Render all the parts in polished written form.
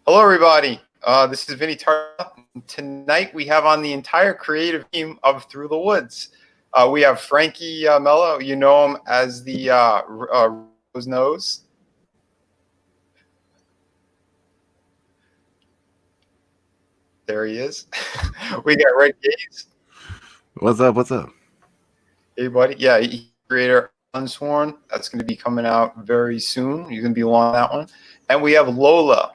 Hello, everybody. This is Vinnieart. Tonight we have on the entire creative team of Through the Woods. We have Frankie Mello. You know him as the Rose Nose. There he is. We got Red Gaze. What's up? What's up? Hey, buddy. Yeah, creator Unsworn. That's going to be coming out very soon. You're going to be on that one. And we have Lola.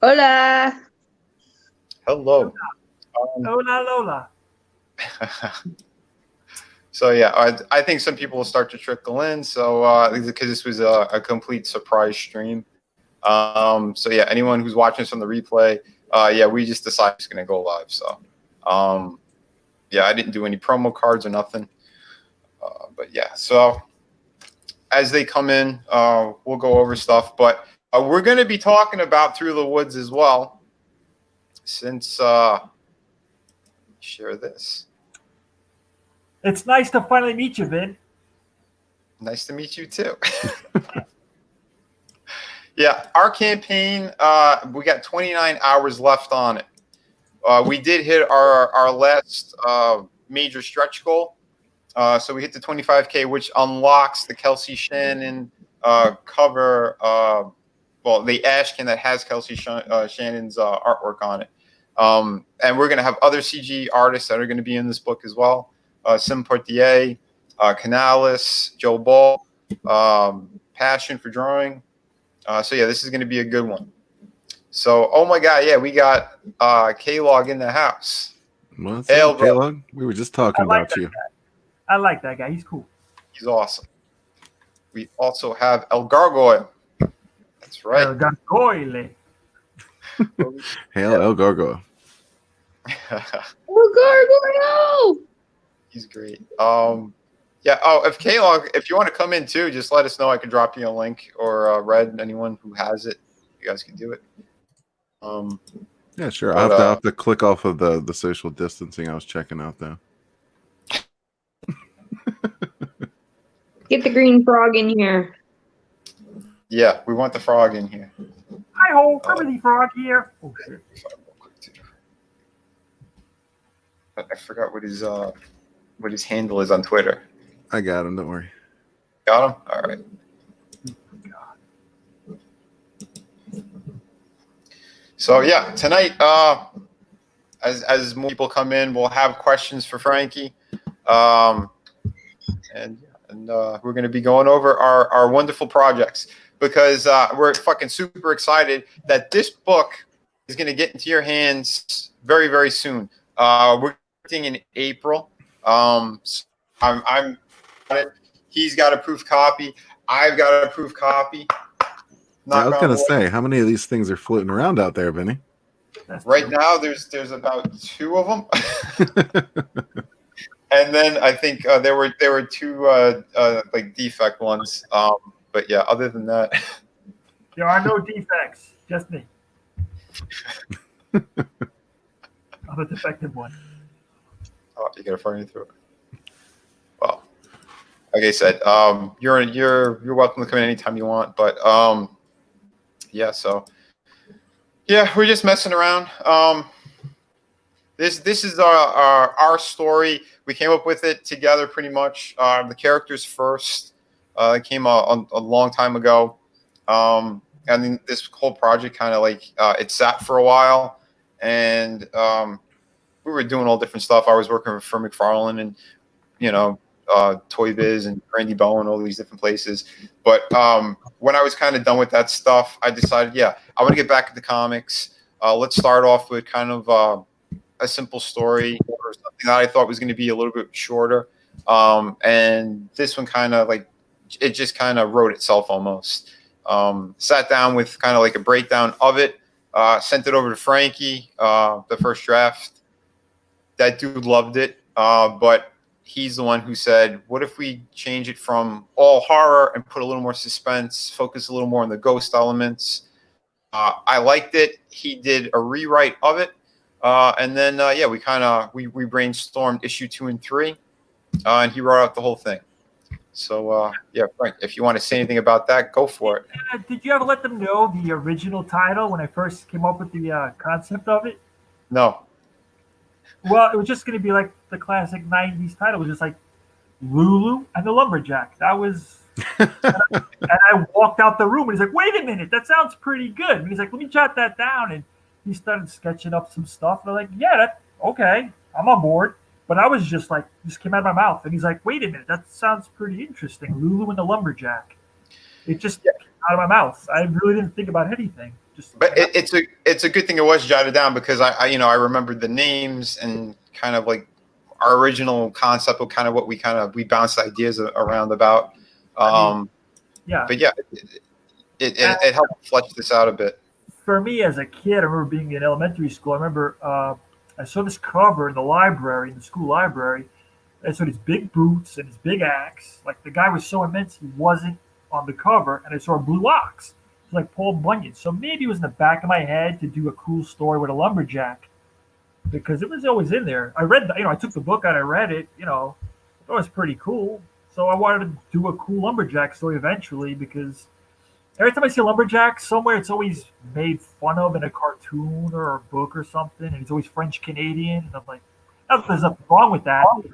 Hola. Hello. Hola, Lola. So yeah, I think some people will start to trickle in. So because this was a complete surprise stream. So yeah, anyone who's watching this on the replay, yeah, we just decided it's gonna go live. So yeah, I didn't do any promo cards or nothing. But yeah, so as they come in, we'll go over stuff. But we're gonna be talking about Through the Woods as well, since share this. It's nice to finally meet you, Vin. Nice to meet you too. Yeah, our campaign, we got 29 hours left on it. We did hit our last major stretch goal. So we hit the 25K, which unlocks the Kelsey Shannon cover, well, the ash can that has Kelsey Shannon's artwork on it. And we're going to have other CG artists that are going to be in this book as well. Sim Portier, Canales, Joe Ball, passion for drawing. So yeah, this is going to be a good one. So, oh my God, yeah, we got K-Log in the house. What's up, K-Log? We were just talking about you. I like that guy. He's cool. He's awesome. We also have El Gargoyle. That's right. El Gargoyle. Hail El Gargoyle. El Gargoyle. He's great. Yeah. Oh, if K-Log, if you want to come in too, just let us know. I can drop you a link, or Red, anyone who has it, you guys can do it. Yeah, sure. I have to click off of the social distancing I was checking out though. Get the green frog in here. Yeah, we want the frog in here. Hi ho, Kermit the Frog here. Oh shit. I forgot what his handle is on Twitter. I got him. Don't worry. Got him? All right. So yeah, tonight, as more people come in, we'll have questions for Frankie, and we're going to be going over our wonderful projects, because we're fucking super excited that this book is going to get into your hands very, very soon. We're in April. I'm he's got a proof copy. I've got a proof copy. I was gonna say, how many of these things are floating around out there, Vinny? Right now, there's about 2 of them, and then I think there were 2 like defect ones. But yeah, other than that, There are no defects. Just me. I'm a defective one. oh, you gotta fire me through it. Well, like I said, you're welcome to come in anytime you want. But yeah, so yeah, we're just messing around. This is our story. We came up with it together pretty much. The characters first. It came a long time ago. And then this whole project kind of like it sat for a while, and we were doing all different stuff. I was working for McFarlane and, you know, Toy Biz and Randy Bowen, all these different places. But when I was kind of done with that stuff, I decided, yeah, I want to get back into comics. Let's start off with kind of a simple story, or something that I thought was going to be a little bit shorter. And this one kind of like, it just kind of wrote itself almost. Sat down with kind of like a breakdown of it, sent it over to Frankie, the first draft. That dude loved it, but he's the one who said, what if we change it from all horror and put a little more suspense, focus a little more on the ghost elements? I liked it. He did a rewrite of it. And then, yeah, we brainstormed issue 2 and 3, and he wrote out the whole thing. So yeah, Frank, if you want to say anything about that, go for it. Did you ever let them know the original title when I first came up with the concept of it? No. Well, it was just going to be like the classic '90s title, it was just like Lulu and the Lumberjack. That was, and I walked out the room and he's like, "Wait a minute, that sounds pretty good." And he's like, "Let me jot that down." And he started sketching up some stuff. And I'm like, "Yeah, okay, I'm on board." But I was just like, just came out of my mouth. And he's like, "Wait a minute, that sounds pretty interesting. Lulu and the Lumberjack." It just came out of my mouth. I really didn't think about anything. But it's a good thing it was jotted down, because I remembered the names and kind of like our original concept of kind of what we bounced ideas around about. Yeah. But yeah, it helped flesh this out a bit. For me as a kid, I remember being in elementary school. I remember I saw this cover in the library, in the school library. I saw these big boots and his big axe. Like the guy was so immense he wasn't on the cover, and I saw a blue ox. It's like Paul Bunyan. So maybe it was in the back of my head to do a cool story with a lumberjack, because it was always in there. I read, I took the book out, I read it, it was pretty cool. So I wanted to do a cool lumberjack story eventually, because every time I see a lumberjack somewhere, it's always made fun of in a cartoon or a book or something, and he's always French Canadian. And I'm like, there's nothing wrong with that. But,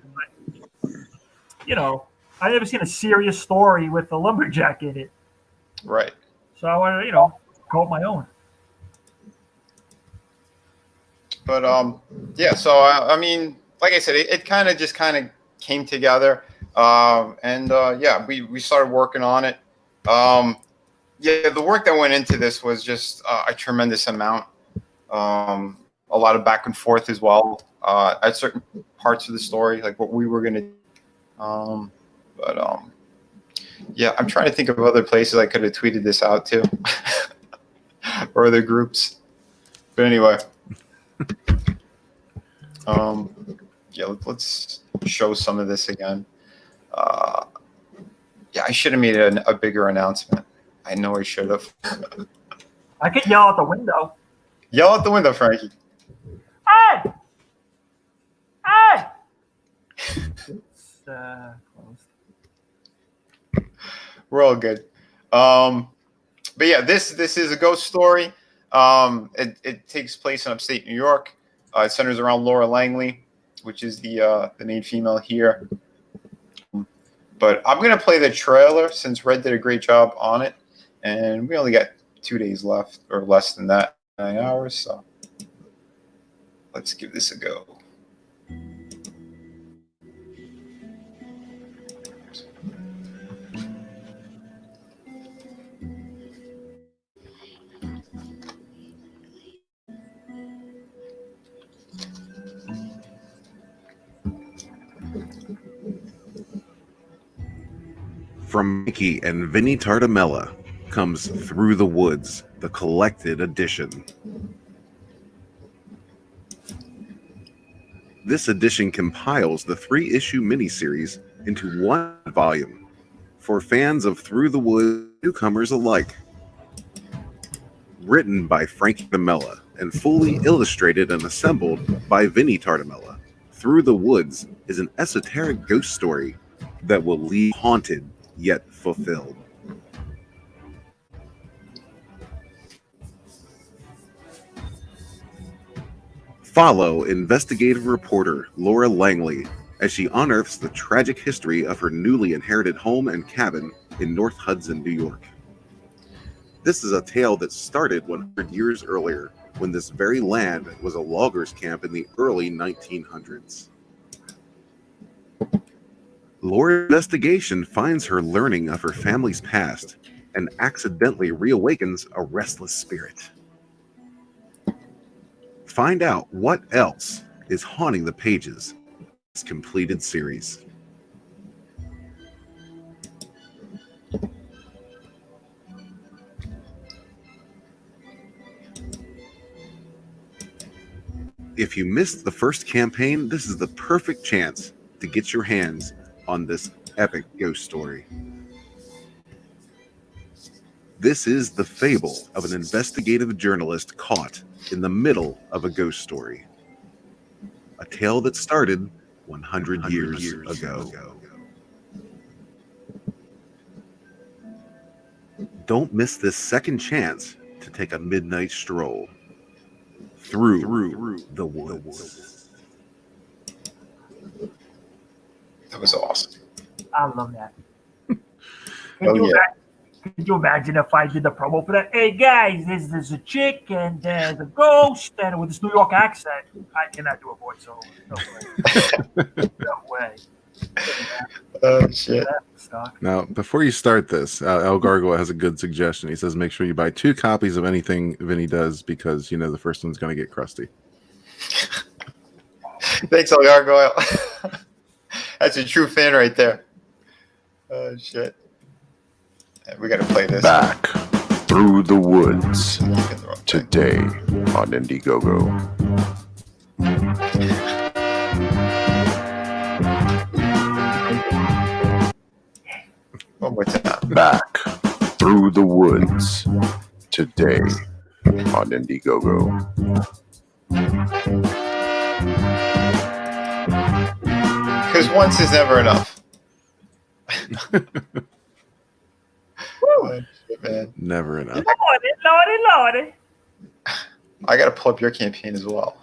I've never seen a serious story with a lumberjack in it. Right. So I wanted to, call it my own. But yeah. So I mean, like I said, it kind of came together, and yeah, we started working on it. Yeah, the work that went into this was just a tremendous amount. A lot of back and forth as well at certain parts of the story, like what we were gonna. But yeah, I'm trying to think of other places I could have tweeted this out to, or other groups. But anyway, yeah, let's show some of this again. Yeah, I should have made a bigger announcement. I know I should have. I could yell out the window. Yell out the window, Frankie. Hey! Hey! It's closed. We're all good. But yeah, this is a ghost story. It takes place in upstate New York. It centers around Laura Langley, which is the main female here. But I'm gonna play the trailer since Red did a great job on it, and we only got 2 days left, or less than that, 9 hours. So let's give this a go. From Frankie and Vinnieart comes Through the Woods, the collected edition. This edition compiles the 3-issue miniseries into one volume for fans of Through the Woods, newcomers alike. Written by Frankie and fully illustrated and assembled by Vinnieart, Through the Woods is an esoteric ghost story that will leave haunted yet fulfilled. Follow investigative reporter Laura Langley as she unearths the tragic history of her newly inherited home and cabin in North Hudson, New York. This is a tale that started 100 years earlier, when this very land was a loggers' camp in the early 1900s. Laura's investigation finds her learning of her family's past and accidentally reawakens a restless spirit. Find out what else is haunting the pages of this completed series. If you missed the first campaign, this is the perfect chance to get your hands on this epic ghost story. This is the fable of an investigative journalist caught in the middle of a ghost story. A tale that started 100 years ago. Don't miss this second chance to take a midnight stroll through the woods. That was awesome. I love that. Oh, Could you imagine if I did the promo for that? Hey guys, there's a chick and there's a ghost, and with this New York accent, I cannot do a voiceover. No way. No way. Oh, shit. That sucked. Now, before you start this, El Gargoyle has a good suggestion. He says make sure you buy 2 copies of anything Vinny does because, you know, the first one's going to get crusty. Thanks, El Gargoyle. That's a true fan right there. Oh, shit. We got to play this. Back through the woods today on Indiegogo. One more time. Back through the woods today on Indiegogo. Because once is never enough. Oh, shit, man. Never enough. Lordy. I got to pull up your campaign as well.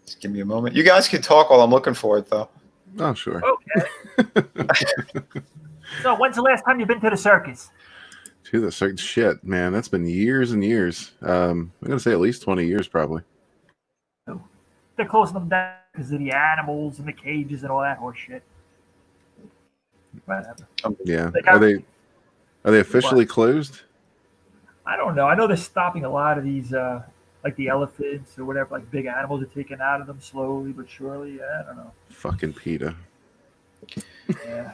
Just give me a moment. You guys can talk while I'm looking for it, though. Oh, sure. Okay. So, when's the last time you've been to the circus? To the certain shit, man. That's been years and years. I'm going to say at least 20 years, probably. They're closing them down because of the animals and the cages and all that horse shit. Whatever. Yeah. They got- Are they officially closed? I don't know. I know they're stopping a lot of these, like the elephants or whatever, like big animals are taken out of them slowly but surely. Yeah, I don't know. Fucking PETA. Yeah.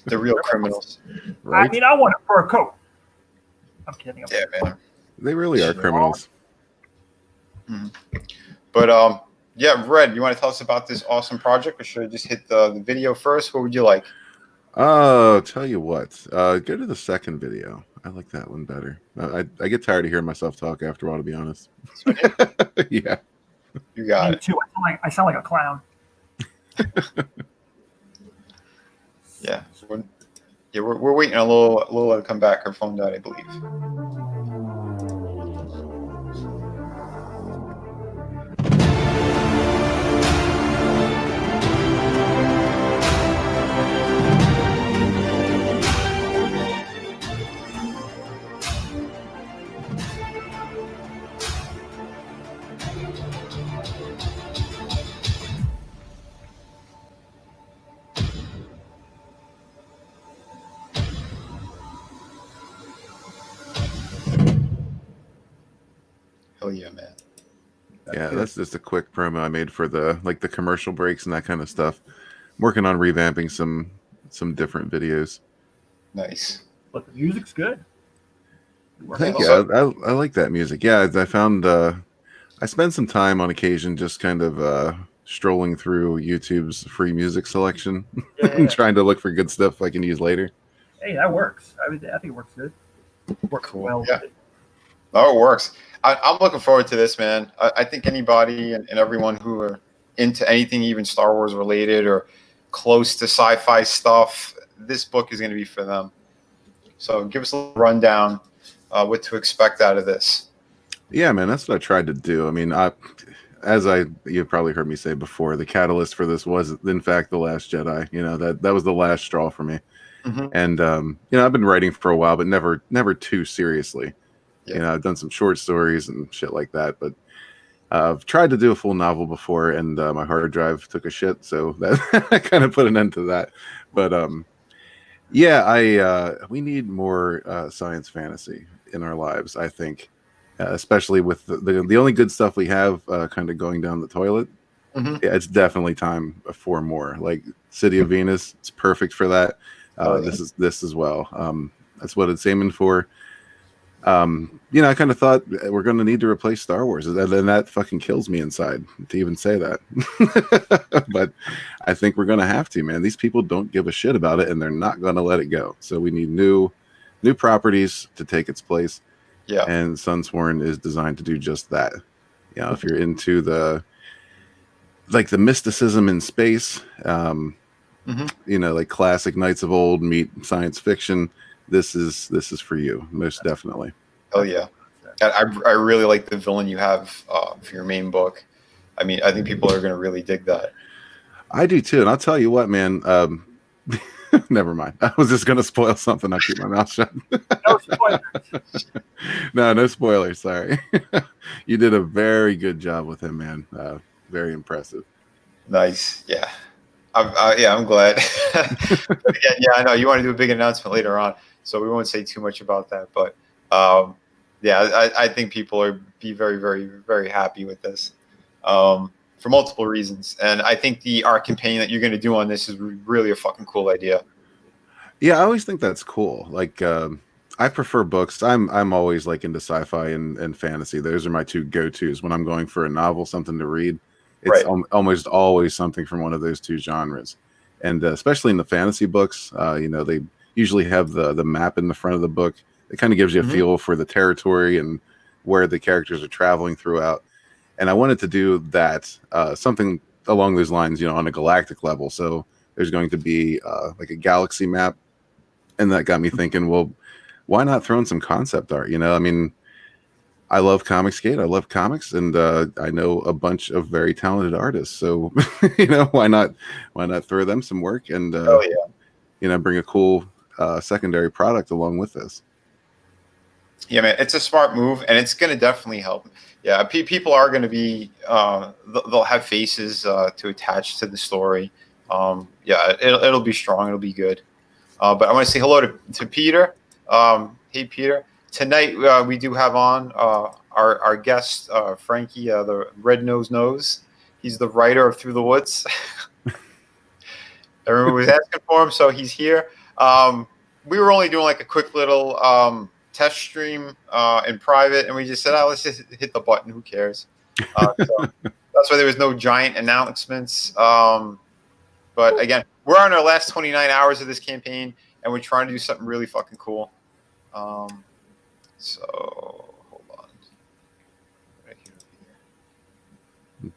The real criminals. Right? I mean, I want a fur coat. I'm kidding. Yeah, man. They really are criminals. But, yeah, Red, you want to tell us about this awesome project, or should I just hit the video first? What would you like? Oh, tell you what. Go to the second video. I like that one better. I get tired of hearing myself talk after a while, to be honest. Yeah. You got Me it. too. I sound like a clown. Yeah. So we're waiting a little to come back. Her phone died, I believe. Hell yeah, man. Yeah, that's just a quick promo I made for the commercial breaks and that kind of stuff. I'm working on revamping some different videos. Nice. But the music's good. Thank you. I like that music. Yeah, I found I spend some time on occasion just kind of strolling through YouTube's free music selection and trying to look for good stuff I can use later. Hey, that works. I think it works good. Works Cool. well. Yeah. Oh, it works. I'm looking forward to this, man. I think anybody and everyone who are into anything, even Star Wars related or close to sci-fi stuff, this book is going to be for them. So give us a little rundown what to expect out of this. Yeah, man, that's what I tried to do. I mean, you've probably heard me say before, the catalyst for this was, in fact, The Last Jedi. You know, that was the last straw for me. Mm-hmm. And you know, I've been writing for a while, but never too seriously. Yeah. You know, I've done some short stories and shit like that, but I've tried to do a full novel before, and my hard drive took a shit, so that kind of put an end to that. But yeah, we need more science fantasy in our lives, I think, especially with the only good stuff we have kind of going down the toilet. Mm-hmm. Yeah, it's definitely time for more. Like City of Venus, it's perfect for that. Yeah. This as well. That's what it's aiming for. You know, I kind of thought we're going to need to replace Star Wars, and that fucking kills me inside to even say that. But I think we're going to have to, man. These people don't give a shit about it, and they're not going to let it go. So we need new properties to take its place. Yeah. And Sunsworn is designed to do just that. You know, if you're into the like the mysticism in space, Mhm. you know, like classic Knights of Old meet science fiction. This is for you, most definitely. Hell yeah. And I really like the villain you have for your main book. I mean, I think people are going to really dig that. I do too, and I'll tell you what, man. Never mind. I was just gonna spoil something. I'll keep my mouth shut. No spoilers. No spoilers. Sorry. You did a very good job with him, man. Very impressive. Nice. Yeah. I'm glad. But again, yeah, I know you want to do a big announcement later on, so we won't say too much about that. But yeah, I think people are be very, very, very happy with this for multiple reasons. And I think the art campaign that you're going to do on this is really a fucking cool idea. Yeah, I always think that's cool. Like, I prefer books. I'm always like into sci-fi and fantasy. Those are my two go-tos when I'm going for a novel, something to read. It's Right. almost always something from one of those two genres, and especially in the fantasy books, you know, they usually have the map in the front of the book. It kind of gives you a Mhm. feel for the territory and where the characters are traveling throughout. And I wanted to do that, something along those lines, you know, on a galactic level. So there's going to be like a galaxy map, and that got me thinking, well, why not throw in some concept art? You know, I mean, I love Comicsgate. I love comics, and I know a bunch of very talented artists. So, you know, why not throw them some work and Oh yeah. you know, bring a cool secondary product along with this. Yeah, man, it's a smart move, and it's going to definitely help. Yeah, people are going to be they'll have faces to attach to the story. Yeah, it'll be strong. It'll be good. But I want to say hello to Peter. Hey, Peter. Tonight we do have on our guest, Frankie, the Red Nose. He's the writer of Through the Woods. Everyone was asking for him, so he's here. We were only doing like a quick little test stream in private, and we just said, let's just hit the button. Who cares? So that's why there was no giant announcements. But again, we're on our last 29 hours of this campaign, and we're trying to do something really fucking cool. So hold on. Right here.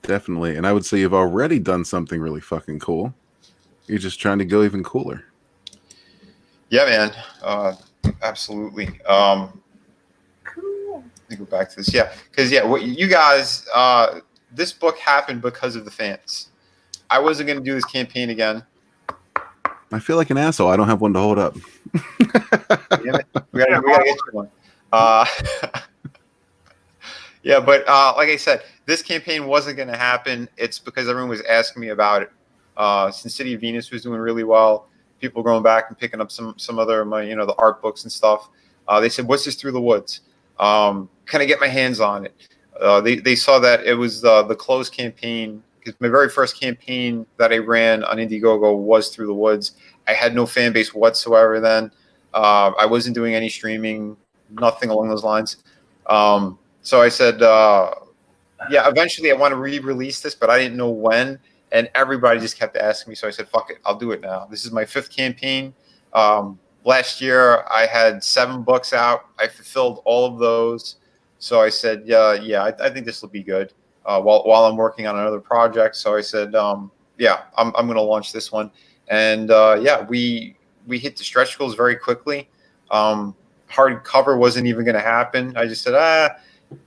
Definitely, and I would say you've already done something really fucking cool. You're just trying to go even cooler. Yeah, man. Absolutely. Cool. Let me go back to this. Yeah, because what you guys, this book happened because of the fans. I wasn't going to do this campaign again. I feel like an asshole. I don't have one to hold up. Damn it. We gotta get you one. Yeah, but like I said, this campaign wasn't going to happen. It's because everyone was asking me about it. Since City of Venus was doing really well, people going back and picking up some other of my, you know, the art books and stuff. They said, "What's this Through the Woods? Can I get my hands on it?" They saw that it was the closed campaign, because my very first campaign that I ran on Indiegogo was Through the Woods. I had no fan base whatsoever then. I wasn't doing any streaming, nothing along those lines. So I said, yeah, eventually I want to re-release this, but I didn't know when. And everybody just kept asking me. So I said, fuck it, I'll do it now. This is my 5th campaign. Last year I had 7 books out. I fulfilled all of those. So I said, yeah, I think this will be good while I'm working on another project. So I said, yeah, I'm going to launch this one. And yeah, we hit the stretch goals very quickly. Hardcover wasn't even going to happen. I just said,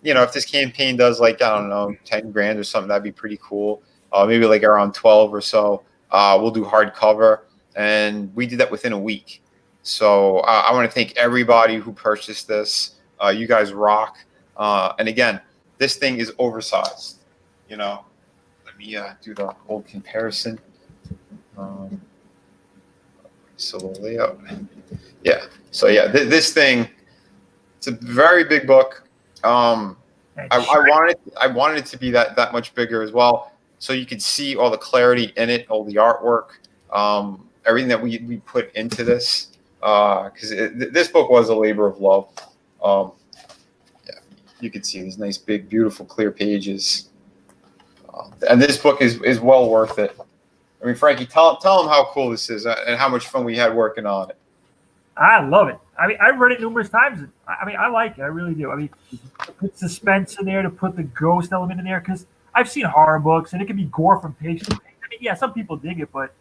you know, if this campaign does like, I don't know, 10 grand or something, that'd be pretty cool. Maybe like around 12 or so, we'll do hardcover. And we did that within a week. So I want to thank everybody who purchased this. You guys rock. And again, this thing is oversized. You know, let me do the old comparison. So the layout. Yeah. So yeah, this thing, it's a very big book. I wanted it to be that much bigger as well, so you could see all the clarity in it, all the artwork, everything that we put into this. Because this book was a labor of love. Yeah, you can see these nice, big, beautiful, clear pages, and this book is well worth it. I mean, Frankie, tell them how cool this is and how much fun we had working on it. I love it. I mean, I've read it numerous times. I mean, I like it. I really do. I mean, to put suspense in there, to put the ghost element in there, because I've seen horror books, and it can be gore from page to page. I mean, yeah, some people dig it, but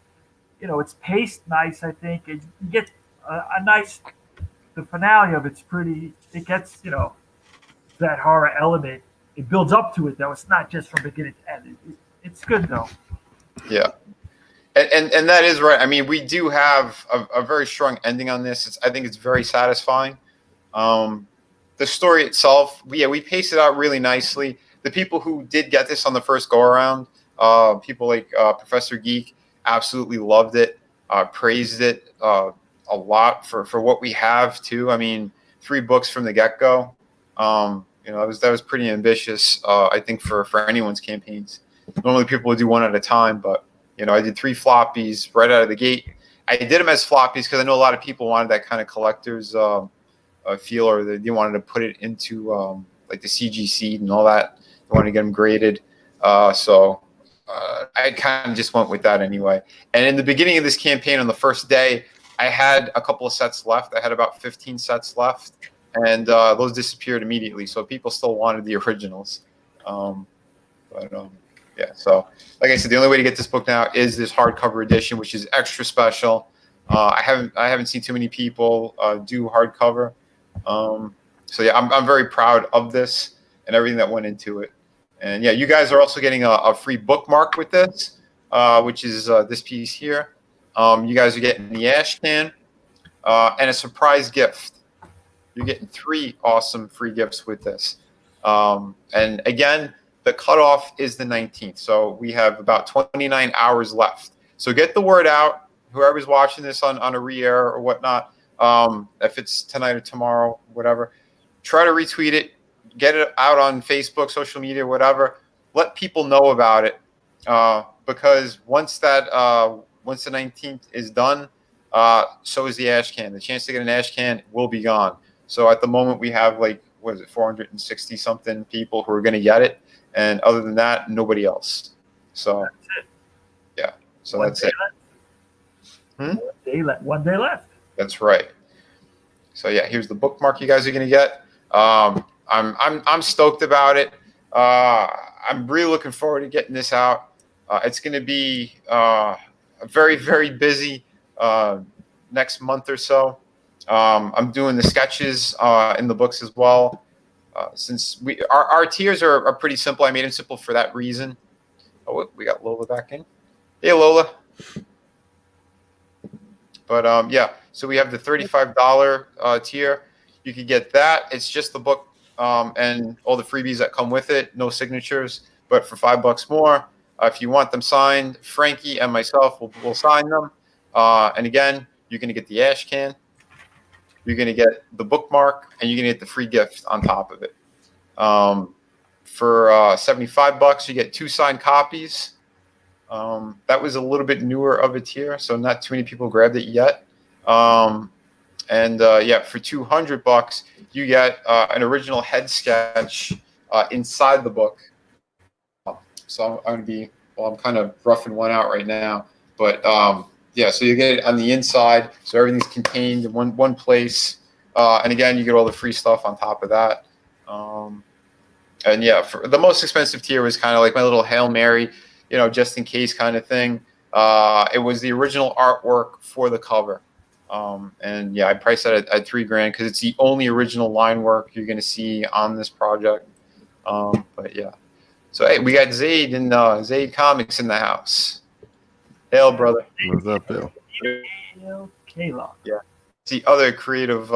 it's paced nice. I think you get a nice. The finale of it's pretty. It gets that horror element. It builds up to it though. It's not just from beginning to end. It's good though. Yeah. And that is right. I mean, we do have a very strong ending on this. I think it's very satisfying. The story itself, we paced it out really nicely. The people who did get this on the first go around, people like Professor Geek, absolutely loved it, praised it a lot for what we have too. I mean, 3 books from the get go. That was pretty ambitious. I think for anyone's campaigns. Normally people would do one at a time, but I did 3 floppies right out of the gate. I did them as floppies because I know a lot of people wanted that kind of collector's feel, or they wanted to put it into like the CG seed and all that. They wanted to get them graded. So I kind of just went with that anyway. And in the beginning of this campaign, on the first day, I had a couple of sets left. I had about 15 sets left, and those disappeared immediately. So people still wanted the originals. Yeah, so like I said, the only way to get this book now is this hardcover edition, which is extra special. I haven't seen too many people do hardcover. So yeah, I'm very proud of this and everything that went into it. And yeah, you guys are also getting a free bookmark with this, which is this piece here. You guys are getting the ash can and a surprise gift. You're getting 3 awesome free gifts with this. And again, the cutoff is the 19th. So we have about 29 hours left. So get the word out. Whoever's watching this on a re-air or whatnot, if it's tonight or tomorrow, whatever, try to retweet it, get it out on Facebook, social media, whatever. Let people know about it, because once the 19th is done, so is the ash can. The chance to get an ash can will be gone. So at the moment, we have 460 something people who are going to get it, and other than that, nobody else. So yeah, so that's it. 1 day left. That's right. So yeah, here's the bookmark you guys are gonna get. I'm stoked about it. I'm really looking forward to getting this out. It's gonna be a very, very busy next month or so. I'm doing the sketches in the books as well. Since our tiers are pretty simple. I made them simple for that reason. Oh, we got Lola back in. Hey, Lola. But yeah, so we have the $35 tier. You could get that. It's just the book and all the freebies that come with it. No signatures, but for $5 more. If you want them signed, Frankie and myself will sign them. And again, you're going to get the ash can. You're going to get the bookmark, and you're going to get the free gift on top of it. For $75, you get 2 signed copies. That was a little bit newer of a tier, so not too many people grabbed it yet. Yeah, for $200, you get an original head sketch inside the book. So I'm kind of roughing one out right now, but yeah, so you get it on the inside, so everything's contained in one place. And again, you get all the free stuff on top of that. And yeah, for the most expensive tier was kind of like my little Hail Mary, just in case kind of thing. It was the original artwork for the cover. And yeah, I priced that at $3,000 because it's the only original line work you're going to see on this project. But yeah. So, hey, we got Zaid and Zaid Comics in the house. Hail, brother. What's up, Bill? K-Lock. Yeah. It's the other creative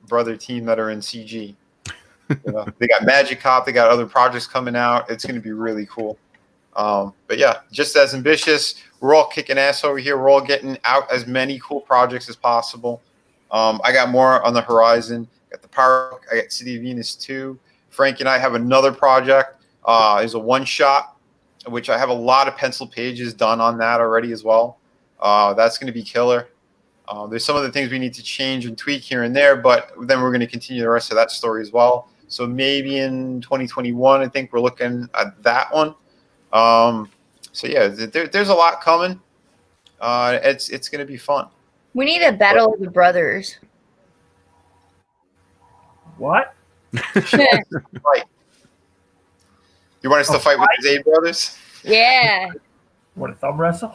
brother team that are in CG. They got Magic Cop. They got other projects coming out. It's going to be really cool. But yeah, just as ambitious. We're all kicking ass over here. We're all getting out as many cool projects as possible. I got more on the horizon. I got the Power. I got City of Venus 2. Frankie and I have another project. It's a one-shot, which I have a lot of pencil pages done on that already as well. That's going to be killer. There's some of the things we need to change and tweak here and there, but then we're going to continue the rest of that story as well. So maybe in 2021, I think we're looking at that one. So yeah, there's a lot coming. It's going to be fun. We need a battle of the brothers. What? Right. You want us to fight with the Zay brothers? Yeah. Want a thumb wrestle?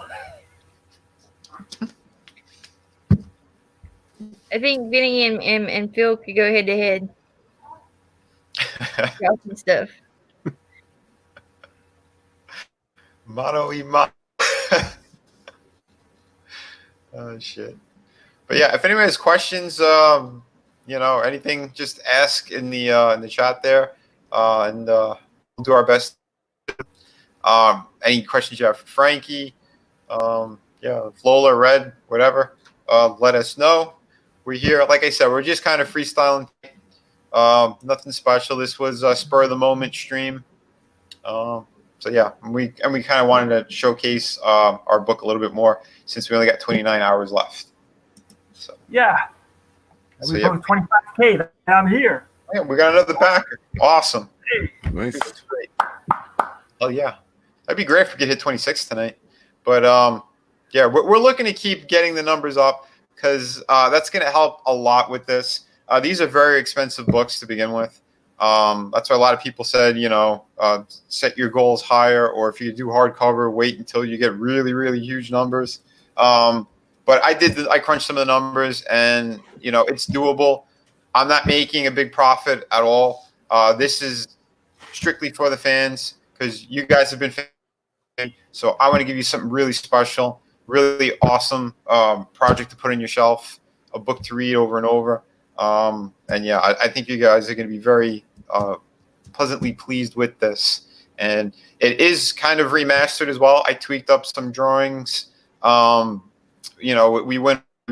I think Vinny and Phil could go head to head. And stuff. Mano y mano. Oh shit. But yeah, if anyone has questions, anything, just ask in the chat there, and we'll do our best. Any questions you have for Frankie, Lola, Red, whatever, let us know. We're here. Like I said, we're just kind of freestyling. Nothing special. This was a spur of the moment stream. So yeah, we kind of wanted to showcase our book a little bit more since we only got 29 hours left. So yeah, and we broke 25K. I'm here. Yeah, we got another backer. Awesome. Hey. Nice. That's great. Oh yeah, that'd be great if we could hit 26 tonight. But yeah, we're looking to keep getting the numbers up because that's going to help a lot with this. These are very expensive books to begin with. That's why a lot of people said, set your goals higher, or if you do hardcover, wait until you get really, really huge numbers. But I crunched some of the numbers, and it's doable. I'm not making a big profit at all. This is strictly for the fans because you guys have been fans. So I want to give you something really special, really awesome project to put on your shelf, a book to read over and over. And yeah, I think you guys are going to be very pleasantly pleased with this. And it is kind of remastered as well. I tweaked up some drawings. We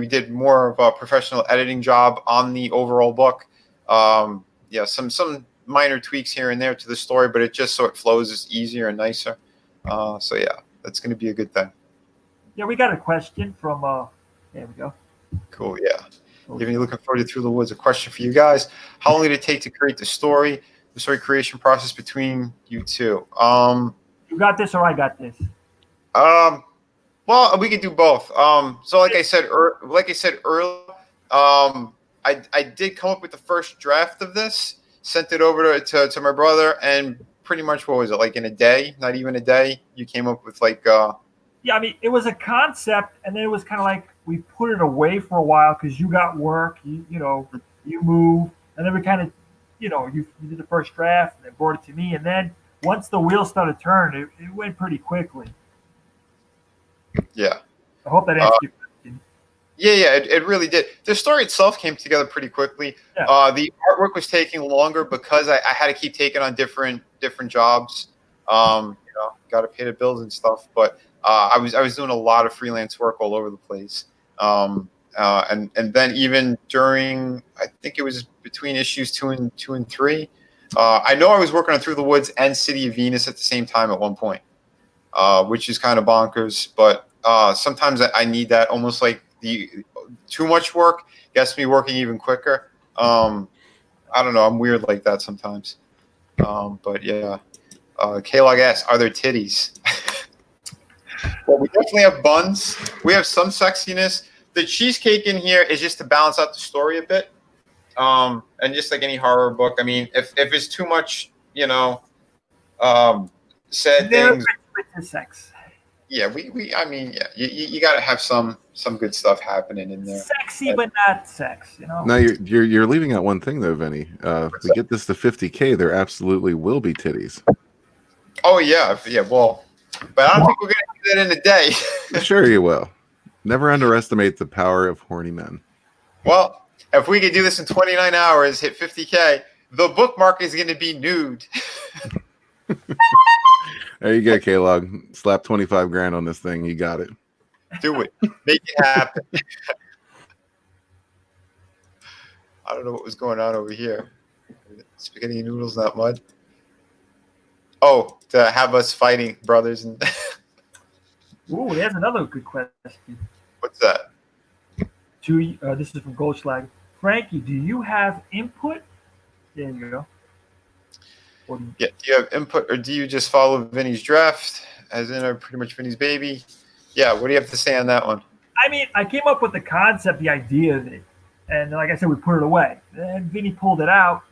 did more of a professional editing job on the overall book. Some minor tweaks here and there to the story, but it just so it flows easier and nicer. So yeah, that's going to be a good thing. Yeah, we got a question from. There we go. Cool. Yeah. Even looking forward to Through the Woods. A question for you guys: how long did it take to create the story creation process between you two? You got this, or I got this. Well, we could do both. So like I said earlier, I did come up with the first draft of this, sent it over to my brother, and pretty much what was it, like in a day? Not even a day. You came up with like. Yeah, I mean, it was a concept, and then it was kind of like we put it away for a while because you got work, you move, and then we kind of, you did the first draft, and then brought it to me, and then once the wheels started turning, it went pretty quickly. Yeah. I hope that answers your question. Yeah, it really did. The story itself came together pretty quickly. Yeah. The artwork was taking longer because I had to keep taking on different jobs. Got to pay the bills and stuff, but. I was doing a lot of freelance work all over the place, and then even during, I think it was between issues 2 and 3. I know I was working on Through the Woods and City of Venus at the same time at one point, which is kind of bonkers. But sometimes I need that, almost like the too much work gets me working even quicker. I don't know. I'm weird like that sometimes. But yeah, K-Log asks, are there titties? Well, we definitely have buns. We have some sexiness. The cheesecake in here is just to balance out the story a bit. And just like any horror book, I mean, if it's too much, sad things. Sex. Yeah, you got to have some good stuff happening in there. Sexy, but not sex, Now you're leaving out one thing though, Vinny. If we get this to 50K, there absolutely will be titties. Oh yeah. Well. But I don't think we're going to do that in a day. Sure you will. Never underestimate the power of horny men. Well, if we could do this in 29 hours, hit 50K, the bookmark is going to be nude. There you go, K-Log. Slap 25 grand on this thing. You got it. Do it. Make it happen. I don't know what was going on over here. Spaghetti noodles, not mud. Oh, to have us fighting brothers and. Ooh, there's another good question. What's that? This is from Goldschlag. Frankie, do you have input? There you go. Yeah, do you have input, or do you just follow Vinny's draft, as in pretty much Vinny's baby? Yeah, what do you have to say on that one? I mean, I came up with the concept, the idea of it, and like I said, we put it away. Then Vinny pulled it out.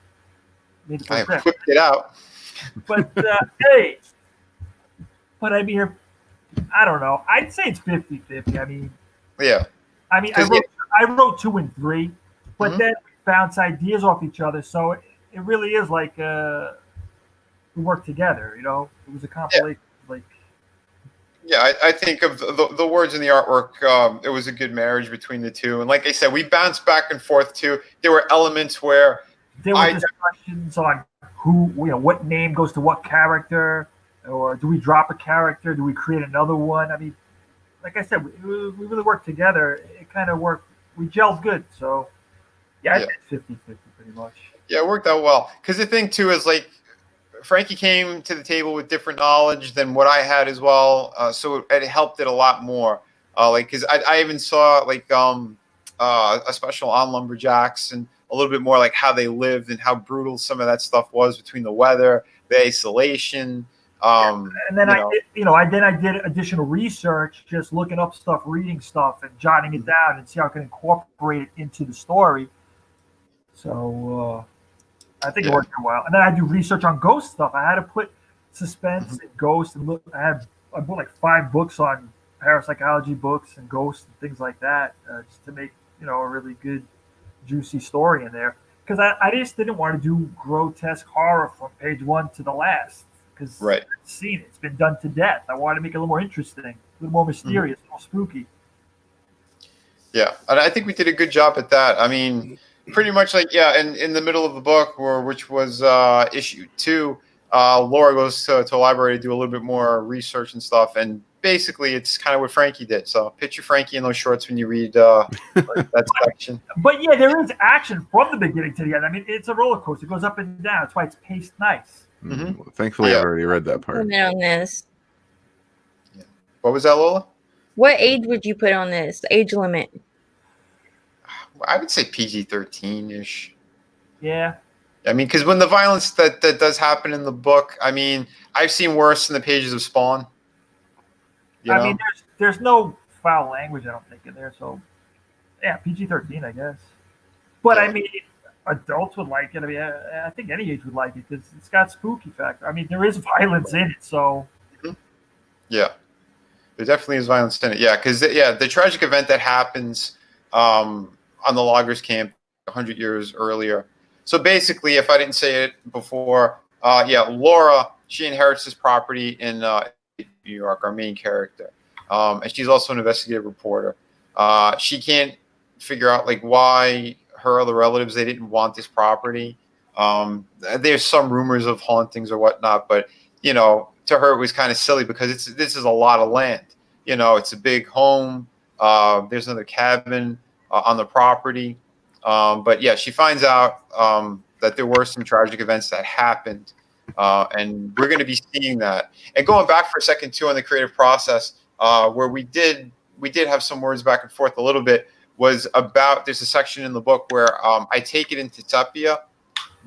I whipped it out. But hey, but I mean, I don't know. I'd say it's 50-50. Yeah. I mean, I wrote 2 and 3, but Mhm. then we bounce ideas off each other. So it really is like we work together. It was a compilation. Like, Yeah, I think of the words in the artwork. It was a good marriage between the two, and like I said, we bounced back and forth too. There were elements where there were I discussions on what name goes to what character, or do we drop a character? Do we create another one? I mean, like I said, we really worked together. It kind of worked. We gelled good. So yeah, Yeah. it's 50-50 pretty much. yeah, it worked out well. Because the thing too is like Frankie came to the table with different knowledge than what I had as well, so it helped it a lot more. Like because I even saw like a special on lumberjacks and a little bit more like how they lived and how brutal some of that stuff was between the weather, the isolation. And then You I know, did, I did additional research, just looking up stuff, reading stuff, and jotting it down, and see how I can incorporate it into the story. So I think it Yeah. worked out well. And then I do research on ghost stuff. I had to put suspense and ghost, and look. I bought like 5 books on parapsychology books and ghosts and things like that, just to make a really good, juicy story in there. Because I just didn't want to do grotesque horror from page 1 to the last. Because Right. I've seen it. It's been done to death. I wanted to make it a little more interesting, a little more mysterious, a little spooky. Yeah, and I think we did a good job at that. I mean, pretty much like in the middle of the book, which was issue 2, Laura goes to a library to do a little bit more research and stuff, and basically it's kind of what Frankie did. So picture Frankie in those shorts when you read that section. But yeah, there is action from the beginning to the end. I mean, it's a roller coaster. It goes up and down. That's why it's paced nice. Mhm. Thankfully, Yeah. I've already read that part. Comment on this. What was that, Lola? What age would you put on this? The age limit? I would say PG-13 ish. Yeah. I mean, because when the violence that does happen in the book, I mean, I've seen worse in the pages of Spawn. You know? I mean, there's no foul language, I don't think, in there. So yeah, PG-13, I guess. But Yeah. I mean, adults would like it. I mean, I think any age would like it because it's got spooky factor. I mean, there is violence in it, so Yeah, there definitely is violence in it. Yeah, because the tragic event that happens on the loggers camp 100 years earlier. So basically, if I didn't say it before, Laura, she inherits this property in New York, our main character, and she's also an investigative reporter. She can't figure out like why her other relatives, they didn't want this property. There's some rumors of hauntings or whatnot, but to her it was kind of silly because this is a lot of land. It's a big home. There's another cabin on the property. But yeah, she finds out that there were some tragic events that happened, and we're going to be seeing that. And going back for a second too on the creative process, where we did have some words back and forth a little bit, was about there's a section in the book where I take it into sepia,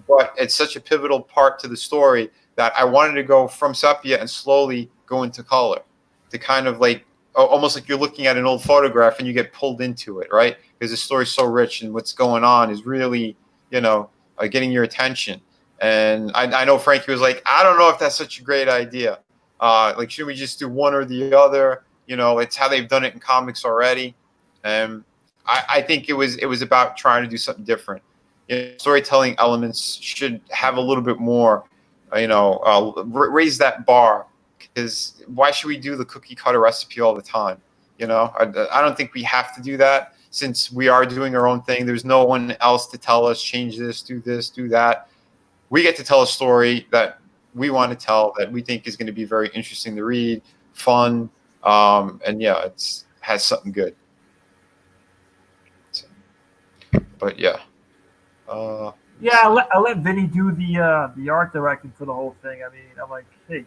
but it's such a pivotal part to the story that I wanted to go from sepia and slowly go into color to kind of like almost like you're looking at an old photograph and you get pulled into it, right? Because the story's so rich and what's going on is really, getting your attention. And I know Frankie was like, I don't know if that's such a great idea. Like, should we just do one or the other? It's how they've done it in comics already. And I think it was about trying to do something different. Storytelling elements should have a little bit more, raise that bar. Because why should we do the cookie cutter recipe all the time? I don't think we have to do that since we are doing our own thing. There's no one else to tell us, change this, do that. We get to tell a story that we want to tell that we think is going to be very interesting to read, fun, and yeah, it has something good. So, but yeah. yeah, I let Vinny do the art directing for the whole thing. I mean, I'm like, hey,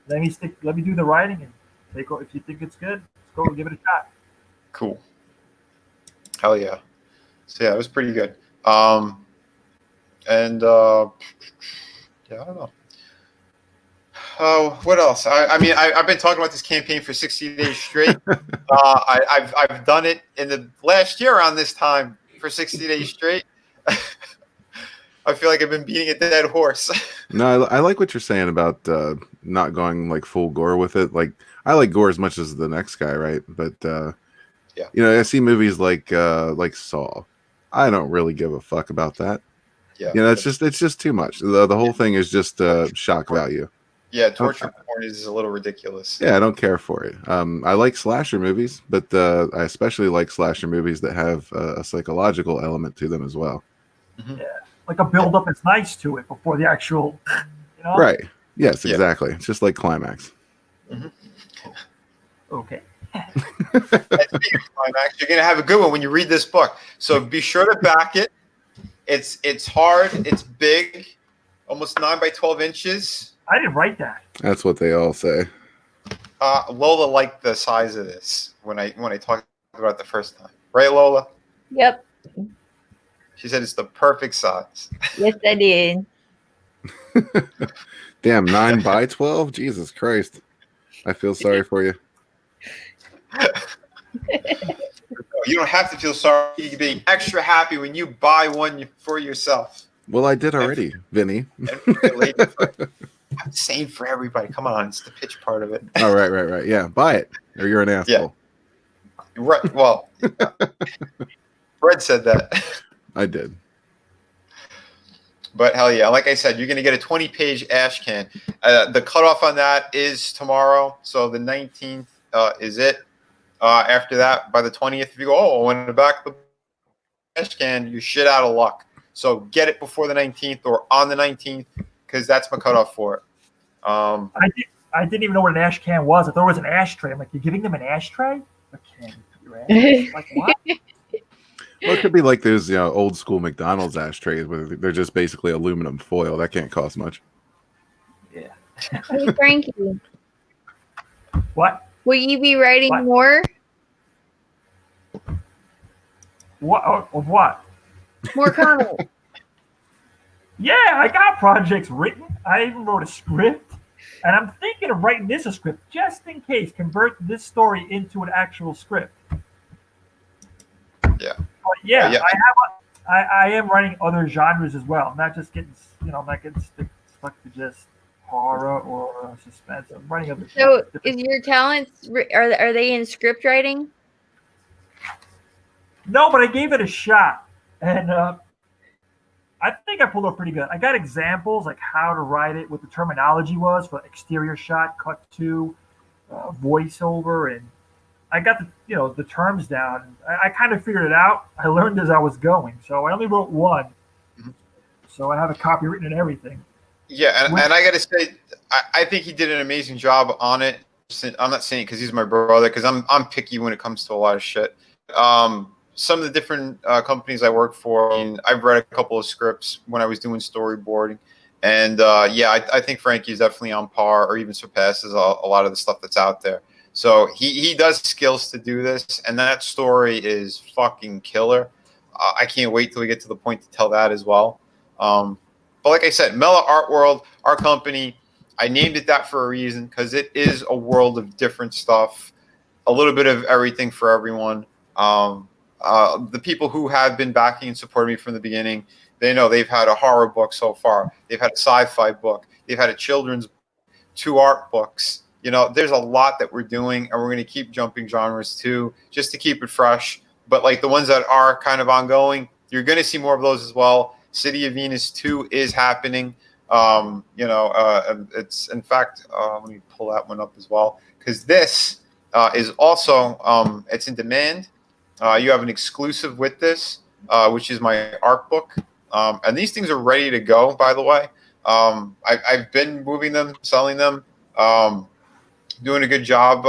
let me do the writing and if you think it's good, let's go give it a shot. Cool. Hell yeah. So yeah, it was pretty good. And I don't know. Oh, what else? I mean, I've been talking about this campaign for 60 days straight. I've done it in the last year around this time for 60 days straight. I feel like I've been beating a dead horse. No, I like what you're saying about not going like full gore with it. Like I like gore as much as the next guy, right? But Yeah. you know, I see movies like Saw. I don't really give a fuck about that. Yeah, You know, it's just too much. The whole thing is just shock value. yeah, torture porn is a little ridiculous. Yeah, I don't care for it. I like slasher movies, but I especially like slasher movies that have a psychological element to them as well. Mhm. Yeah, like a build up is nice to it before the actual, you know. Right. Yes, Yeah. exactly. It's just like climax. Okay. Climax. You're gonna have a good one when you read this book. So be sure to back it. It's hard. It's big, almost 9 by 12 inches. I didn't write that. That's what they all say. Lola liked the size of this when I talked about it the first time, right, Lola? Yep. She said it's the perfect size. Yes, I did. Damn, 9 by 12? Jesus Christ. I feel sorry for you. You don't have to feel sorry. You can be extra happy when you buy one for yourself. Well, I did already, Vinny. I'm saying for everybody. Come on, it's the pitch part of it. Oh, right. Yeah, buy it, or you're an asshole. Right. Well, Fred said that. I did. But hell yeah, like I said, you're going to get a 20-page ash can. The cutoff on that is tomorrow. So the 19th is it. After that, by the 20th, if you go, I want to back the ash can, you're shit out of luck. So get it before the 19th or on the 19th, because that's my cutoff for it. I didn't even know what an ash can was. I thought it was an ashtray. I'm like, you're giving them an ashtray? A can for your ash? Like what? Well, it could be like those old school McDonald's ashtrays where they're just basically aluminum foil. That can't cost much. Yeah. Hey, Frankie, What? will you be writing What? more? What? Of what? More comics. Yeah, I got projects written. I even wrote a script. And I'm thinking of writing this a script just in case. Convert this story into an actual script. Yeah. But yeah, Yeah. I am writing other genres as well. I'm not just getting stuck to just horror or suspense. I'm writing other So, different- is your talents are they in script writing? No, but I gave it a shot, and I think I pulled up pretty good. I got examples like how to write it, what the terminology was for exterior shot, cut to, voiceover, and I got the terms down. I kind of figured it out. I learned as I was going, so I only wrote one. Mhm. So I have a copy written and everything. Yeah, and I got to say, I think he did an amazing job on it. I'm not saying it because he's my brother, because I'm picky when it comes to a lot of shit. Some of the different companies I work for, I've read a couple of scripts when I was doing storyboarding. And I think Frankie is definitely on par or even surpasses a lot of the stuff that's out there. So he does skills to do this, and that story is fucking killer. I can't wait till we get to the point to tell that as well. But like I said, Mela Art World, our company, I named it that for a reason because it is a world of different stuff, a little bit of everything for everyone. The people who have been backing and supporting me from the beginning, they know they've had a horror book so far. They've had a sci-fi book. They've had a children's, 2 art books. There's a lot that we're doing, and we're going to keep jumping genres too, just to keep it fresh. But like the ones that are kind of ongoing, you're going to see more of those as well. City of Venus 2 is happening. It's in fact, let me pull that one up as well, because this is also it's in demand. You have an exclusive with this, which is my art book, and these things are ready to go. By the way, I've been moving them, selling them, doing a good job.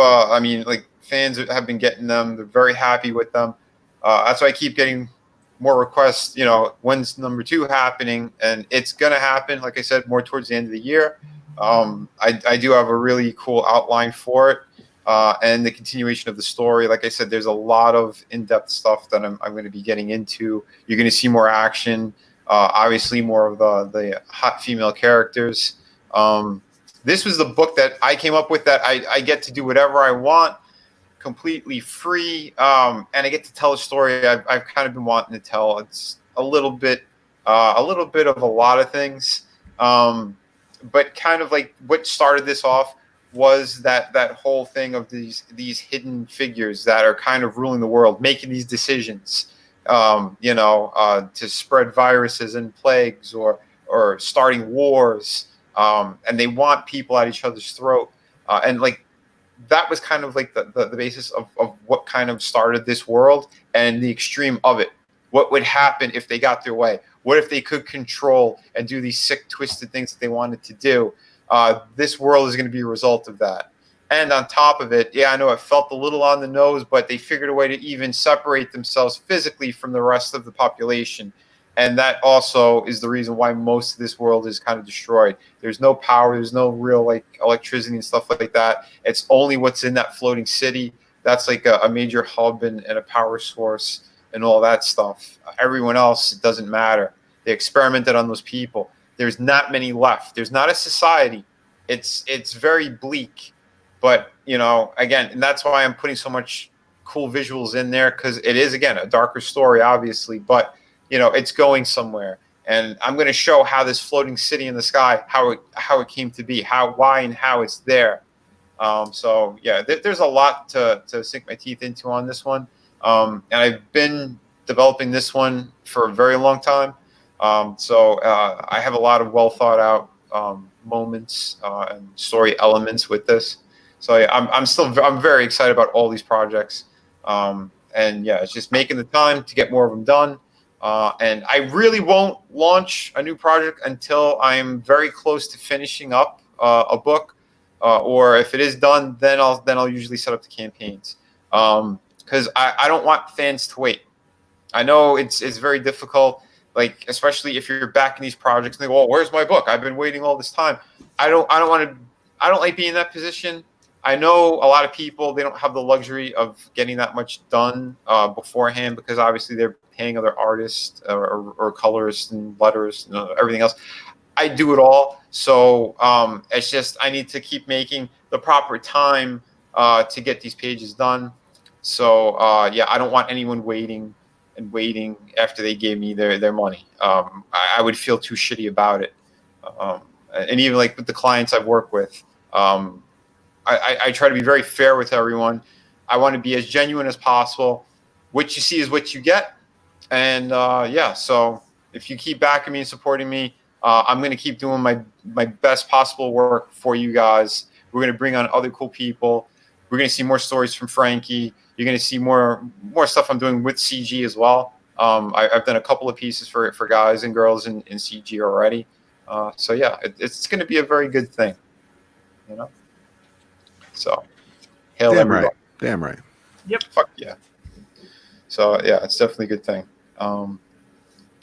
Fans have been getting them; they're very happy with them. That's why I keep getting more requests. When's number 2 happening? And it's gonna happen. Like I said, more towards the end of the year. I do have a really cool outline for it. And the continuation of the story. Like I said, there's a lot of in-depth stuff that I'm going to be getting into. You're going to see more action, obviously more of the hot female characters. This was the book that I came up with, that I get to do whatever I want, completely free, and I get to tell a story I've kind of been wanting to tell. It's a little bit a little bit of a lot of things. But kind of like what started this off was that whole thing of these hidden figures that are kind of ruling the world, making these decisions, to spread viruses and plagues or starting wars, and they want people at each other's throat, and like that was kind of like the basis of what kind of started this world and the extreme of it. What would happen if they got their way? What if they could control and do these sick, twisted things that they wanted to do? This world is going to be a result of that. And on top of it, yeah, I know it felt a little on the nose, but they figured a way to even separate themselves physically from the rest of the population. And that also is the reason why most of this world is kind of destroyed. There's no power. There's no real like electricity and stuff like that. It's only what's in that floating city. That's like a major hub and a power source and all that stuff. Everyone else, it doesn't matter. They experimented on those people. There's not many left. There's not a society. It's very bleak. But, again, and that's why I'm putting so much cool visuals in there, because it is, again, a darker story, obviously. But, it's going somewhere. And I'm going to show how this floating city in the sky, how it came to be, why and how it's there. So, yeah, there's a lot to sink my teeth into on this one. And I've been developing this one for a very long time. So I have a lot of well thought out moments and story elements with this. So yeah, I'm very excited about all these projects. And yeah, it's just making the time to get more of them done. And I really won't launch a new project until I'm very close to finishing up a book. Or if it is done, then I'll usually set up the campaigns. Because I don't want fans to wait. I know it's very difficult, like especially if you're back in these projects and they go, "Well, where's my book? I've been waiting all this time." I don't like being in that position. I know a lot of people, they don't have the luxury of getting that much done beforehand, because obviously they're paying other artists or colorists and letters and everything else. I do it all, so it's just I need to keep making the proper time to get these pages done. So yeah, I don't want anyone waiting after they gave me their money. I would feel too shitty about it. And even like with the clients I've worked with, I try to be very fair with everyone. I want to be as genuine as possible. What you see is what you get. And yeah, so if you keep backing me and supporting me, I'm going to keep doing my best possible work for you guys. We're going to bring on other cool people. We're going to see more stories from Frankie. You're going to see more stuff I'm doing with CG as well. I've done a couple of pieces for guys and girls in CG already. So yeah, it's going to be a very good thing, So, hail everybody. Damn right. Yep. Fuck yeah. So yeah, it's definitely a good thing. So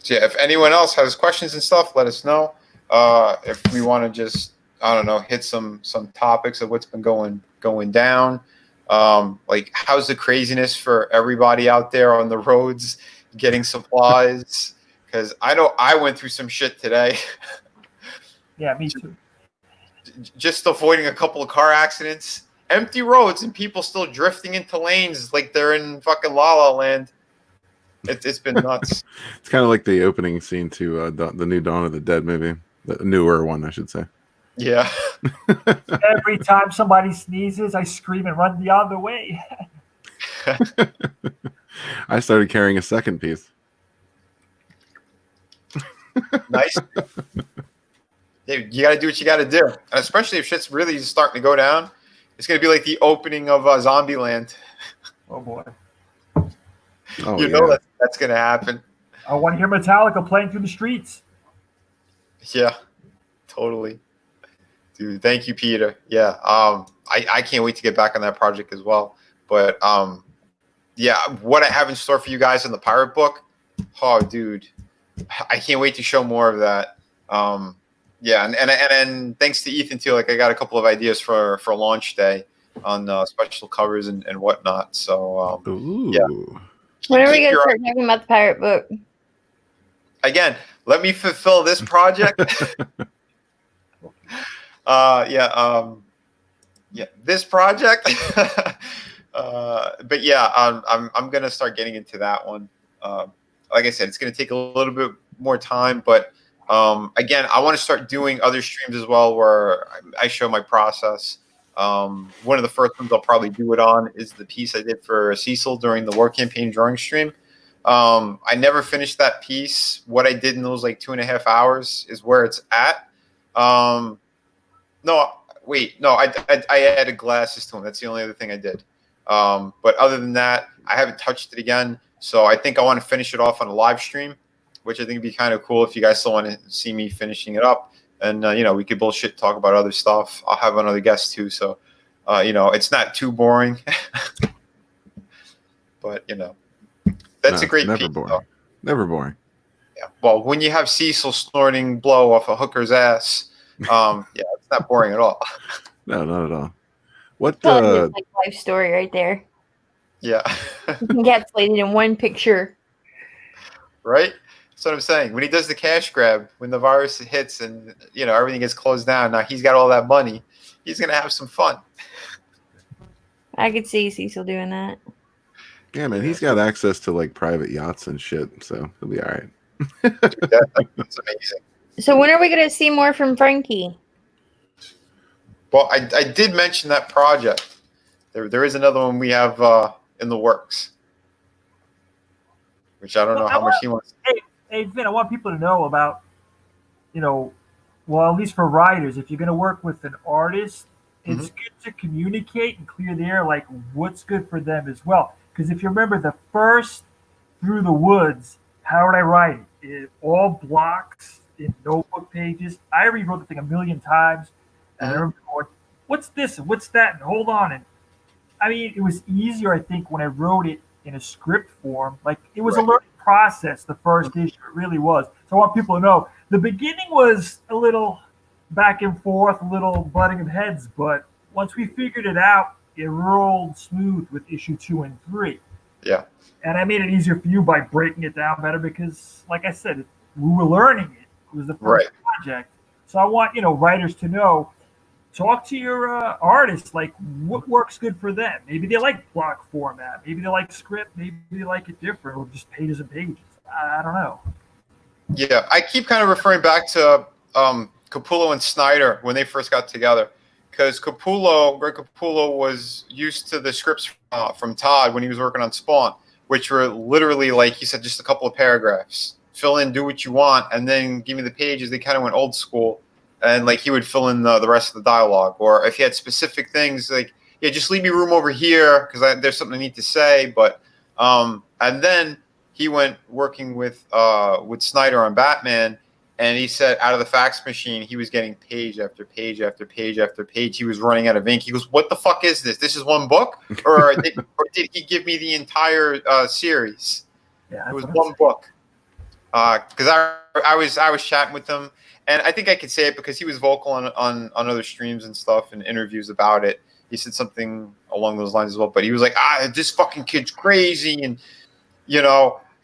yeah, if anyone else has questions and stuff, let us know. If we want to just, I don't know, hit some topics of what's been going down. Like how's the craziness for everybody out there on the roads getting supplies? Because I know I went through some shit today. Yeah, me too. Just avoiding a couple of car accidents, empty roads, and people still drifting into lanes like they're in fucking La La Land. It's been nuts. It's kind of like the opening scene to the new Dawn of the Dead movie, the newer one, I should say. Yeah. Every time somebody sneezes, I scream and run the other way. I started carrying a second piece. Nice. Dude, you got to do what you got to do. And especially if shit's really starting to go down. It's going to be like the opening of Zombieland. Oh, boy. Oh, you know that's going to happen. I want to hear Metallica playing through the streets. Yeah, totally. Dude, thank you, Peter. Yeah, I can't wait to get back on that project as well. But yeah, what I have in store for you guys in the pirate book, oh, dude, I can't wait to show more of that. Yeah, and thanks to Ethan too. Like I got a couple of ideas for launch day on special covers and whatnot. So yeah. When are we gonna start talking about the pirate book? Again, let me fulfill this project. Yeah, this project. But yeah, I'm gonna start getting into that one. Like I said, it's gonna take a little bit more time, but again, I want to start doing other streams as well where I show my process. One of the first ones I'll probably do it on is the piece I did for Cecil during the War Campaign drawing stream. I never finished that piece. What I did in those like 2.5 hours is where it's at. No, wait, no, I added glasses to him. That's the only other thing I did. But other than that, I haven't touched it again. So I think I want to finish it off on a live stream, which I think would be kind of cool if you guys still want to see me finishing it up. And, we could bullshit talk about other stuff. I'll have another guest too. So, it's not too boring. But, that's a great never piece. boring. Though. Never boring. Yeah. Well, when you have Cecil snorting blow off a hooker's ass, it's not boring at all. No, not at all. What? Tell like life story right there. Yeah. Encapsulated in one picture. Right? That's what I'm saying. When he does the cash grab, when the virus hits and everything gets closed down, now he's got all that money. He's gonna have some fun. I could see Cecil doing that. Yeah, man, he's got access to like private yachts and shit, so he'll be all right. Dude, that's amazing. So when are we gonna see more from Frankie? Well, I did mention that project. There is another one we have in the works, which I don't know how much he wants. Hey, Vin, I want people to know about, well, at least for writers, if you're going to work with an artist, it's good to communicate and clear the air, like what's good for them as well. Because if you remember the first Through the Woods, how did I write it? All blocks in notebook pages. I rewrote the thing 1,000,000 times. And I remember going, what's this and what's that? And hold on. And I mean, it was easier, I think, when I wrote it in a script form. Like, it was a learning process, the first issue. It really was. So I want people to know the beginning was a little back and forth, a little butting of heads. But once we figured it out, it rolled smooth with issue 2 and 3. Yeah. And I made it easier for you by breaking it down better because, like I said, we were learning it. It was the first project. So I want, writers to know, talk to your artists, like what works good for them. Maybe they like block format. Maybe they like script. Maybe they like it different or just pages and pages. I don't know. Yeah, I keep kind of referring back to Capullo and Snyder when they first got together. Because Greg Capullo was used to the scripts from Todd when he was working on Spawn, which were literally, like he said, just a couple of paragraphs. Fill in, do what you want, and then give me the pages. They kind of went old school. And like he would fill in the rest of the dialogue, or if he had specific things, like just leave me room over here because there's something I need to say. But and then he went working with Snyder on Batman, and he said out of the fax machine he was getting page after page after page after page. He was running out of ink. He goes, "What the fuck is this? This is one book, or did he give me the entire series?" Yeah, it was one book. Because I was chatting with him. And I think I could say it because he was vocal on other streams and stuff and interviews about it. He said something along those lines as well. But he was like, this fucking kid's crazy. And, he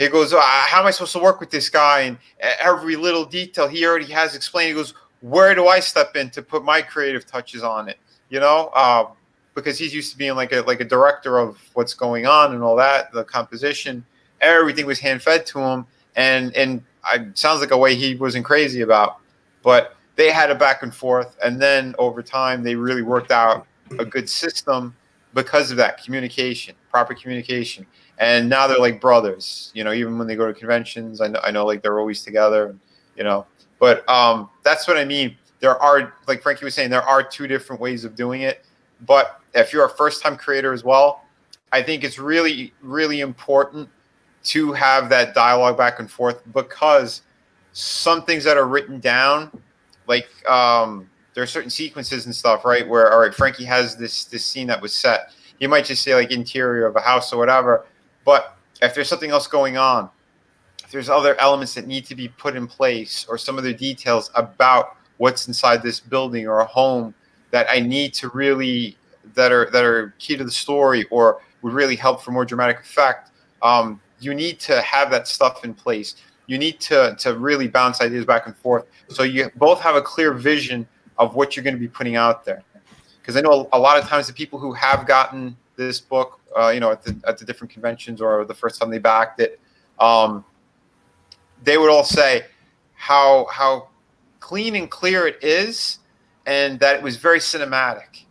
goes, how am I supposed to work with this guy? And every little detail he already has explained. He goes, where do I step in to put my creative touches on it? Because he's used to being like a director of what's going on and all that, the composition. Everything was hand-fed to him. And it sounds like a way he wasn't crazy about. But they had a back and forth, and then over time they really worked out a good system because of that communication, proper communication. And now they're like brothers, even when they go to conventions, I know like they're always together, But that's what I mean. There are, like Frankie was saying, there are two different ways of doing it. But if you're a first-time creator as well, I think it's really, really important to have that dialogue back and forth because some things that are written down, like there are certain sequences and stuff, right? Where, all right, Frankie has this scene that was set. He might just say like interior of a house or whatever. But if there's something else going on, if there's other elements that need to be put in place or some other details about what's inside this building or a home that I need to really, that are key to the story or would really help for more dramatic effect, you need to have that stuff in place. You need to really bounce ideas back and forth so you both have a clear vision of what you're going to be putting out there. Because I know a lot of times the people who have gotten this book, at the different conventions or the first time they backed it, they would all say how clean and clear it is, and that it was very cinematic.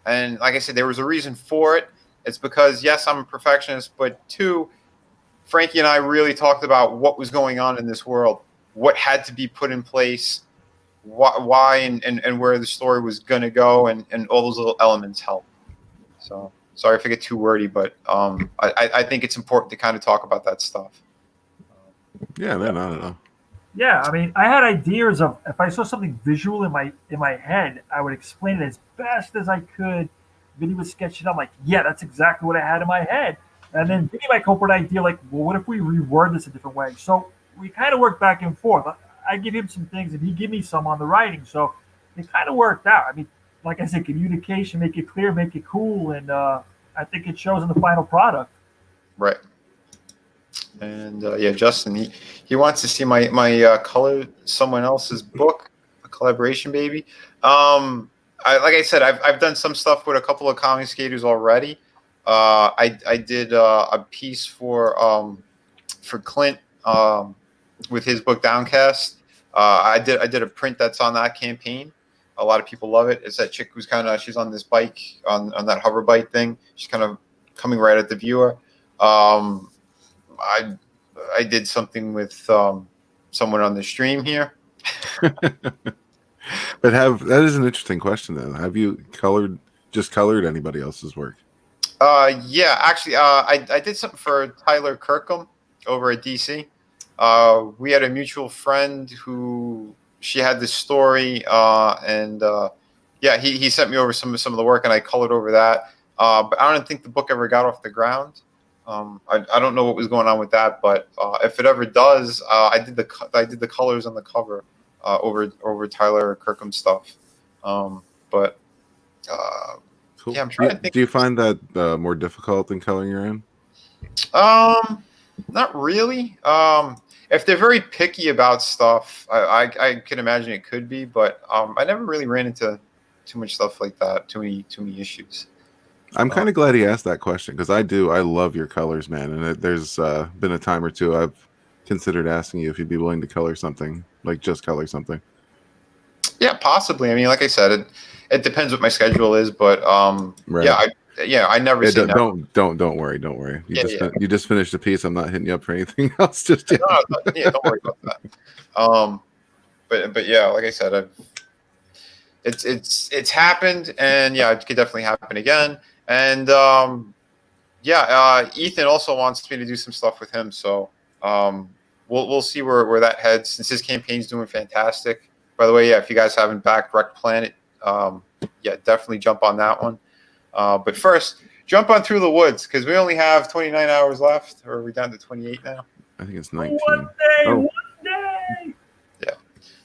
And like I said, there was a reason for it. It's because, yes, I'm a perfectionist, but two, Frankie and I really talked about what was going on in this world, what had to be put in place, why and where the story was going to go, and all those little elements help. So sorry if I get too wordy, but I think it's important to kind of talk about that stuff. Yeah, man, I don't know. Yeah, I mean, I had ideas of if I saw something visual in my head, I would explain it as best as I could. Vinny would sketch it out like, yeah, that's exactly what I had in my head. And then Vinny might come up with an idea like, well, what if we reword this a different way? So we kind of worked back and forth. I give him some things and he give me some on the writing. So it kind of worked out. I mean, like I said, communication, make it clear, make it cool, and I think it shows in the final product. Right. And yeah, Justin, he wants to see my color someone else's book, a collaboration baby. Like I said, I've done some stuff with a couple of comic skaters already. I did a piece for Clint with his book Downcast. I did a print that's on that campaign. A lot of people love it. It's that chick who's she's on this bike on that hover bike thing. She's kind of coming right at the viewer. I did something with someone on the stream here. But that is an interesting question though. Have you colored anybody else's work? Yeah, actually, I did something for Tyler Kirkham over at DC. We had a mutual friend who she had this story, and yeah, he sent me over some of the work, and I colored over that. But I don't think the book ever got off the ground. I don't know what was going on with that, but if it ever does, I did the colors on the cover over Tyler Kirkham stuff. But Cool. yeah, I'm trying to think. Do you find that more difficult than coloring your own? Not really. If they're very picky about stuff, I can imagine it could be, but I never really ran into too much stuff like that. Too many issues. I'm kind of glad he asked that question because I love your colors, man. And there's been a time or two I've considered asking you if you'd be willing to color something, like just color something. Yeah, possibly. I mean, like I said, it depends what my schedule is, but Right. I never say never. Don't worry. You just finished a piece. I'm not hitting you up for anything else just yet. No, yeah, don't worry about that. But yeah, like I said, it's happened, and yeah, it could definitely happen again. And Ethan also wants me to do some stuff with him, so we'll see where that heads. Since his campaign's doing fantastic. By the way, yeah, if you guys haven't backed Wreck Planet, yeah, definitely jump on that one. But first, jump on Through the Woods because we only have 29 hours left, or are we down to 28 now? I think it's 19. One day, Oh. one day. Yeah.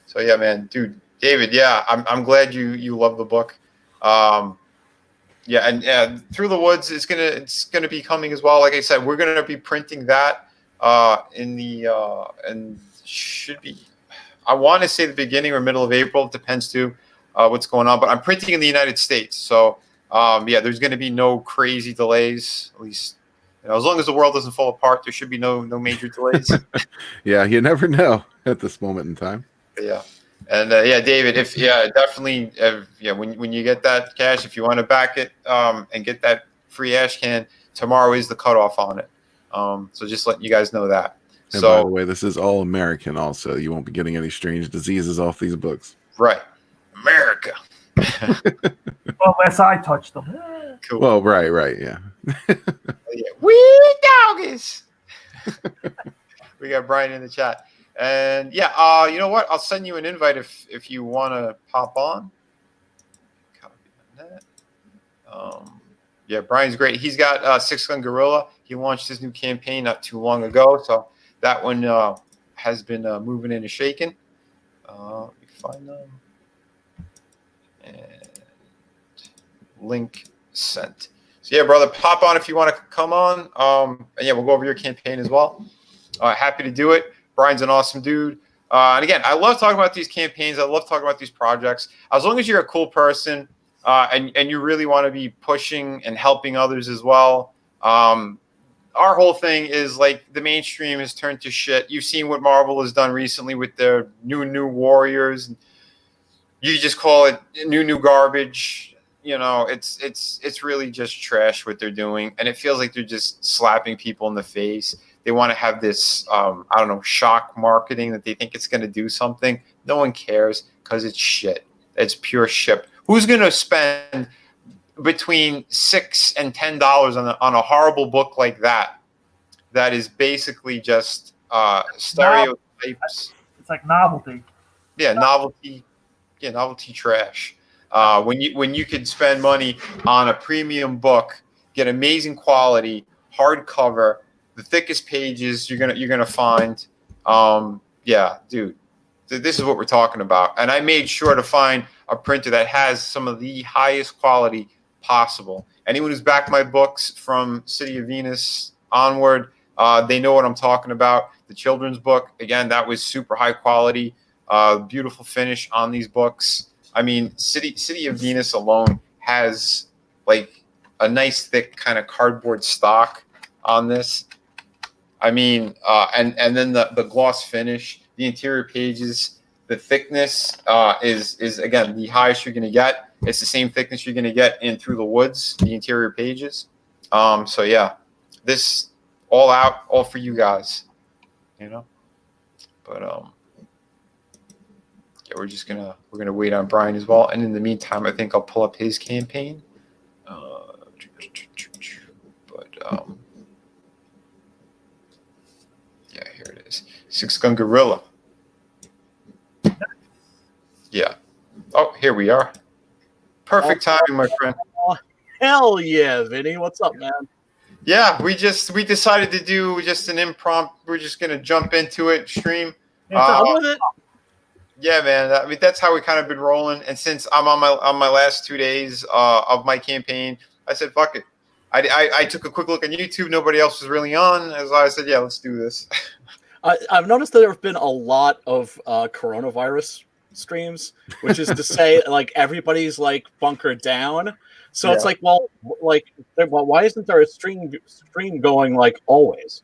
So yeah, man, dude, David, yeah, I'm glad you love the book. Yeah, and Through the Woods it's gonna be coming as well. Like I said, we're gonna be printing that and should be. I want to say the beginning or middle of April. It depends too what's going on. But I'm printing in the United States, so yeah, there's going to be no crazy delays. At least, as long as the world doesn't fall apart, there should be no major delays. Yeah, you never know at this moment in time. Yeah, and yeah, David, definitely, when you get that cash, if you want to back it and get that free ash can, tomorrow is the cutoff on it. So just letting you guys know that. And so, by the way, this is all American also. You won't be getting any strange diseases off these books. Right. America. Unless I touch them. Cool. Well, right, yeah. Yeah. We doggies. We got Brian in the chat. And yeah, you know what? I'll send you an invite if you want to pop on. Copy that. Yeah, Brian's great. He's got Six Gun Gorilla. He launched his new campaign not too long ago, so that one has been moving and shaking. Let me find them. And link sent. So yeah, brother, pop on if you want to come on. And yeah, we'll go over your campaign as well. Happy to do it. Brian's an awesome dude. And again, I love talking about these campaigns. I love talking about these projects. As long as you're a cool person and you really want to be pushing and helping others as well, our whole thing is like the mainstream has turned to shit. You've seen what Marvel has done recently with their new Warriors. You just call it new garbage. You know, it's really just trash what they're doing, and it feels like they're just slapping people in the face. They want to have this, I don't know, shock marketing that they think it's going to do something. No one cares because it's shit. It's pure shit. Who's going to spend between $6 and $10 on a horrible book like that? That is basically just stereotypes. It's like novelty. Yeah, novelty. Yeah, novelty trash. When you could spend money on a premium book, get amazing quality, hardcover, the thickest pages you're gonna find. Yeah, dude, this is what we're talking about. And I made sure to find a printer that has some of the highest quality possible. Anyone who's backed my books from City of Venus onward, they know what I'm talking about. The children's book, again, that was super high quality, beautiful finish on these books. I mean, City of Venus alone has like a nice thick kind of cardboard stock on this. I mean, and then the gloss finish, the interior pages, the thickness is again the highest you're going to get. It's the same thickness you're going to get in Through the Woods, the interior pages. So yeah, this all for you guys, you know. But yeah, we're gonna wait on Brian as well. And in the meantime, I think I'll pull up his campaign. Yeah, here it is. Six Gun Gorilla. Yeah. Oh, here we are. Perfect timing, my friend. Hell yeah, Vinny. What's up, man? Yeah, we decided to do just an impromptu. We're just gonna jump into it, stream. With it. Yeah, man. I mean, that's how we kind of been rolling. And since I'm on my last 2 days of my campaign, I said, fuck it. I took a quick look on YouTube. Nobody else was really on. As I said, yeah, let's do this. I've noticed that there have been a lot of coronavirus streams, which is to say, like, everybody's like bunkered down. So it's like, well, why isn't there a stream going like always?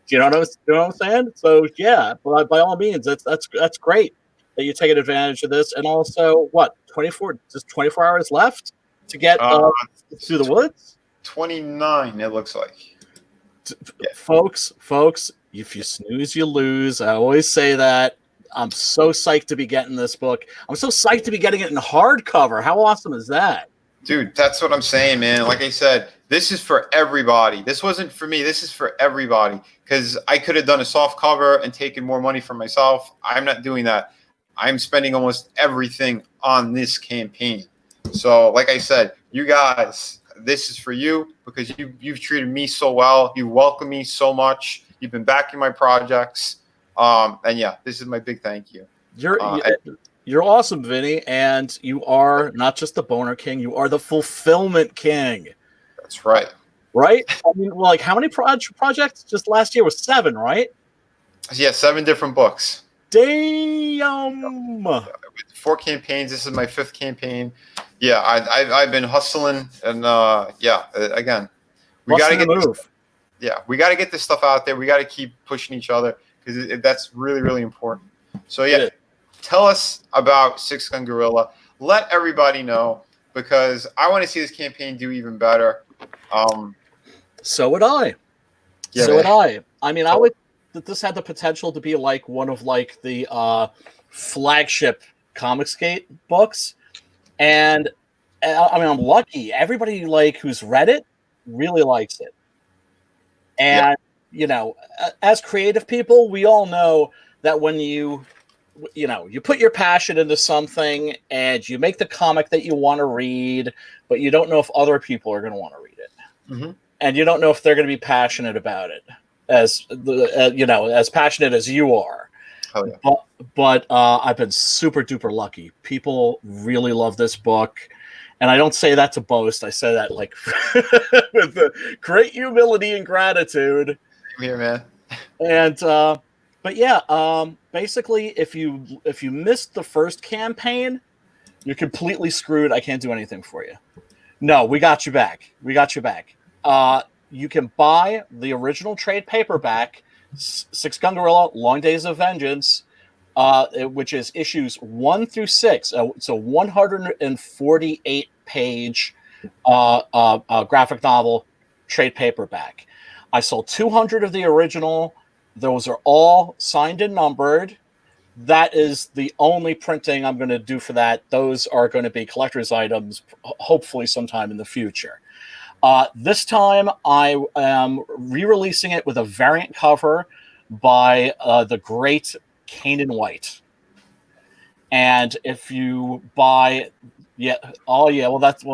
Do you know what I'm saying? So yeah, by all means, that's great that you're taking advantage of this. And also, what 24 hours left to get through the woods. 29, it looks like. Yeah. Folks, if you snooze, you lose. I always say that. I'm so psyched to be getting this book. I'm so psyched to be getting it in hardcover. How awesome is that? Dude, that's what I'm saying, man. Like I said, this is for everybody. This wasn't for me. This is for everybody. Because I could have done a soft cover and taken more money for myself. I'm not doing that. I'm spending almost everything on this campaign. So, like I said, you guys, this is for you because you've treated me so well. You welcome me so much. You've been backing my projects. And yeah, this is my big thank you. You're awesome, Vinny, and you are not just the boner king, you are the fulfillment king. That's right. Right? I mean, like, how many projects? Just last year was 7, right? Yeah, 7 different books. Damn. 4 campaigns. This is my 5th campaign. Yeah, I've been hustling, and yeah, again, we got to get move. Yeah, we got to get this stuff out there. We got to keep pushing each other because that's really, really important. So yeah. Tell us about Six Gun Gorilla. Let everybody know because I want to see this campaign do even better. So would I. Yeah, so would I. I mean, I would. This had the potential to be like one of like the flagship Comicsgate books, and I mean, I'm lucky. Everybody like who's read it really likes it, and you know, as creative people, we all know that when you put your passion into something and you make the comic that you want to read, but you don't know if other people are going to want to read it. Mm-hmm. And you don't know if they're going to be passionate about it as passionate as you are. Oh, yeah. But I've been super duper lucky. People really love this book. And I don't say that to boast. I say that like with great humility and gratitude. Same here, man. And, but yeah, basically, if you missed the first campaign, you're completely screwed. I can't do anything for you. No, we got you back. you can buy the original trade paperback, Six Gun Gorilla, Long Days of Vengeance, which is issues 1 through 6. It's a 148-page graphic novel trade paperback. I sold 200 of the original. Those are all signed and numbered. That is the only printing I'm going to do for that. Those are going to be collector's items, hopefully sometime in the future. This time, I am re-releasing it with a variant cover by the great Kanan White. And if you buy, that's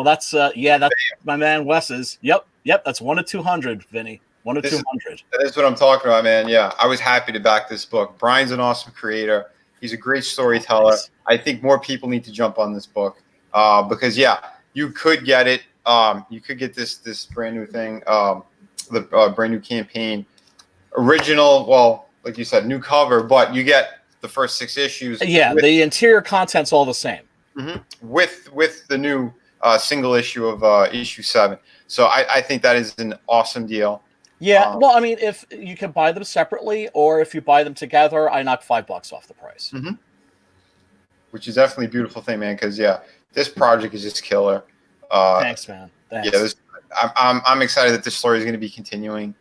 my man Wes's. Yep, that's 1 of 200, Vinny. 1 of 200. That's what I'm talking about, man. Yeah, I was happy to back this book. Brian's an awesome creator. He's a great storyteller. Nice. I think more people need to jump on this book because, you could get it. You could get this brand new thing, the brand new campaign, original. Well, like you said, new cover, but you get the first 6 issues. Yeah, the interior content's all the same. Mm-hmm, with the new single issue of issue 7. So I think that is an awesome deal. Yeah, well, I mean, if you can buy them separately, or if you buy them together, I knock $5 off the price. Mm-hmm. Which is definitely a beautiful thing, man. Because this project is just killer. Thanks, man. Thanks. Yeah, I'm excited that this story is going to be continuing.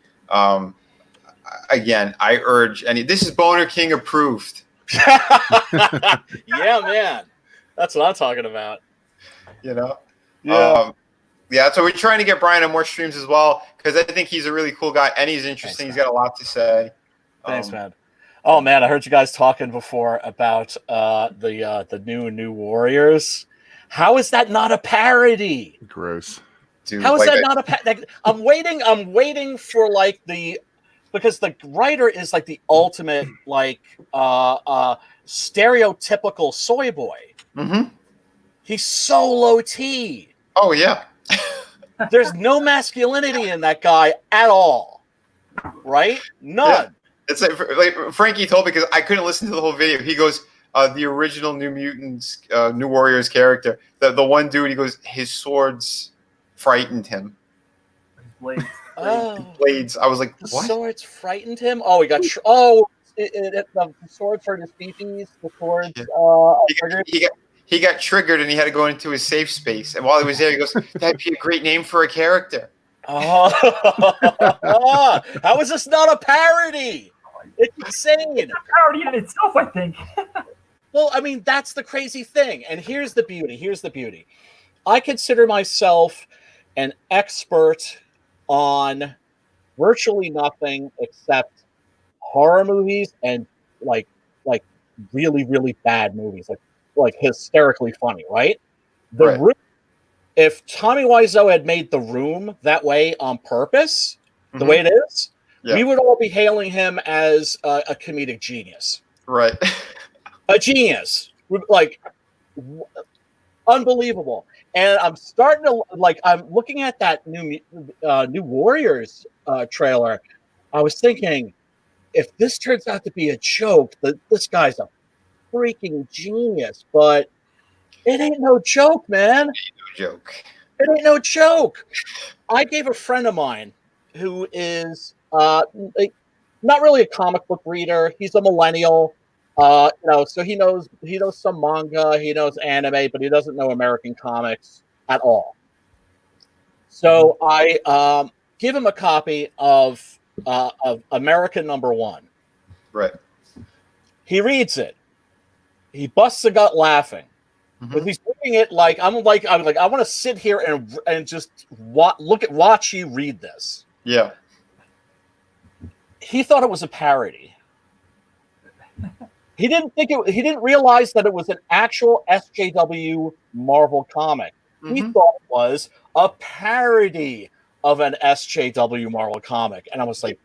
Again, I urge this is Boner King approved. Yeah, man, that's what I'm talking about. Yeah, so we're trying to get Brian on more streams as well because I think he's a really cool guy and he's interesting. Thanks, he's got a lot to say. Thanks, man. Oh man, I heard you guys talking before about the new Warriors. How is that not a parody? Gross. Dude, How is that not a parody? I'm waiting for because the writer is like the ultimate stereotypical soy boy. Mm-hmm. He's so low T. Oh yeah. There's no masculinity in that guy at all, right? None. Yeah. It's like Frankie told me because I couldn't listen to the whole video. He goes, the original New Mutants, New Warriors character, the one dude. He goes, his swords frightened him. Blades. Blades. I was like, The what? swords frightened him. Oh, he got. The swords hurt his feces. The swords. He got triggered and he had to go into his safe space. And while he was there, he goes, "That'd be a great name for a character." Oh, how is this not a parody? It's insane. It's a parody in itself, I think. Well, I mean, that's the crazy thing. And here's the beauty. I consider myself an expert on virtually nothing except horror movies and like really, really bad movies, like hysterically funny, right? Right. Room, if Tommy Wiseau had made The Room that way on purpose, the way it is, we would all be hailing him as a comedic genius. Right. A genius. Unbelievable. And I'm starting to I'm looking at that new Warriors trailer. I was thinking, if this turns out to be a joke, this guy's a freaking genius. But it ain't no joke, man. It ain't no joke. I gave a friend of mine who is not really a comic book reader. He's a millennial. So he knows some manga, he knows anime, but he doesn't know American comics at all. So I give him a copy of American #1. Right. He reads it. He busts a gut laughing. But he's reading it I want to sit here and just watch you read this. Yeah. He thought it was a parody. He didn't realize that it was an actual SJW Marvel comic. He thought it was a parody of an SJW Marvel comic, and I was like,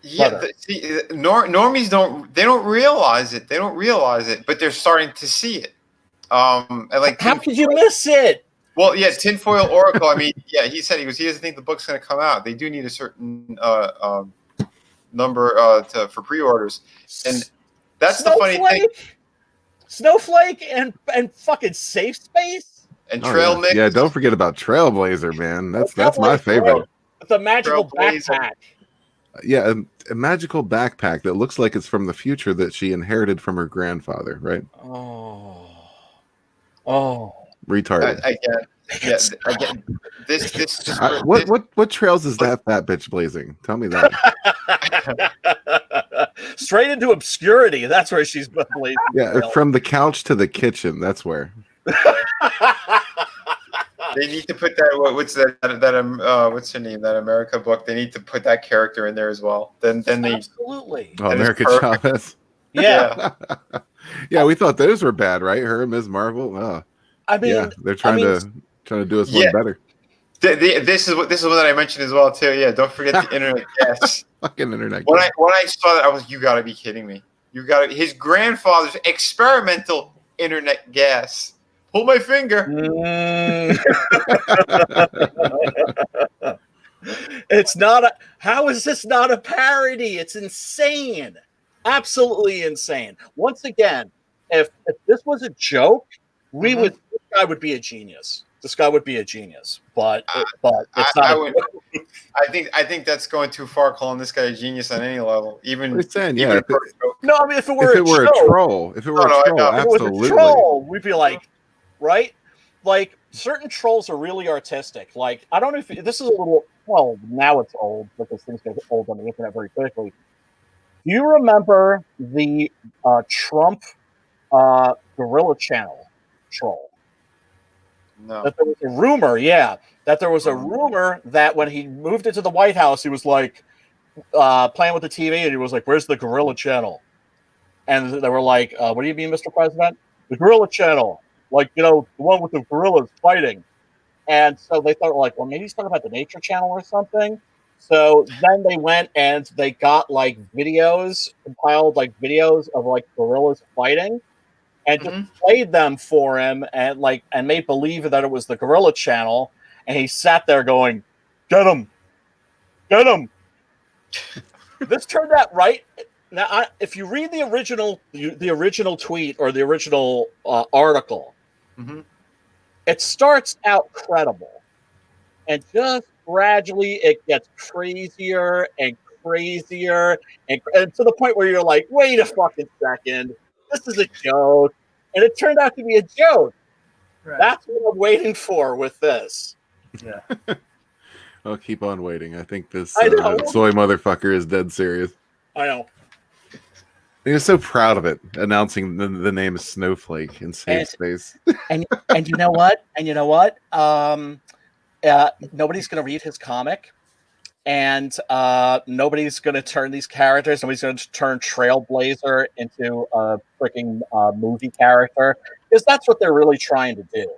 "Yeah, normies don't realize it. They don't realize it, but they're starting to see it." And how could you miss it? Well, yeah, Tinfoil Oracle. I mean, yeah, he said he doesn't think the book's going to come out. They do need a certain number for pre-orders, and that's the funny thing. Snowflake and fucking Safe Space and Trail Mix. Yeah, don't forget about Trailblazer, man. That's my favorite. The magical Trailblazer. backpack. Yeah, a magical backpack that looks like it's from the future that she inherited from her grandfather, right? Oh. Retarded. Again, this just What trails is that fat bitch blazing? Tell me that. Straight into obscurity. That's where she's blazing. Yeah, from the couch to the kitchen. That's where. they need to put that. What's that? What's her name? That America book. They need to put that character in there as well. Then they absolutely. Oh, America Chavez. Yeah. Yeah, we thought those were bad, right? Her and Ms. Marvel. Oh. I mean, yeah, they're trying to do us one better. This is one that I mentioned as well too. Yeah, don't forget the internet gas. Fucking internet. When I saw that, I was, you gotta be kidding me. His grandfather's experimental internet gas. Pull my finger. It's not a. How is this not a parody? It's insane. Absolutely insane. Once again, if this was a joke, this guy would be a genius. This guy would be a genius. But it's not. I think that's going too far, calling this guy a genius on any level. Even saying, yeah. No, I mean, if it were a troll, absolutely. We'd be like, right? Like, certain trolls are really artistic. Like, I don't know if this is a little. Well, now it's old because things get old on the internet very quickly. Do you remember the Trump Gorilla Channel troll? No. That there was a rumor, that there was a rumor that when he moved into the White House, he was like playing with the TV, and he was like, "Where's the Gorilla Channel?" And they were like, "What do you mean, Mr. President? The Gorilla Channel, like, you know, the one with the gorillas fighting." And so they thought, like, well, maybe he's talking about the Nature Channel or something. So then they went and they got like compiled videos of like gorillas fighting, and just played them for him and made believe that it was the Gorilla Channel. And he sat there going, "Get him, get him." This turned out right. Now, if you read the original tweet or the original article, it starts out credible, and just gradually it gets crazier and crazier, and to the point where you're like, wait a fucking second, this is a joke. And it turned out to be a joke. Right. That's what I'm waiting for with this. Yeah. I'll keep on waiting. I think this soy motherfucker is dead serious. I know. He was so proud of it, announcing the name of Snowflake in safe space. And you know what? Nobody's going to read his comic, and nobody's going to turn these characters. Nobody's going to turn Trailblazer into a freaking movie character, because that's what they're really trying to do.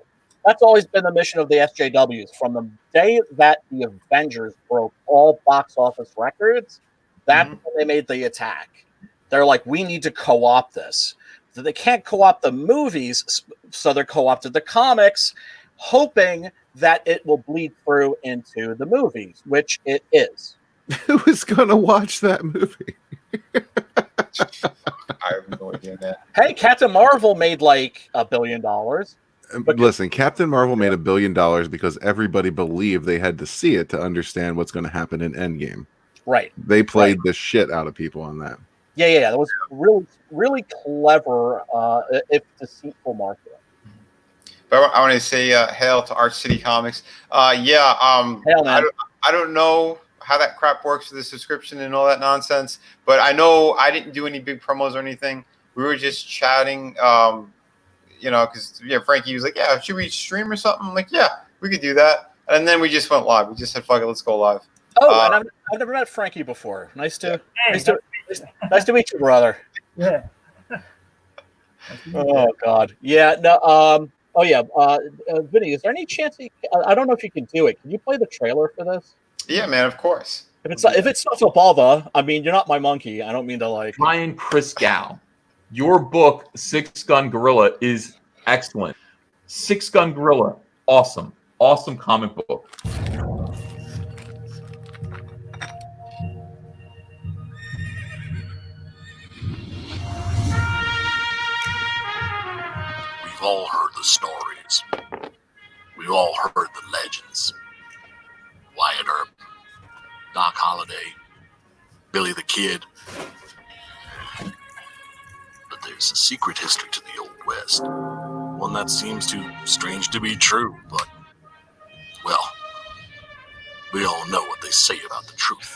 That's always been the mission of the SJWs from the day that the Avengers broke all box office records. That's when they made the attack. They're like, we need to co-opt this. So they can't co-opt the movies, so they're co-opted the comics, hoping that it will bleed through into the movies, which it is. Who is going to watch that movie? I have no idea, man. Hey, Captain Marvel made like $1 billion. Listen, Captain Marvel made $1 billion because everybody believed they had to see it to understand what's going to happen in Endgame. Right. They played the shit out of people on that. Yeah. That was really, really clever, if deceitful marketing. But I want to say hail to Arch City Comics. Hail, man. I don't know how that crap works with the subscription and all that nonsense, but I know I didn't do any big promos or anything. We were just chatting, because Frankie was like, "Yeah, should we stream or something?" I'm like, "Yeah, we could do that." And then we just went live. We just said, "Fuck it, let's go live." Oh, and I've never met Frankie before. Nice to meet you, brother. Yeah. Oh God. Yeah. No. Oh yeah. Vinny, is there any chance I don't know if you can do it? Can you play the trailer for this? Yeah, man. Of course. If it's not so bother, I mean, you're not my monkey. I don't mean to like. Ryan Christgau, your book Six Gun Gorilla is excellent. Six Gun Gorilla, awesome comic book. We've all heard the stories. We've all heard the legends. Wyatt Earp, Billy the Kid. But there's a secret history to the Old West. One that seems too strange to be true, but, well, we all know what they say about the truth.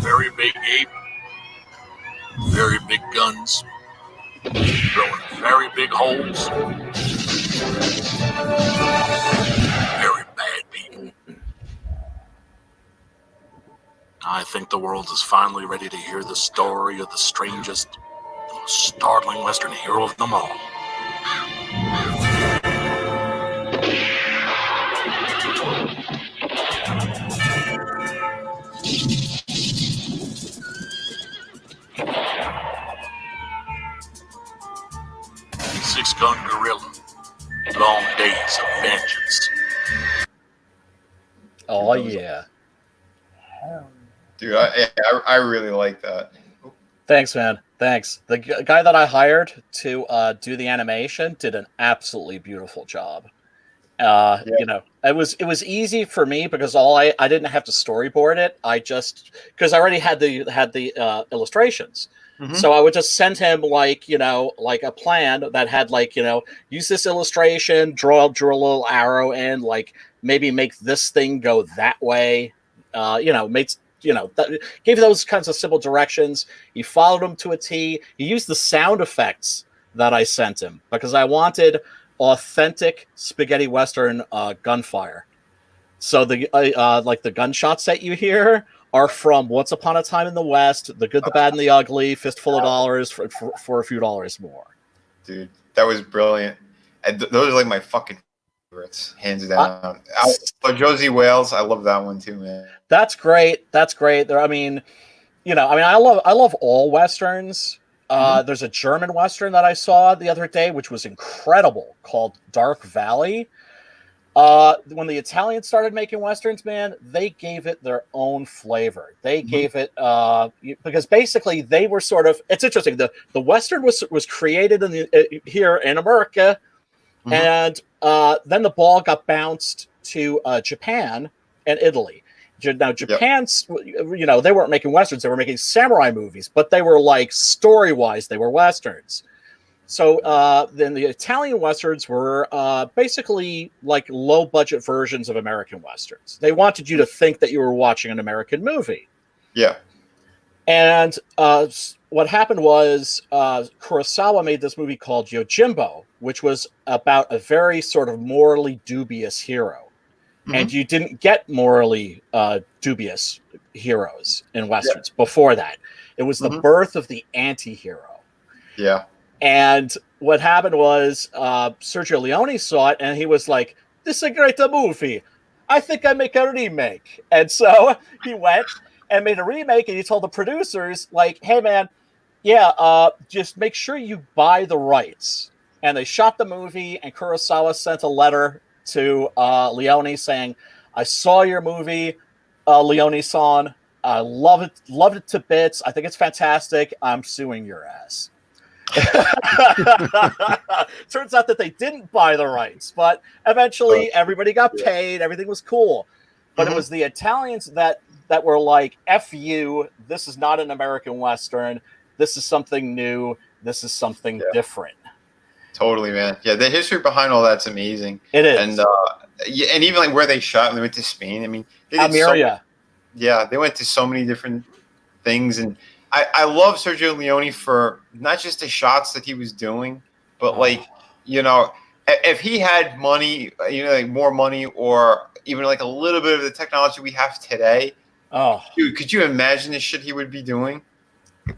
Very big ape, very big guns, throwing very big holes, very bad people. I think the world is finally ready to hear the story of the strangest, the most startling Western hero of them all. Six Gun Gorilla. Long Days of Vengeance. Oh yeah. Dude, I really like that. Thanks, man. Thanks. The guy that I hired to do the animation did an absolutely beautiful job. You know, it was easy for me because I didn't have to storyboard it. I just because I already had the illustrations. Mm-hmm. So I would just send him like a plan that had use this illustration, draw a little arrow in, like maybe make this thing go that way. Gave those kinds of simple directions. He followed them to a T. He used the sound effects that I sent him because I wanted authentic spaghetti western gunfire. So the the gunshots that you hear are from Once Upon a Time in the West, The Good, the Bad, and the Ugly, Fistful of Dollars for a few dollars more. Dude, that was brilliant. And those are like my fucking favorites, hands down. Josie Wales, I love that one too, man. That's great. That's great. I love all westerns. There's a German western that I saw the other day, which was incredible, called Dark Valley. When the Italians started making westerns, man, they gave it their own flavor. They gave it because basically they were sort of. It's interesting. The western was created here in America, and then the ball got bounced to Japan and Italy. Now Japan's, they weren't making westerns; they were making samurai movies, but they were like story-wise, they were westerns. So then the Italian westerns were basically like low-budget versions of American westerns. They wanted you to think that you were watching an American movie. Yeah. And what happened was Kurosawa made this movie called Yojimbo, which was about a very sort of morally dubious hero. And you didn't get morally dubious heroes in westerns before that. It was the birth of the anti-hero. Yeah. And what happened was Sergio Leone saw it, and he was like, "This is a great movie. I think I make a remake." And so he went and made a remake, and he told the producers, like, "Hey, man, just make sure you buy the rights." And they shot the movie, and Kurosawa sent a letter to Leone saying, "I saw your movie, Leone-san. I loved it to bits. I think it's fantastic. I'm suing your ass." Turns out that they didn't buy the rights, but eventually everybody got paid. Everything was cool. But it was the Italians that were like, "F you. This is not an American Western. This is something new. This is something different." Totally, man. Yeah, the history behind all that's amazing. It is. And and even like where they shot when they went to Spain. I mean, they did Almeria. they went to so many different things. And I love Sergio Leone for not just the shots that he was doing, but if he had money, like more money, or even like a little bit of the technology we have today. Oh, dude, could you imagine the shit he would be doing?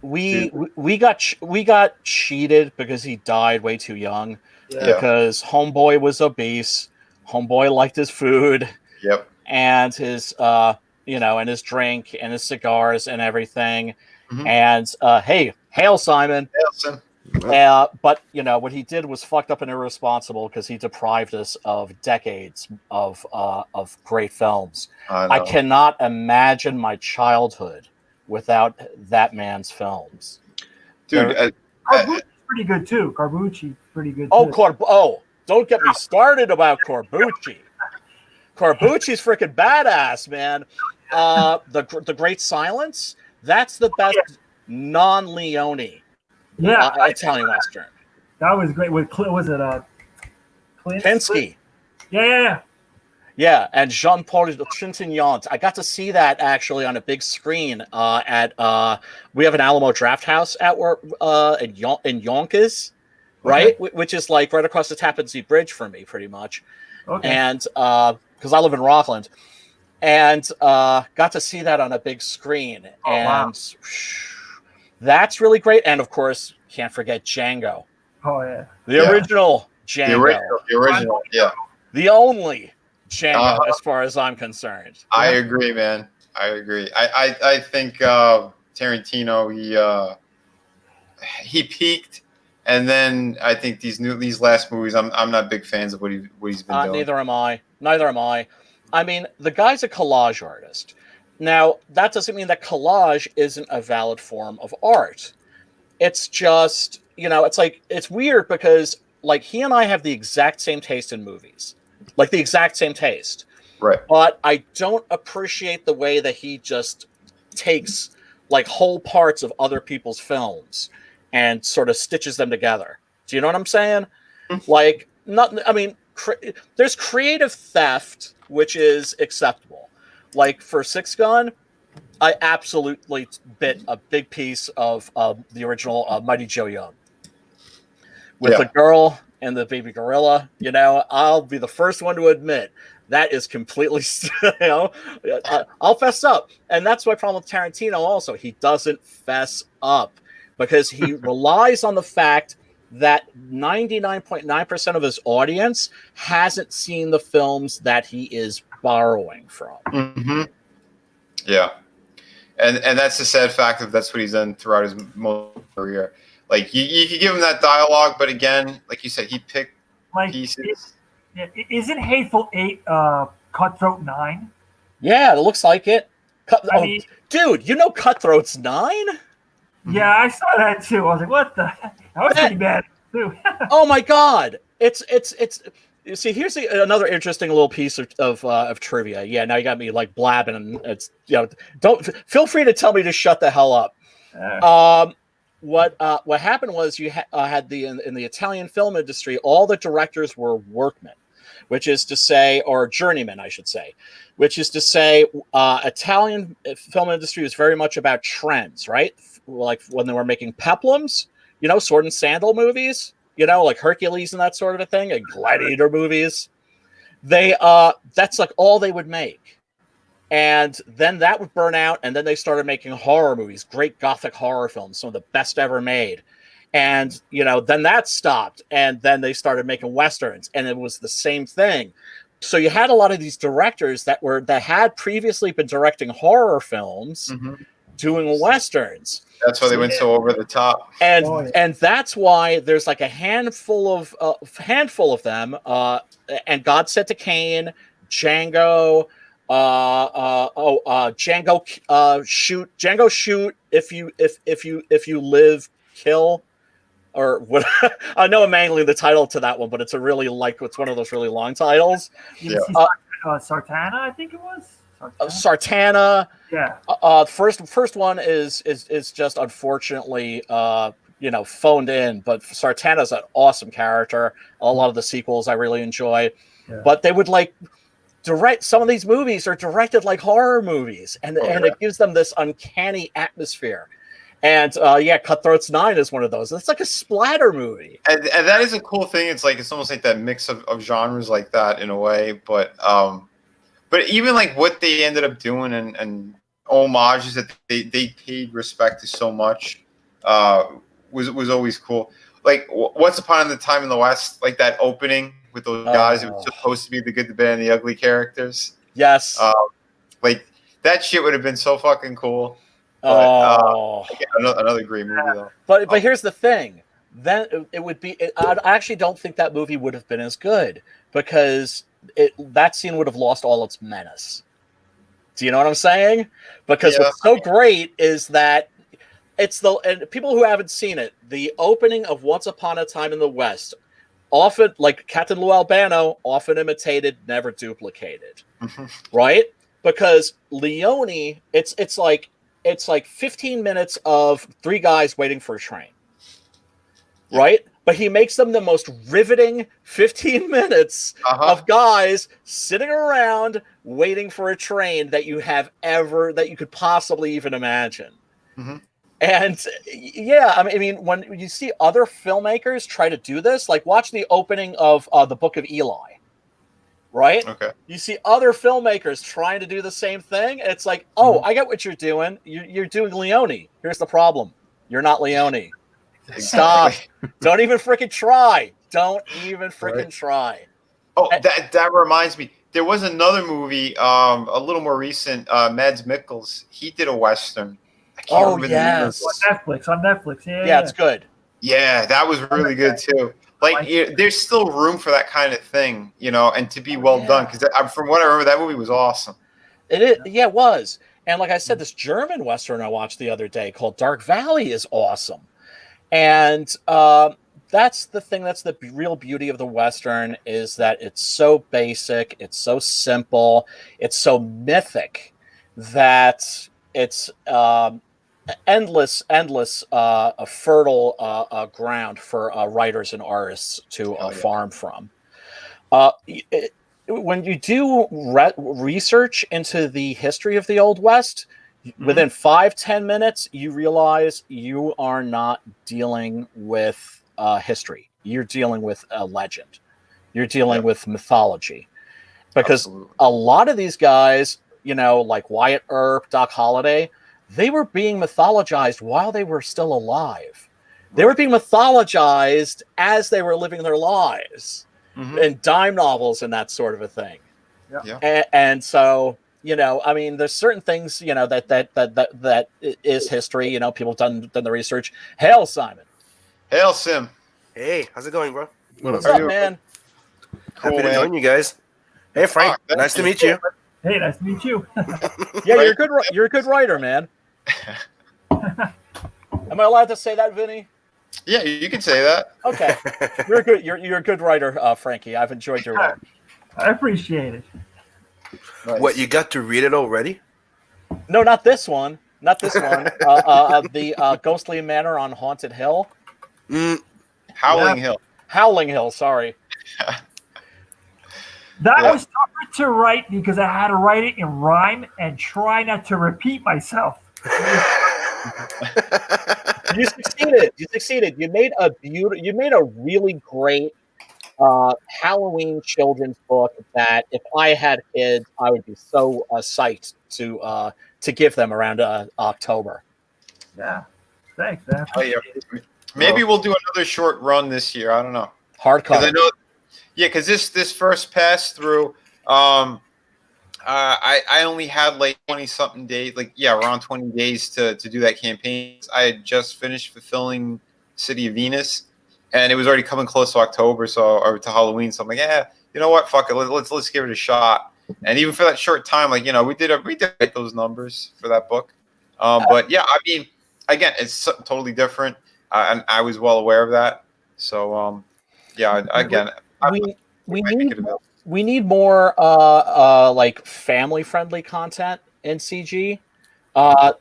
We got cheated because he died way too young. Because Homeboy was obese. Homeboy liked his food. Yep. And his, and his drink and his cigars and everything. Mhm. And hey, hail Simon. Nelson. But what he did was fucked up and irresponsible because he deprived us of decades of great films. I cannot imagine my childhood without that man's films. Dude, Carbucci's pretty good too. Carbucci's pretty good Oh, too. Don't get me started about Corbucci. Corbucci's freaking badass, man. The Great Silence, that's the best non-Leone Italian Western. That was great. With was it Kinski? Yeah. And Jean-Paul Trintignant. I got to see that actually on a big screen at we have an Alamo Draft House at work in Yonkers, right? Okay. Which is like right across the Tappan Zee Bridge from me, pretty much. Okay. And because I live in Rockland, and got to see that on a big screen, and that's really great. And of course, can't forget Django. Oh yeah, the original Django, the original, yeah, the only Django, as far as I'm concerned. I agree, man. I agree. I think Tarantino he peaked. And then I think these last movies, I'm not big fans of what he's been doing. Neither am I. I mean, the guy's a collage artist. Now, that doesn't mean that collage isn't a valid form of art. It's just, it's weird because like he and I have the exact same taste in movies, like the exact same taste. Right. But I don't appreciate the way that he just takes like whole parts of other people's films and sort of stitches them together. Do you know what I'm saying? Like, there's creative theft, which is acceptable. Like for Six Gun, I absolutely bit a big piece of the original Mighty Joe Young. With the girl and the baby gorilla, I'll be the first one to admit that is completely, I'll fess up. And that's my problem with Tarantino also. He doesn't fess up. Because he relies on the fact that 99.9% of his audience hasn't seen the films that he is borrowing from. Mm-hmm. Yeah. And that's the sad fact of that's what he's done throughout his career. Like, you could give him that dialogue, but again, like you said, he picked pieces. Isn't Hateful Eight Cutthroat 9? Yeah, it looks like it. Dude, Cutthroat's 9? Yeah, I saw that too. I was like, "What the?" That was pretty bad too. Oh my god! It's. See, here's another interesting little piece of trivia. Yeah, now you got me like blabbing, and it's don't feel free to tell me to shut the hell up. What happened was you had in the Italian film industry, all the directors were workmen, which is to say, or journeymen, I should say, which is to say, Italian film industry was very much about trends, right? Like when they were making peplums, sword and sandal movies, like Hercules and that sort of a thing, and gladiator movies. That's like all they would make. And then that would burn out, and then they started making horror movies, great gothic horror films, some of the best ever made. And, then that stopped, and then they started making Westerns, and it was the same thing. So you had a lot of these directors that had previously been directing horror films, doing Westerns. That's why they went so over the top. And that's why there's like a handful of them. And God Said to Cain, Django, Django shoot, if you live, kill, or what? I know I'm mangling the title to that one, but it's it's one of those really long titles. Sartana, I think it was. Sartana. Yeah. First one is just unfortunately phoned in, but Sartana's an awesome character. A lot of the sequels I really enjoy, but they would direct some of these movies are directed like horror movies, and it gives them this uncanny atmosphere. And Cutthroat's 9 is one of those. It's like a splatter movie, and that is a cool thing. It's almost like that mix of genres like that in a way, but even like what they ended up doing and homages that they paid respect to so much was always cool. Like Once Upon a Time in the West, like that opening with those guys. It was supposed to be the good, the bad, and the ugly characters. Yes. Like that shit would have been so fucking cool. Oh, again, another great movie though. But here's the thing. Then it would be. I actually don't think that movie would have been as good because that scene would have lost all its menace. Do you know what I'm saying? Because what's so great is that and people who haven't seen it, the opening of Once Upon a Time in the West, often like Captain Lou Albano, often imitated, never duplicated, right? Because Leone, it's like 15 minutes of three guys waiting for a train, right? But he makes them the most riveting 15 minutes of guys sitting around waiting for a train that you could possibly even imagine. And yeah, I mean, when you see other filmmakers try to do this, like watch the opening of the Book of Eli, right? Okay. You see other filmmakers trying to do the same thing. It's like, oh, I get what you're doing. You're doing Leone. Here's the problem. You're not Leone. Stop. Don't even freaking try. Don't even freaking try. Oh, that reminds me. There was another movie, a little more recent, Mads Mikkelsen. He did a Western. I can't remember the name of it. On Netflix. Yeah, it's good. Yeah, that was really good too. Like, there's still room for that kind of thing, you know, and to be well done. Because from what I remember, that movie was awesome. It was. And like I said, this German Western I watched the other day called Dark Valley is awesome. And that's the thing. That's the real beauty of the Western is that it's so basic. It's so simple. It's so mythic that it's endless, fertile ground for writers and artists to farm from. When you do research into the history of the Old West, within 5-10 minutes, you realize you are not dealing with history. You're dealing with a legend. You're dealing with mythology. Because a lot of these guys, you know, like Wyatt Earp, Doc Holliday, they were being mythologized while they were still alive. They were being mythologized as they were living their lives in dime novels and that sort of a thing. And so, you know, I mean, there's certain things, you know, that is history. You know, people done the research. Hail, Simon. Hail, Sim. Hey, how's it going, bro? What's up, man? Happy to join you guys. Hey, Frank. Nice to meet you. Hey, nice to meet you. Yeah, you're a good writer, man. Am I allowed to say that, Vinny? Yeah, you can say that. Okay, you're a good writer, Frankie. I've enjoyed your work. I appreciate it. Nice. What, you got to read it already? No, not this one. Not this one. The Ghostly Manor on Haunted Hill. Howling Hill. Howling Hill. Sorry. That was tougher to write because I had to write it in rhyme and try not to repeat myself. You succeeded. You succeeded. You made a really great Halloween children's book that if I had kids, I would be so psyched to give them around October. Yeah. Thanks, man. Oh, yeah. Maybe we'll do another short run this year. I don't know. Hardcover. I know. Yeah, because this first pass through, I only had like 20-something days, around 20 days to do that campaign. I had just finished fulfilling City of Venus, and it was already coming close to October, or to Halloween. So I'm like, yeah, you know what? Fuck it, let's give it a shot. And even for that short time, like, you know, we did hit those numbers for that book. But yeah, I mean, again, it's something totally different, and I was well aware of that. So yeah, again. We need more like family friendly content in CG.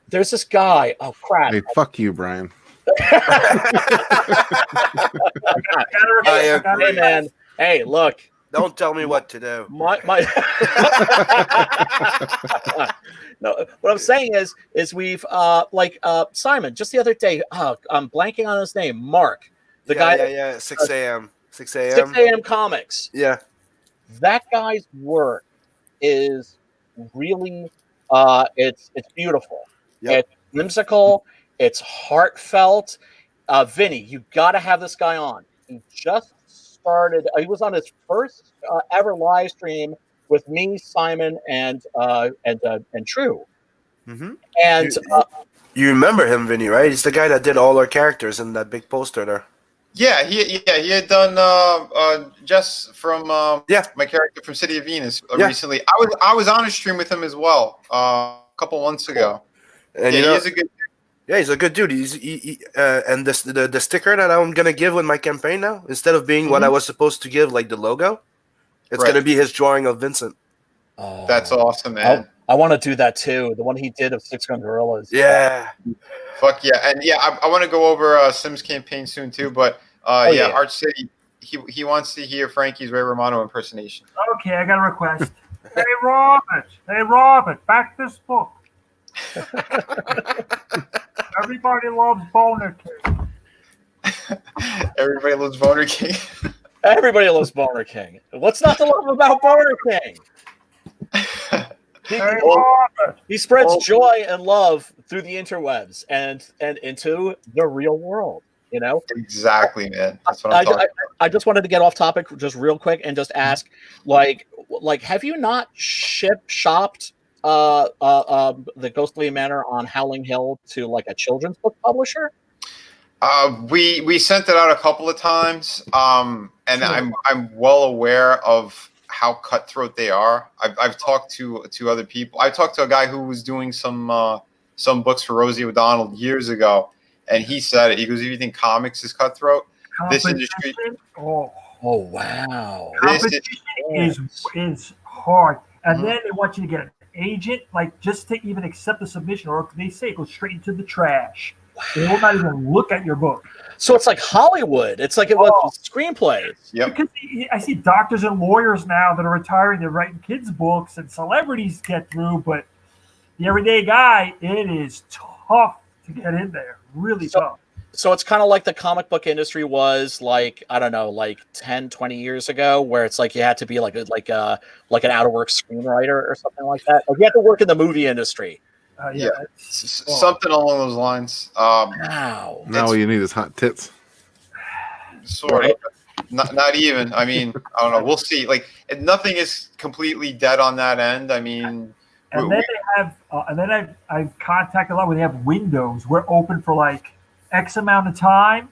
There's this guy. Oh crap! Hey, fuck you, Brian. I agree. Hey man. Hey, look. Don't tell me what to do. My No, what I'm saying is we've Simon just the other day. I'm blanking on his name. Mark, the guy. Yeah. 6 a.m. 6 a.m. 6 a.m. Comics. Yeah. That guy's work is really it's beautiful. Yep. It's whimsical, it's heartfelt. Vinny, you gotta have this guy on. He just started. He was on his first ever live stream with me, Simon, and True. Mm-hmm. And you remember him, Vinny, right? He's the guy that did all our characters in that big poster there. Yeah, he had done Jess from my character from City of Venus recently. I was on a stream with him as well a couple months ago. And he is a good. Yeah, he's a good dude. And the sticker that I'm gonna give with my campaign now, instead of being what I was supposed to give, like the logo, it's gonna be his drawing of Vincent. Oh, that's awesome, man. I want to do that too. The one he did of Six Gun Gorillas. Yeah. Fuck yeah, and I want to go over Sim's campaign soon too. But Arch City, he wants to hear Frankie's Ray Romano impersonation. Okay, I got a request. Hey Robert, back this book. Everybody loves Boner King. Everybody loves Boner King. Everybody loves Boner King. What's not to love about Boner King? He spreads joy and love through the interwebs and into the real world. You know, exactly, man. That's what I'm talking about. I just wanted to get off topic just real quick and just ask, like, have you not shopped the Ghostly Manor on Howling Hill to like a children's book publisher? We sent it out a couple of times, and I'm well aware of how cutthroat they are. I've talked to other people. I talked to a guy who was doing some books for Rosie O'Donnell years ago, and he said it. He goes, "If you think comics is cutthroat, this industry." Oh wow! Competition is hard, and then they want you to get an agent, like just to even accept the submission, or they say it goes straight into the trash. Wow. They will not even look at your book. So it's like Hollywood. It's like it was screenplays. Yep. Because I see doctors and lawyers now that are retiring. They're writing kids' books, and celebrities get through, but the everyday guy, it is tough to get in there. Really tough. So it's kind of like the comic book industry was like, I don't know, like 10, 20 years ago, where it's like you had to be like an out of work screenwriter or something like that. Like you have to work in the movie industry. Something along those lines. Wow. Now all you need is hot tits. Sort of. Not even. I mean, I don't know. We'll see. Like nothing is completely dead on that end. I mean. And then they have, and then I've contacted a lot where they have windows. We're open for like X amount of time,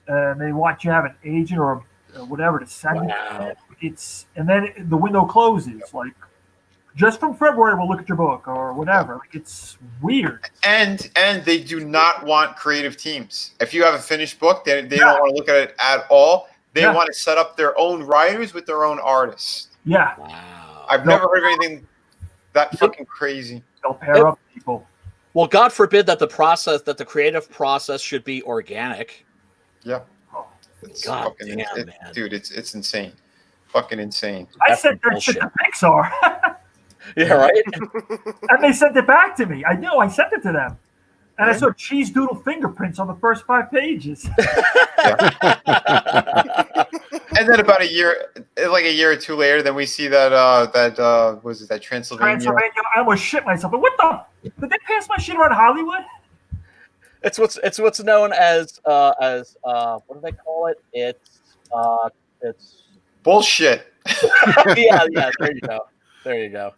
and they want you to have an agent or whatever to send it. And then the window closes. Like just from February, we'll look at your book or whatever. Like it's weird. And they do not want creative teams. If you have a finished book, they don't want to look at it at all. They want to set up their own writers with their own artists. Yeah. Wow. I've never heard of anything that fucking crazy. They'll pair up people. Well, God forbid that the creative process should be organic. Yeah. It's fucking man. Dude, it's insane. Fucking insane. I sent that shit to Pixar. Yeah, right? And they sent it back to me. I know, I sent it to them. And I saw cheese doodle fingerprints on the first 5 pages. And then about a year or two later, then we see that was it that Transylvania? I almost shit myself. But what the? Did they pass my shit around Hollywood? It's what's known as what do they call it? It's bullshit. yeah. There you go.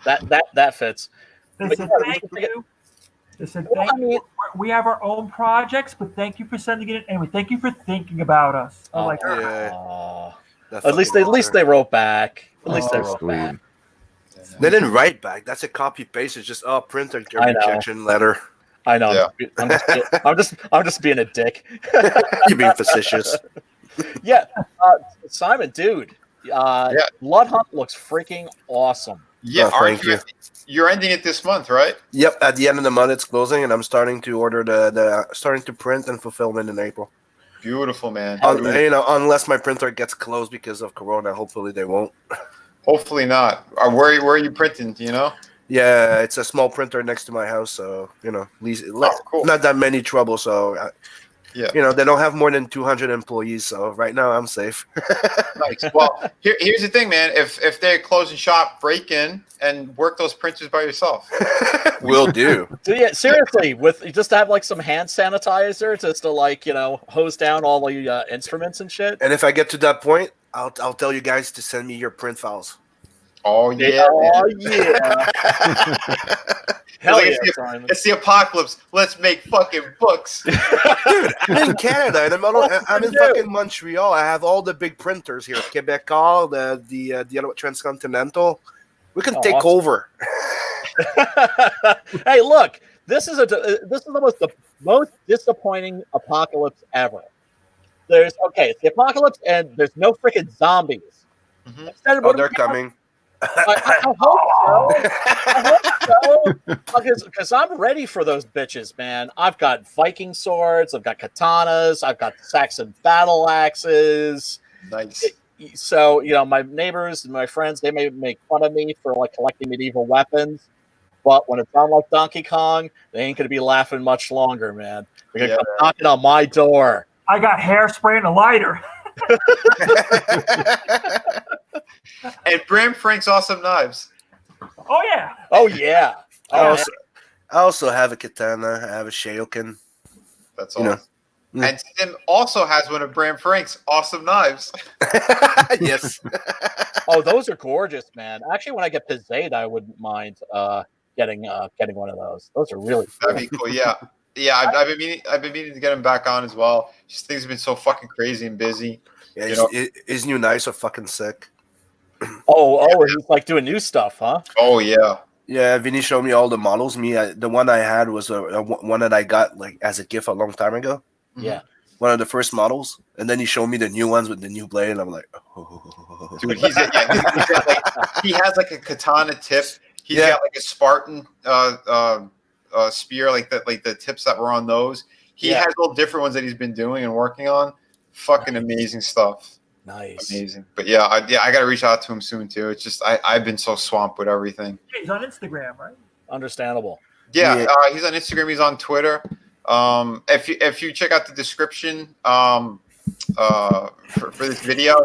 That fits. They said thank you. They said thank you. We have our own projects, but thank you for sending it in. Anyway, thank you for thinking about us. At least they wrote back. At least they wrote back. They didn't write back. That's a copy paste. It's just printer rejection letter. I know. Yeah. I'm just being a dick. You're being facetious. Yeah, Simon, dude. Blood Hunt looks freaking awesome. Yeah, thank you. You're ending it this month, right? Yep. At the end of the month, it's closing, and I'm starting to order starting to print and fulfillment in April. Beautiful, man. Unless my printer gets closed because of Corona, hopefully they won't. Hopefully not. Where are you printing? Do you know? Yeah, it's a small printer next to my house, so cool. Not that many trouble. So Yeah. You know, they don't have more than 200 employees, so right now I'm safe. Nice. Well, here's the thing, man. If they're closing shop, break in and work those printers by yourself. Will do. So yeah, seriously, with just to have like some hand sanitizer, just to like hose down all the instruments and shit. And if I get to that point, I'll tell you guys to send me your print files. Oh yeah. Oh yeah. Hell Like, yeah, Simon. it's the apocalypse. Let's make fucking books. Dude, I'm in Canada and I'm in fucking Montreal. I have all the big printers here. Quebecois, the other Transcontinental. We can take awesome. over. Hey, look, this is the most disappointing apocalypse ever. It's the apocalypse and there's no freaking zombies. Mm-hmm. Instead, Oh, they're coming. I hope so. I hope so. Because I'm ready for those bitches, man. I've got Viking swords, I've got katanas, I've got Saxon battle axes. Nice. So, my neighbors and my friends, they may make fun of me for like collecting medieval weapons. But when it's on like Donkey Kong, they ain't going to be laughing much longer, man. They're going to come knocking on my door. I got hairspray and a lighter. And Bram Frank's awesome knives. Oh yeah. Oh yeah. I also have a katana. I have a Shoyoken. That's awesome. And Tim also has one of Bram Frank's awesome knives. Yes. Oh, those are gorgeous, man. Actually, when I get pizzade, I wouldn't mind getting one of those. Those are really cool. That'd be cool. Yeah. Yeah, I've been meaning to get him back on as well. Just things have been so fucking crazy and busy. Yeah, his new knives are fucking sick. He's like doing new stuff, huh? Oh yeah. Yeah, Vinny showed me all the models. The one I had was one that I got like as a gift a long time ago. Yeah. One of the first models, and then he showed me the new ones with the new blade, and I'm like, oh. Dude, he has like a katana tip. He's got like a Spartan spear, like the tips that were on those. He has all different ones that he's been doing and working on. Fucking amazing stuff. Nice. Amazing. But I got to reach out to him soon too. It's just I've been so swamped with everything. He's on Instagram, right? Understandable. Yeah. He's on Instagram. He's on Twitter. If you check out the description for this video,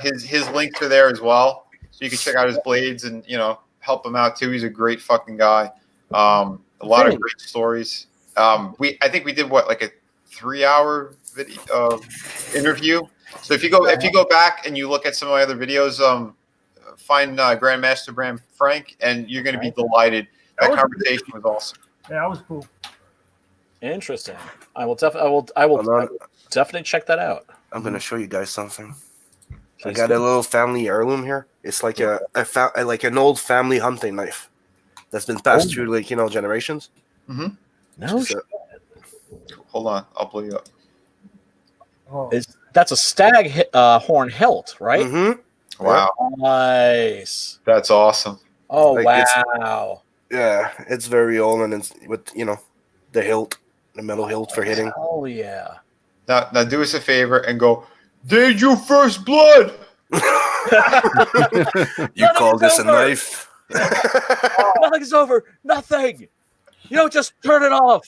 his links are there as well, so you can check out his blades and help him out too. He's a great fucking guy. A lot of great stories. I think we did like a 3-hour video interview. So if you go back and you look at some of my other videos, find Grandmaster Bram Frank, and you're going to be delighted. That conversation was awesome. Yeah, that was cool. Interesting. I will definitely check that out. I'm gonna show you guys something. I got a little family heirloom here. It's like like an old family hunting knife that's been passed through generations. Mm-hmm. No shit. Hold on, I'll blow you up. Oh. That's a stag horn hilt, right? Mm-hmm. Wow. Nice. That's awesome. Oh, like, wow. Yeah, it's very old, and it's with the hilt, the metal hilt for hitting. Oh yeah. Now do us a favor and go. Did you first blood? You call this a knife? Nothing's over. Nothing. Just turn it off.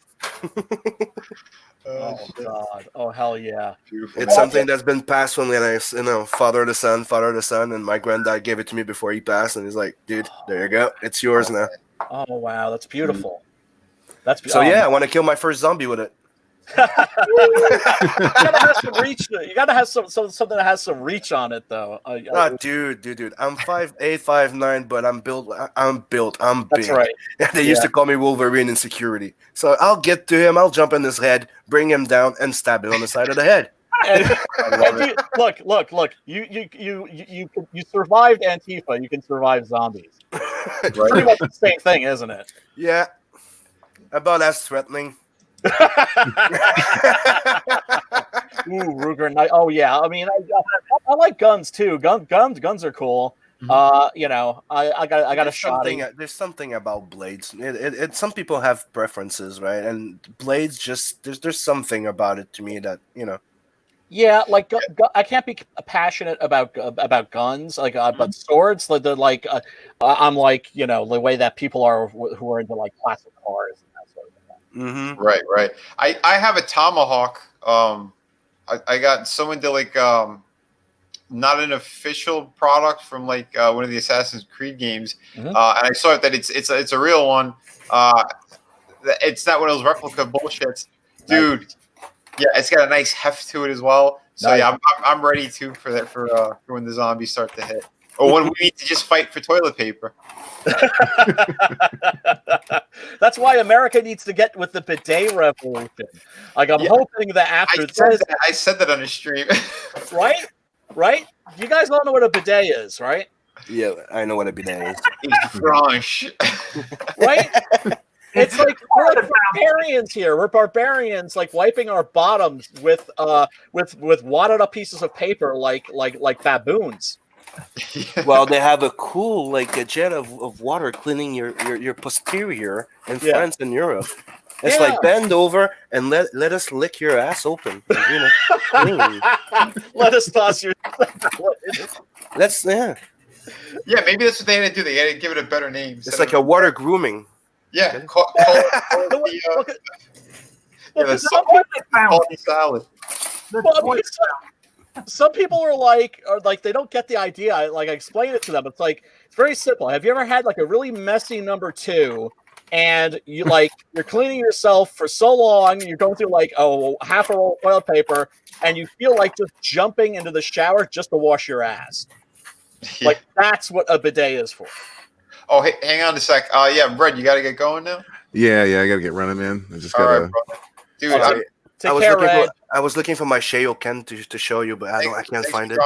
Oh God! Oh hell yeah! Beautiful. It's something that's been passed from father to son, and my granddad gave it to me before he passed, and he's like, "Dude, there you go, it's yours now." Oh wow, that's beautiful. That's so yeah. I want to kill my first zombie with it. You gotta have some reach. You gotta have something that has some reach on it, though. Dude. I'm 5'8", 5'9", but I'm built. I'm big. That's right. They used to call me Wolverine in security. So I'll get to him. I'll jump in his head, bring him down, and stab him on the side of the head. Look. You survived Antifa. You can survive zombies. It's pretty much the same thing, isn't it? Yeah. About as threatening. Ooh, Ruger Knight. Oh yeah, I mean, I like guns too. Guns are cool. Mm-hmm. I got a shotty. There's something about blades. Some people have preferences, right? And blades just there's something about it to me that Yeah, like I can't be passionate about guns, like but swords. I'm like the way that people are who are into like classic cars and that sort of thing. Mm-hmm. Right. I have a tomahawk. I got someone to like not an official product from like one of the Assassin's Creed games, and I saw that it's a real one. It's not one of those replica bullshits, dude. Nice. Yeah, it's got a nice heft to it as well. So nice. Yeah, I'm ready too for that for when the zombies start to hit, or when we need to just fight for toilet paper. That's why America needs to get with the bidet revolution. Like I'm hoping that after I said that on a stream. Right? You guys all know what a bidet is, right? Yeah, I know what a bidet is. It's French. Right? It's like we're like barbarians here. We're barbarians, like wiping our bottoms with wadded up pieces of paper, like baboons. Well, they have a cool like a jet of water cleaning your posterior in France and Europe. It's like bend over and let us lick your ass open. You know, let us toss your. Let's Yeah, maybe that's what they had to do. They had to give it a better name. It's like a water grooming. Yeah, salad. Some people are like they don't get the idea. I explain it to them. It's like it's very simple. Have you ever had like a really messy number 2, and you're cleaning yourself for so long, you're going through like half a roll of toilet paper, and you feel like just jumping into the shower just to wash your ass. Yeah. Like that's what a bidet is for. Oh, hey, hang on a sec. Yeah, Brett, you got to get going now. Yeah, I got to get running, man. I just got to. Dude, I was looking for my Shayoken to show you, but I can't find it.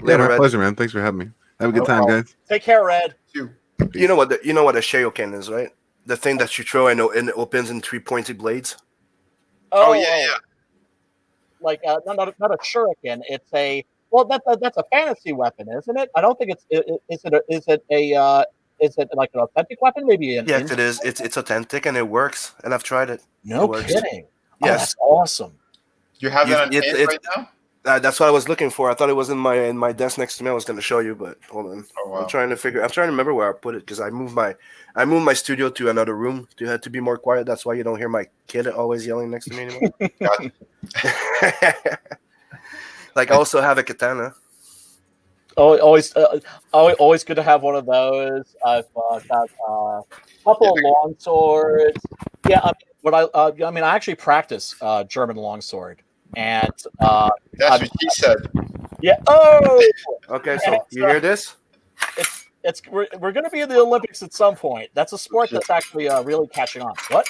Yeah, my pleasure, man. Thanks for having me. Have a good time, guys. Take care, Red. You know what a Shayoken is, right? The thing that you throw and it opens in 3 pointed blades. Oh yeah. Like not a shuriken. It's a that's a fantasy weapon, isn't it? I don't think it's. Is it like an authentic weapon? Maybe. Yes, it is. It's authentic and it works. And I've tried it. No kidding. Yes, that's awesome. You have that on hand right now? That's what I was looking for. I thought it was in my desk next to me. I was going to show you, but hold on. Oh, wow. I'm trying to remember where I put it because I moved my studio to another room to be more quiet. That's why you don't hear my kid always yelling next to me anymore. Like I also have a katana. Always good to have one of those. I've got a couple of long swords. Yeah, I actually practice German longsword, and that's what she said. Yeah. Oh. Okay, so you hear this? We're going to be in the Olympics at some point. That's a sport that's actually really catching on. What?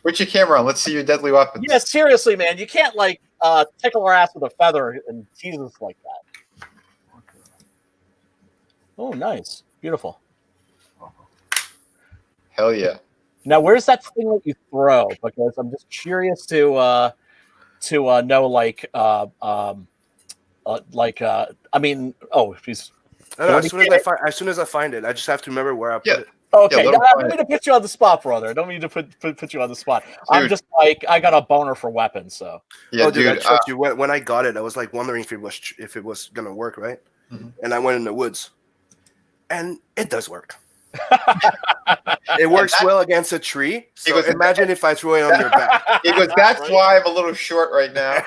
Put your camera on. Let's see your deadly weapons. Yeah, seriously, man. You can't tickle our ass with a feather and tease us like that. Oh, nice. Beautiful. Hell yeah. Now, where's that thing that you throw? Because I'm just curious to know, as soon as I find it, I just have to remember where I put it. Okay, I don't mean to put you on the spot, brother. I don't mean to put you on the spot. Dude. I'm just I got a boner for weapons, so. Yeah, dude. I trust you. When I got it, I was wondering if it was gonna work, right? Mm-hmm. And I went in the woods, and it does work. It works well against a tree. So imagine if I threw it on your back. He goes, that's why I'm a little short right now.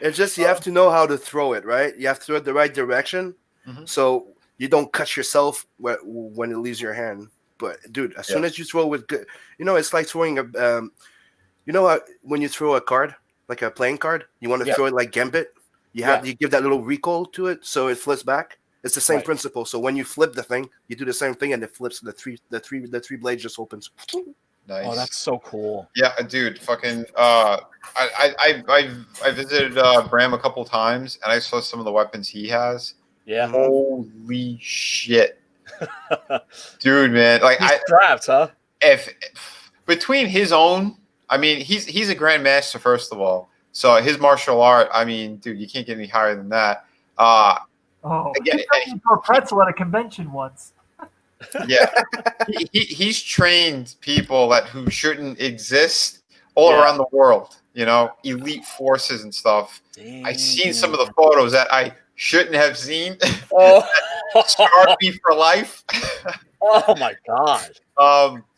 It's just you have to know how to throw it, right? You have to throw it the right direction, so you don't cut yourself when it leaves your hand. But dude, as soon as you throw with good, it's like throwing a, when you throw a card, like a playing card, you want to throw it like Gambit. You give that little recoil to it, so it flips back. It's the same principle. So when you flip the thing, you do the same thing, and it flips. The three blades just opens. Nice. Oh, that's so cool. Yeah, dude. Fucking. I visited Bram a couple times, and I saw some of the weapons he has. Yeah. Holy shit, dude, man! He's strapped, huh? If between his own, I mean, he's a grandmaster first of all. So his martial art, I mean, dude, you can't get any higher than that. Again, he for a pretzel at a convention once. Yeah, he's trained people who shouldn't exist all around the world. Elite forces and stuff. Dang. I've seen some of the photos that I shouldn't have seen. Oh, scarred me for life. Oh my god.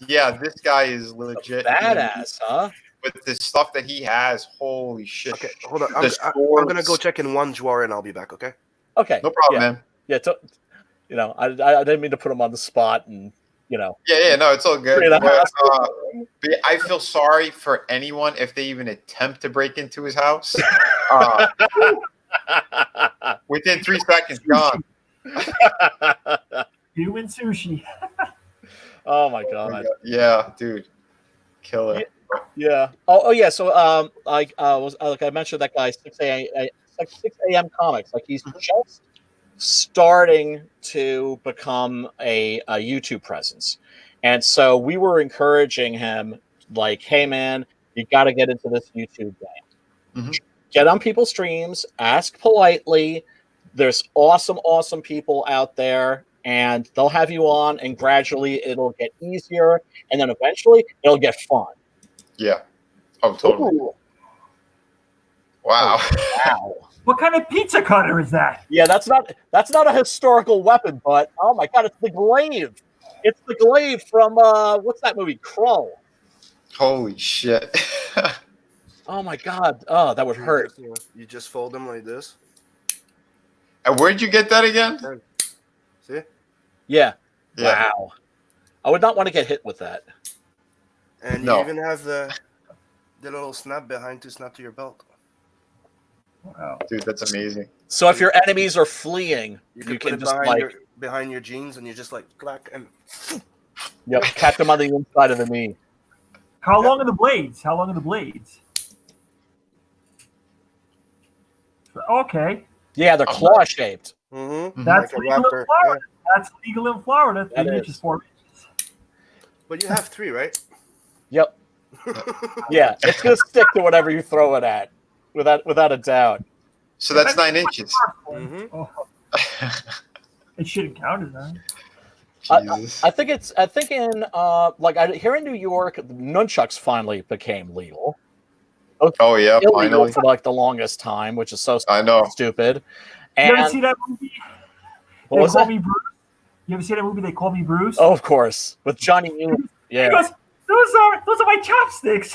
Yeah, this guy is legit Badass, huh? with the stuff that he has. Holy shit! Okay, hold on. The I'm gonna go swords. check in one drawer and I'll be back. Okay. Okay. No problem, yeah. man. Yeah. I didn't mean to put him on the spot, and Yeah, no, it's all good. Bring the But, house. but I feel sorry for anyone if they even attempt to break into his house. Within 3 seconds, gone. Human sushi. Oh my god. Yeah, dude, killer. Yeah. Oh yeah. So like I mentioned that guy 6 a.m. comics. Like he's just starting to become a YouTube presence, and so we were encouraging him, like, hey man, you got to get into this YouTube game. Get on people's streams, ask politely. There's awesome people out there, and they'll have you on, and gradually it'll get easier, and then eventually it'll get fun. Yeah. Oh, totally. Ooh. Wow. Wow. What kind of pizza cutter is that? Yeah, that's not a historical weapon, but oh my god, it's the glaive. It's the glaive from what's that movie? Krull. Holy shit. Oh my god. Oh, that would hurt. You just fold them like this. And where'd you get that again? See? Yeah. Yeah. Wow. I would not want to get hit with that. And No. you even have the little snap behind to snap to your belt. Wow. Dude, that's amazing. So if your enemies are fleeing, You you can can put it just behind your jeans, and you just like clack and. Yep, catch them on the inside of the knee. How long are the blades? How long are the blades? Okay. Yeah, they're claw shaped. Mm-hmm. That's Like a legal in raptor, Florida. That's legal in Florida. That 3 is. inches, 4 inches. But you have 3, right? Yep. Yeah, it's gonna stick to whatever you throw it at, without a doubt. So that's 9 inches. Mm-hmm. Oh. It shouldn't count as that. Jesus. I think in here in New York, nunchucks finally became legal. Oh yeah, Illegal finally. for like the longest time, which is so I know. stupid. You And ever see that movie? what They was Call that? Me Bruce? You ever see that movie? They Call Me Bruce? Oh, of course, with Johnny Newman. He Yeah. goes, those are my chopsticks.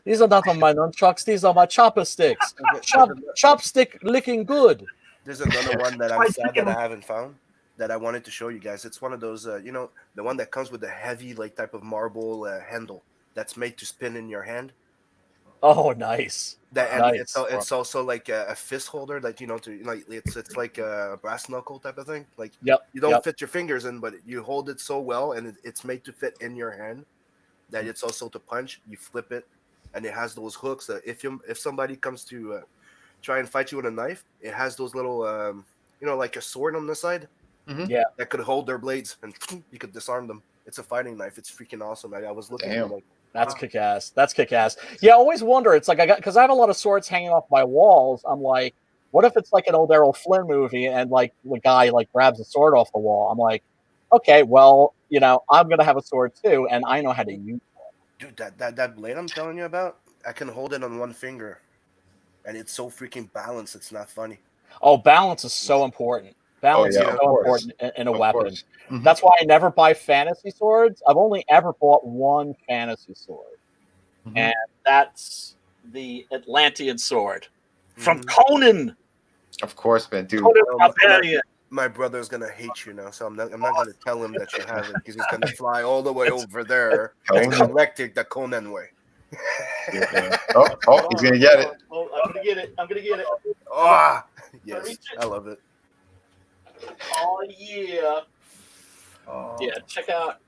These are not on my nunchucks. These are my chopper sticks. Chopstick licking good. There's another one that I'm Fried sad chicken. that I haven't found that I wanted to show you guys. It's one of those, the one that comes with a heavy, like, type of marble handle that's made to spin in your hand. Oh, nice. That and Nice. it's also like a fist holder that it's like a brass knuckle type of thing. Like Yep. you don't Yep. fit your fingers in, but you hold it so well, and it's made to fit in your hand. That it's also to punch. You flip it, and it has those hooks that if somebody comes to try and fight you with a knife, it has those little like a sword on the side. Mhm. Yeah. That could hold their blades, and you could disarm them. It's a fighting knife. It's freaking awesome. I was looking at it like. That's kick-ass. That's kick-ass. Yeah, I always wonder. It's like because I have a lot of swords hanging off my walls. I'm like, what if it's like an old Errol Flynn movie and like the guy like grabs a sword off the wall? I'm like, okay, well, I'm gonna have a sword too, and I know how to use it. Dude, that blade I'm telling you about, I can hold it on one finger, and it's so freaking balanced. It's not funny. Oh, balance is so important. Balance yeah, is of so course. important in a Of weapon. course. Mhm. That's why I never buy fantasy swords. I've only ever bought one fantasy sword, and that's the Atlantean sword from Conan. Of course, man, dude. Conan Well, Barbarian. My brother's gonna hate you now, so I'm not gonna tell him that you have it because he's gonna fly all the way over there and collect it the Conan way. Oh, he's gonna get it. Oh, I'm gonna get it. I'm gonna get it. Ah, yes, I love it. Oh yeah. Yeah, check out.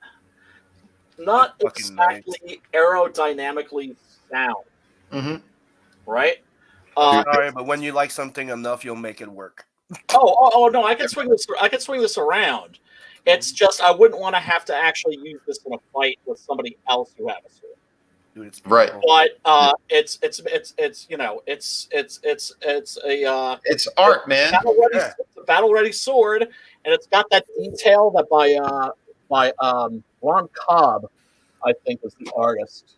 Not Fucking exactly aerodynamically sound, Mm-hmm. right? Sorry, but when you like something enough, you'll make it work. Oh no! I can swing this. I can swing this around. It's just I wouldn't want to have to actually use this in a fight with somebody else who has a sword. Dude, it's Right. But it's a It's art, man. it's a battle ready sword, and it's got that detail that by Ron Cobb, I think, was the artist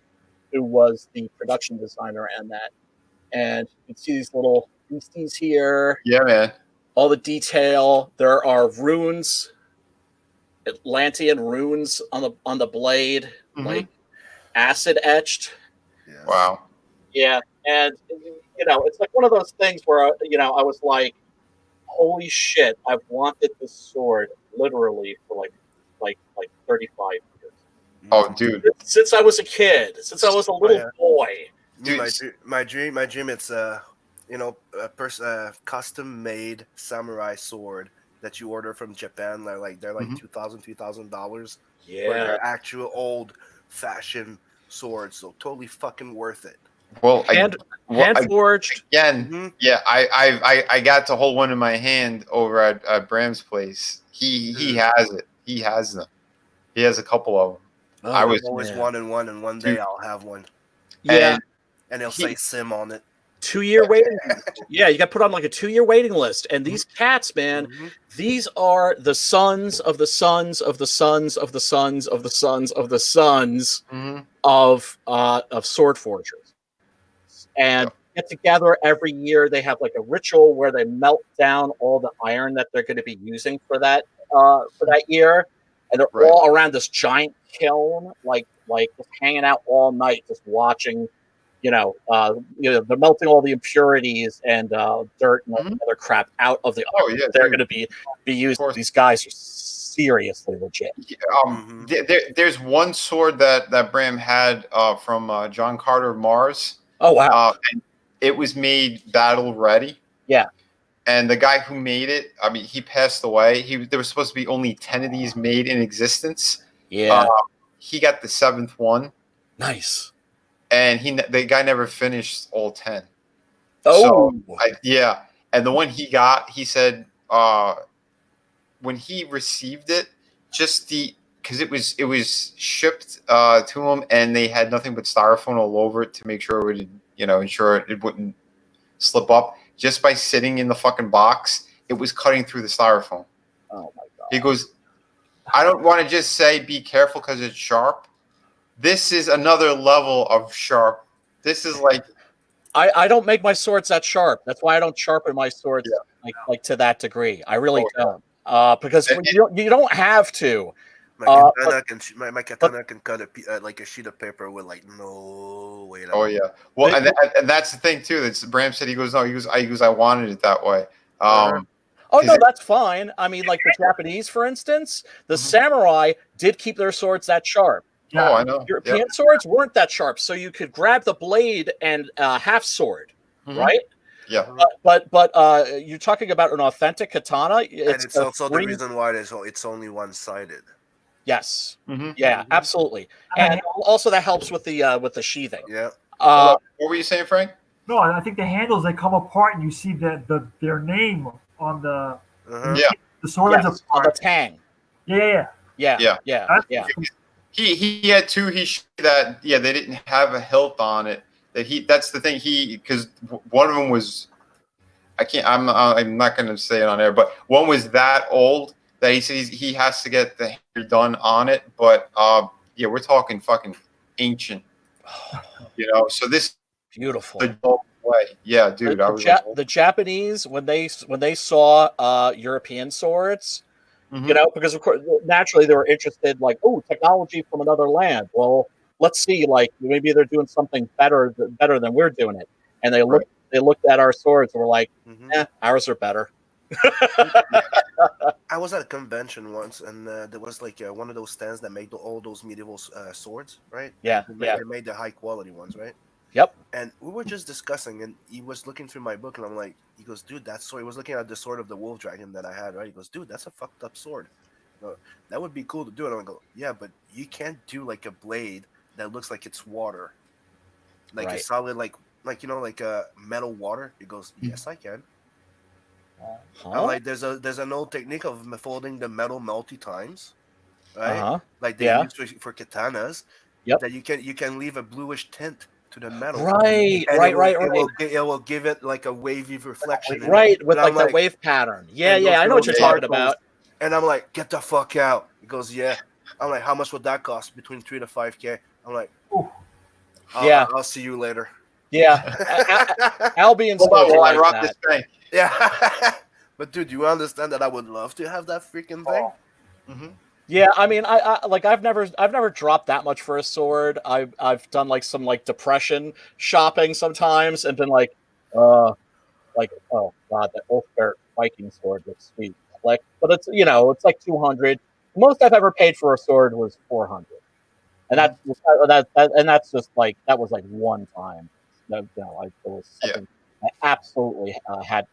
who was the production designer and that. And you can see these little beasties here. Yeah, man. All the detail. There are runes Atlantean runes on the blade, Mhm. like acid etched. Yes. Wow. Yeah, and it's like one of those things where I was like, holy shit, I've wanted this sword literally for like 35 years. Oh, dude. Since I was a kid, since I was a little yeah. boy. Me, Dude, my dream. It's a custom made samurai sword that you order from Japan. They're like Mhm. $2,000, but Yeah. they're actual old fashioned swords. So totally fucking worth it. Well, Hand forged. again, Mhm. yeah, I got to hold one in my hand over at Bram's place. He Dude. has it. He has them. He has a couple of them. Oh, I was Always man. wanted one, and one day I'll have one. Yeah. And it'll say Sim on it. 2-year waiting list. Yeah, you got put on like a 2-year waiting list. And these cats, man, these are the sons of the sons of the sons of the sons of the sons of the sons of sword forgers. And get together every year. They have like a ritual where they melt down all the iron that they're going to be using for that year. And they're all around this giant kiln, like just hanging out all night, just watching. They're melting all the impurities and dirt and all the other crap out of the iron. They're going to be used. These guys are seriously legit. There's one sword that Bram had from John Carter of Mars. Oh wow! And it was made battle ready. Yeah. And the guy who made it, I mean, he passed away. There was supposed to be only 10 of these made in existence. Yeah. He got the 7th one. Nice. And the guy never finished all 10. Oh. So, and the one he got, he said when he received it, because it was shipped to him, and they had nothing but styrofoam all over it to make sure it would, ensure it wouldn't slip up. Just by sitting in the fucking box, it was cutting through the styrofoam. Oh my god! He goes, I don't want to just say be careful because it's sharp. This is another level of sharp. This is like I don't make my swords that sharp. That's why I don't sharpen my swords like to that degree. I really don't. Because you don't have to. My katana can cut like a sheet of paper with like no weight. Oh yeah. Well, and that's the thing too. That's Bram said. He goes, I wanted it that way. Oh no, that's fine. I mean, like the Japanese, for instance, the samurai did keep their swords that sharp. Yeah. Oh, I know. European swords weren't that sharp, so you could grab the blade and half sword, right? Yeah. But you're talking about an authentic katana. And it's also the reason why it's only one-sided. Yes. Yeah, absolutely. And also that helps with the sheathing. Yeah. What were you saying, Frank? No, I think the handles, they come apart and you see their name on the the swords on the tang. Yeah. He had two. He that they didn't have a hilt on it. That's the thing. Because one of them was, I'm not going to say it on air, but one was that old that he said he has to get the hair done on it. But we're talking fucking ancient. So this beautiful way. Yeah, dude. The Japanese when they saw European swords. Because of course, naturally they were interested, like, oh, technology from another land. Well, let's see, like maybe they're doing something better than we're doing it. And they looked at our swords and were like, ours are better. I was at a convention once, and there was like one of those stands that made all those medieval swords, right? Yeah, they made the high quality ones, right? Yep. And we were just discussing, and he was looking through my book, and I'm like, he goes, dude, that sword. He was looking at the sword of the wolf dragon that I had, right? He goes, dude, that's a fucked up sword. That would be cool to do. And I go, yeah, but you can't do like a blade that looks like it's water, like a solid, like a metal water. He goes, yes, I can. I'm like, there's an old technique of folding the metal multi times, right? Like they use for katanas. Yep. That you can leave a bluish tint to the metal. Right. It will give it like a wavy reflection. Right, with like the wave pattern. Yeah, I know what you're talking about. And I'm like, get the fuck out. He goes, yeah. I'm like, how much would that cost? Between $3,000 to $5,000. I'm like, I'll see you later. Yeah. Albion's I rock this thing. Yeah. But dude, you understand that I would love to have that freaking thing? Yeah, I mean, I've never dropped that much for a sword. I've done like some like depression shopping sometimes, and been like, oh god, that Ulfbert Viking sword looks sweet. Like, but it's it's like 200. Most I've ever paid for a sword was 400, and that's just like that was like one time. It was something I absolutely had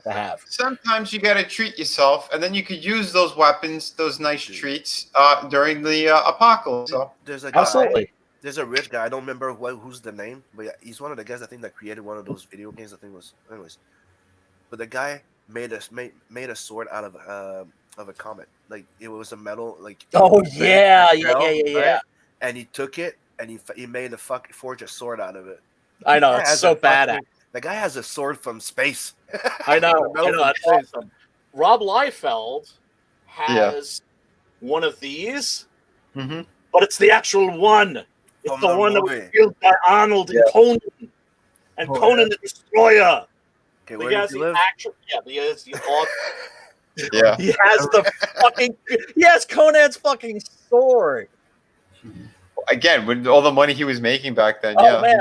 to have. Sometimes you gotta treat yourself, and then you could use those weapons, those nice treats, during the apocalypse. So There's a guy. Absolutely. There's a rich guy. I don't remember who's the name, but yeah, he's one of the guys I think that created one of those video games. I think it was, anyways. But the guy made a sword out of a comet. Like it was a metal. Like Oh bent yeah, and yeah, fell, yeah, yeah, yeah. right? And he took it and he made forge a sword out of it. I know, The guy it's has so a badass. fucking- The guy has a sword from space. I know. Metal from That's space. awesome. Rob Liefeld has one of these, Mhm. but it's the actual one. It's From the the one that was movie. built by Arnold and Conan, and Oh, Conan the Destroyer. Okay, He where has did you the live? actual. Yeah, he has the awesome. yeah, He has the fucking. He has Conan's fucking sword. again, with all the money he was making back then, Oh man,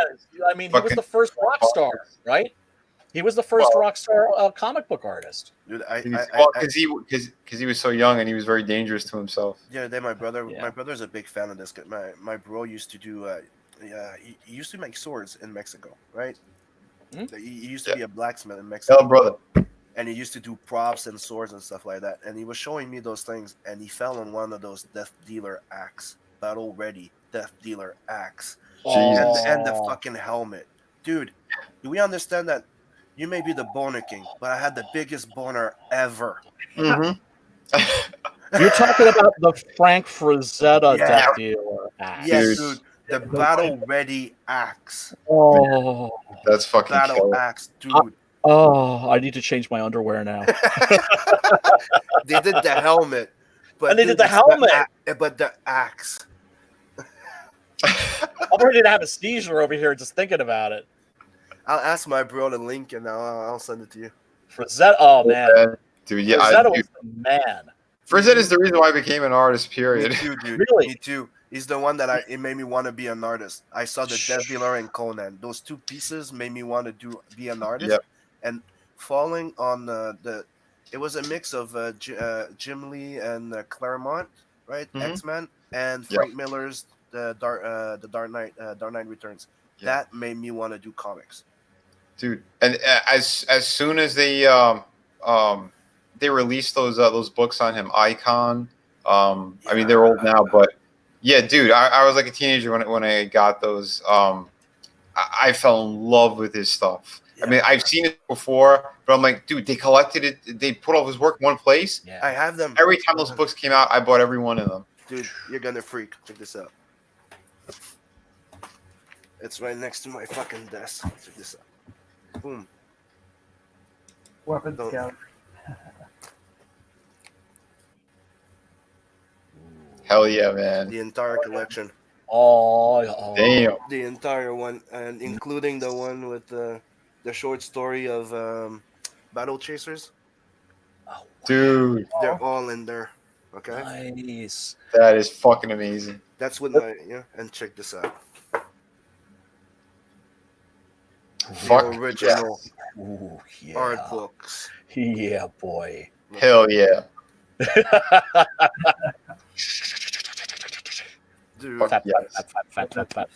I mean, he was Fucking the first rock star, right? He was the first Well- rock star comic book artist. Dude, because he was so young and he was very dangerous to himself. yeah, then my Yeah. brother's a big fan of this guy. My bro used to do he used to make swords in Mexico, right? Hmm? He used to be a blacksmith in Tell Mexico, brother. and he used to do props and swords and stuff like that. And he was showing me those things, and he fell on one of those Death Dealer axe, battle ready Death Dealer axe, Jesus. and the fucking helmet, dude. Do we understand that? You may be the boner king, but I had the biggest boner ever. Mm-hmm. You're talking about the Frank Frazetta Yeah. Death Dealer axe. Yes, Dude. dude. The battle ready axe. Oh, That's fucking Battle killer. axe, dude. I need to change my underwear now. They did the helmet, but And they did dude, the it's helmet. but the axe. I'm ready to have a seizure over here just thinking about it. I'll ask my bro to link and I'll send it to you. Frazetta, oh man, Dude, yeah, Frazetta was the man. Frazetta is the reason why I became an artist. Period. Me too, dude. Really? Me too. He's the one that it made me want to be an artist. I saw the Death Dealer and Conan. Those two pieces made me want to be an artist. Yep. And falling on it was a mix of Jim Lee and Claremont, right? Mhm. X-Men and Yep. Frank Miller's the Dark Knight Returns. Yep. That made me want to do comics. Dude, and as soon as they released those books on him, Icon. I mean, they're old now, but yeah, dude, I was like a teenager when I got those. I fell in love with his stuff. I mean, I've seen it before, but I'm like, dude, they collected it. They put all his work in one place. Yeah. I have them. Every time those books came out, I bought every one of them. Dude, you're gonna freak. Check this out. It's right next to my fucking desk. Check this out. Boom. Weapons Don't- gallery. Hell yeah, man. The entire collection. Oh, Damn. The entire one, and including the one with the short story of Battle Chasers. Dude, They're all in there. Okay, nice. that is fucking amazing. that's what my And check this out. Fuck The original Ooh, yeah. art books. Yeah, boy. Hell yeah. Dude. Fuck yes. Fat.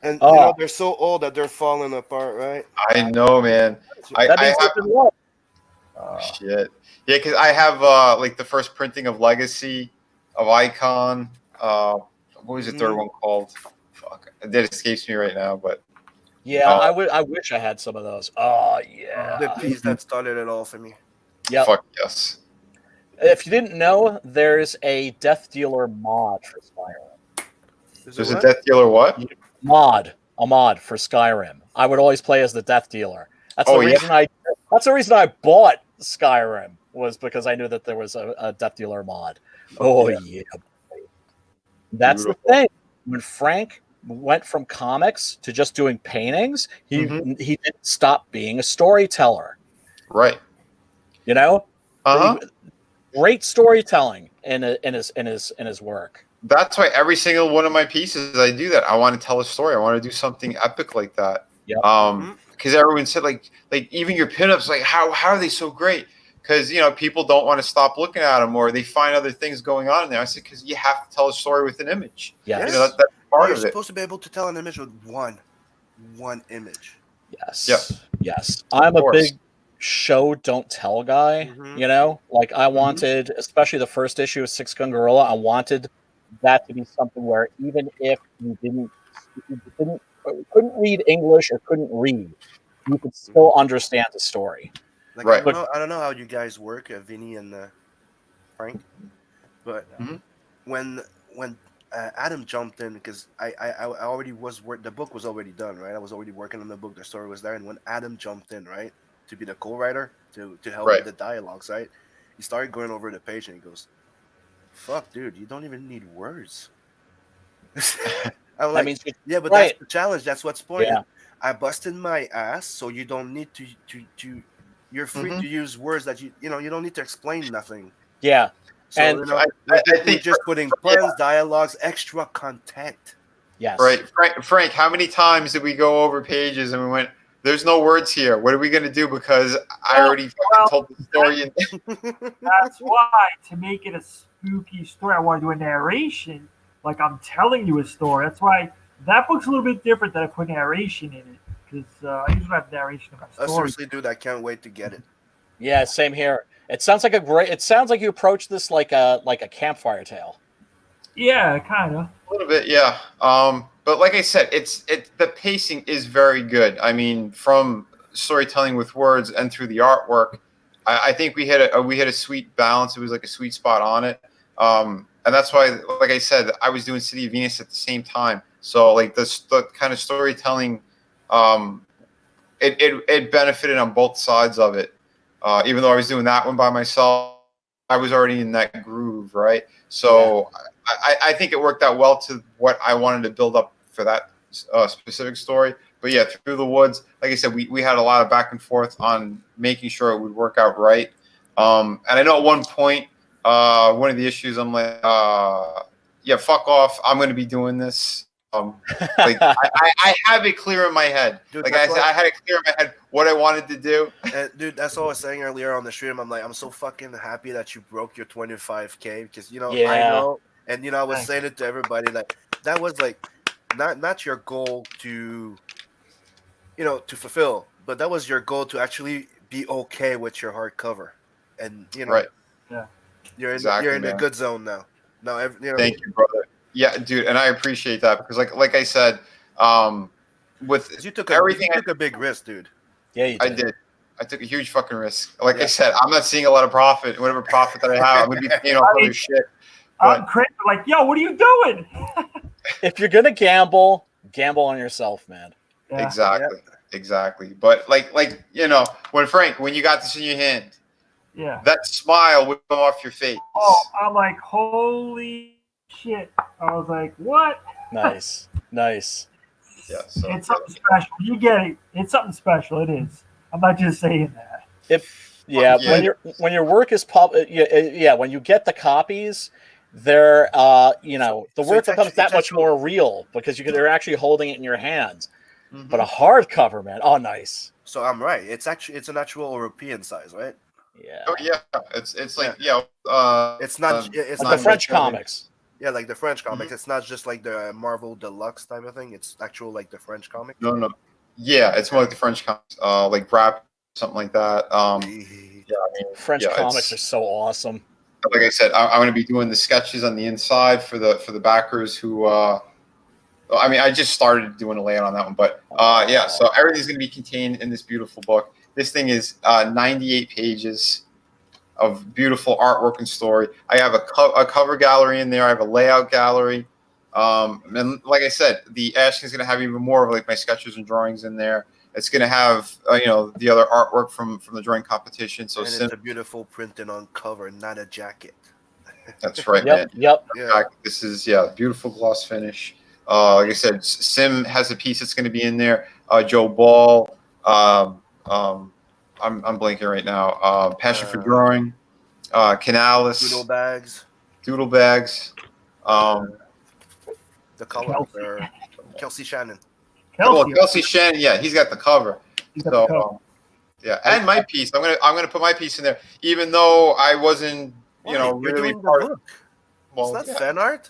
And Oh. they're so old that they're falling apart, right? I know, man. That I means have it's in love. shit. Yeah, because I have like the first printing of Legacy, of Icon. What was the third one called? Fuck, that escapes me right now. But Yeah, I wish I had some of those. Oh yeah. The piece that started it all for me. Yep. fuck yes. If you didn't know, there's a Death Dealer mod for Skyrim. There's a Death Dealer what? A mod for Skyrim. I would always play as the Death Dealer. That's the Oh, yeah? reason That's the reason I bought Skyrim, was because I knew that there was a Death Dealer mod. Oh yeah. That's Beautiful. the thing. When Frank went from comics to just doing paintings, he didn't stop being a storyteller. Right. You know? Uh huh. great storytelling in his work. That's why every single one of my pieces I do that. I want to tell a story. I want to do something epic like that. Yep. Because everyone said like even your pinups, like how are they so great? Because people don't want to stop looking at them, or they find other things going on in there. I said because you have to tell a story with an image. Yes. That's part You're of it. supposed to be able to tell an image with one image. Yes. Yep. Yes. I'm a big show don't tell guy. Like I wanted, especially the first issue of Six Gun Gorilla, I wanted that to be something where even if you couldn't read English or couldn't read, you could still understand the story. Like Right. I don't know how you guys work, Vinny and Frank, but when Adam jumped in, because I already was the book was already done, right? I was already working on the book. The story was there, and when Adam jumped in, right, to be the co-writer to help with the dialogues, right, he started going over the page and he goes, "Fuck, dude, you don't even need words." I'm like, yeah, but that's the challenge. That's what's point. Yeah. I busted my ass, so you don't need to you're free to use words that you don't need to explain nothing. Yeah. So And I think just putting puns, dialogues, extra content. Yes. Right. Frank, how many times did we go over pages and we went, there's no words here. What are we going to do? Because I already fucking told the story. That's why, to make it a spooky story, I want to do a narration. Like I'm telling you a story. That's why that book's a little bit different that I put narration in it. Because I usually have narration in my story. Seriously, dude, I can't wait to get it. Yeah, same here. It sounds like it sounds like you approach this like a campfire tale. Yeah, kind of. A little bit, yeah. But like I said, the pacing is very good. I mean, from storytelling with words and through the artwork, I think we hit a sweet balance. It was like a sweet spot on it. And that's why, like I said, I was doing City of Venus at the same time. So like the kind of storytelling, it benefited on both sides of it. Even though I was doing that one by myself, I was already in that groove, right? So I think it worked out well to what I wanted to build up for that specific story. But yeah, Through the Woods, like I said, we had a lot of back and forth on making sure it would work out right. And I know at one point, one of the issues, I'm like, yeah, fuck off. I'm going to be doing this. Like I have it clear in my head. Dude, like I said, I had it clear in my head what I wanted to do. Dude, that's what I was saying earlier on the stream. I'm like, I'm so fucking happy that you broke your 25K because I know, and I was saying it to everybody that was like not your goal to to fulfill, but that was your goal to actually be okay with your hardcover, and right. Yeah, you're in a good zone now. Thank you, brother. Yeah, dude, and I appreciate that because, like I said, with you took a big risk, dude. Yeah, you did. I did. I took a huge fucking risk. Like I said, I'm not seeing a lot of profit. Whatever profit that I have, I'm gonna be paying off other shit. I'm crazy. Like, yo, what are you doing? If you're gonna gamble on yourself, man. Yeah. Exactly. But like when you got this in your hand, that smile would come off your face. Oh, I'm like, holy shit. I was like, what? Nice. Yeah, so it's something special. You get it. It's something special. It is. I'm not just saying that. When your work is when you get the copies, they're the work becomes that much more real because they're actually holding it in your hands. Mm-hmm. But a hardcover, man. Oh, nice. So I'm right. It's an actual European size, right? Yeah. Oh yeah. It's like it's not like the French comics. Yeah, like the French comics. Mm-hmm. It's not just like the Marvel Deluxe type of thing. It's actual like the French comic. No. Yeah, it's more like the French comics, like rap, something like that. French comics are so awesome. Like I said, I'm going to be doing the sketches on the inside for the backers who. I just started doing a layout on that one, but so everything's going to be contained in this beautiful book. This thing is 98 pages of beautiful artwork and story. I have a cover gallery in there. I have a layout gallery. And like I said, the Ashkin is going to have even more of like my sketches and drawings in there. It's going to have the other artwork from the drawing competition. So it's a beautiful printing on cover, not a jacket. That's right, man. Yep. Yeah. This is beautiful gloss finish. Like I said, Sim has a piece that's going to be in there. Joe Ball. I'm blanking right now. Passion for Drawing. Canalis, Doodle bags. The color Kelsey. Kelsey Shannon. Kelsey Shannon. Yeah, he's got the cover. He's got the cover. Yeah, and my piece. I'm gonna put my piece in there, even though I wasn't, You're really doing part the book. Well, It's not fan art.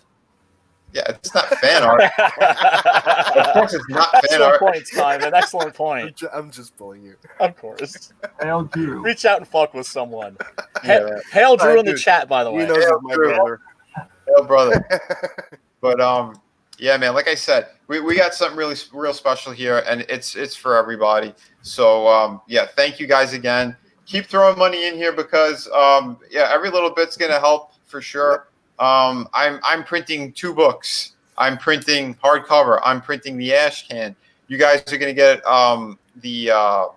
Yeah, it's not fan art. Of course, it's not fan Excellent art. point, Simon. Excellent point. I'm just pulling you. Of course. Hail Drew. Reach out and fuck with someone. Yeah. Hail Drew in the Dude, chat, by the way. He knows it's my brother. Hail, brother. But yeah, man. Like I said, we got something real special here, and it's for everybody. So yeah, thank you guys again. Keep throwing money in here because yeah, every little bit's gonna help for sure. I'm printing 2 books. I'm printing hardcover. I'm printing the ash can. You guys are gonna get the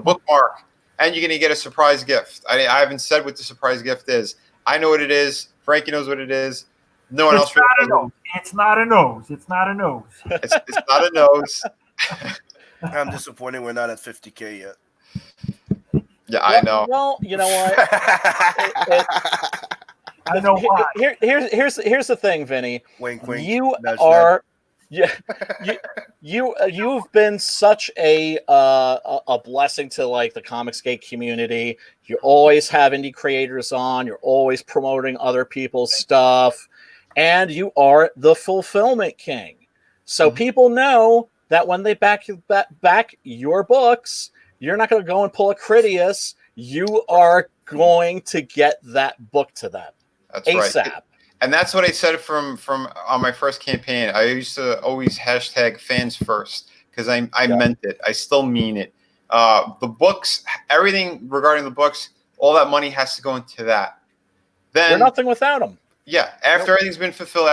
bookmark, and you're gonna get a surprise gift. I haven't said what the surprise gift is. I know what it is. Frankie knows what it is. No one else really knows. It's not a nose. It's not a nose. It's not a nose. I'm disappointed we're not at 50K yet. Yeah, I know. Well, you know what? I know why. Here's the thing, Vinny. Wink, wink. You nudge, are, yeah, you've been such a blessing to like the Comicsgate community. You always have indie creators on. You're always promoting other people's stuff, and you are the fulfillment king. So people know that when they back your books, you're not going to go and pull a Critias. You are going to get that book to them. That's ASAP. right. And that's what I said from on my first campaign. I used to always hashtag fans first because I meant it. I still mean it. The books, everything regarding the books, all that money has to go into that. Then we're nothing without them. Yeah, after everything's been fulfilled,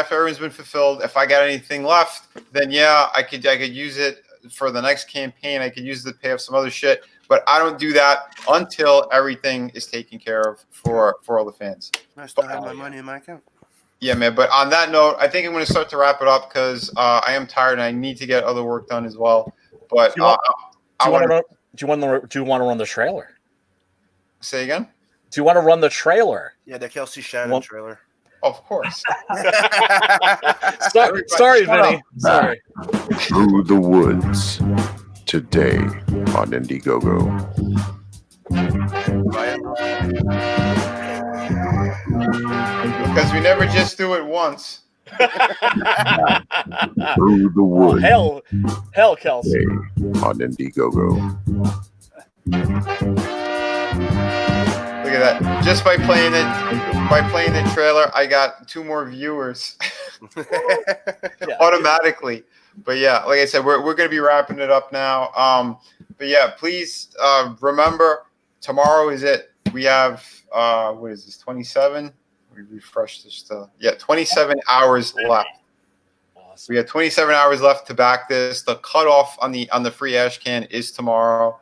if I got anything left, then yeah, I could use it for the next campaign. I could use it to pay off some other shit. But I don't do that until everything is taken care of for all the fans. I still have my money in my account. Yeah, man. But on that note, I think I'm going to start to wrap it up because I am tired and I need to get other work done as well. But do you want to run the trailer? Say again? Do you want to run the trailer? Yeah, the Kelsey Shannon trailer. Of course. Sorry, Vinny. Sorry. Through the Woods today on Indiegogo. Because we never just do it once. Through the Woods. Hell, Kelsey. On Indiegogo. Look at that. Just by playing the trailer, I got 2 more viewers automatically. But yeah, like I said, we're going to be wrapping it up now. But yeah, please remember, tomorrow is it. We have, what is this, 27? We refresh this. 27 hours left. Awesome. We have 27 hours left to back this. The cutoff on the free ash can is tomorrow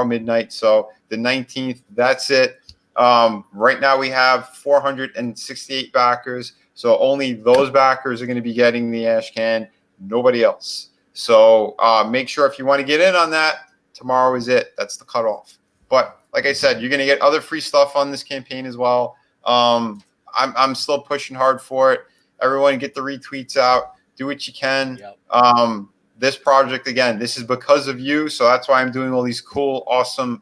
midnight. So the 19th, that's it. Right now we have 468 backers. So only those backers are going to be getting the ash can, nobody else. So make sure if you want to get in on that, tomorrow is it. That's the cutoff. But like I said, you're going to get other free stuff on this campaign as well. I'm still pushing hard for it. Everyone get the retweets out. Do what you can. Yep. This project, again, this is because of you. So that's why I'm doing all these cool, awesome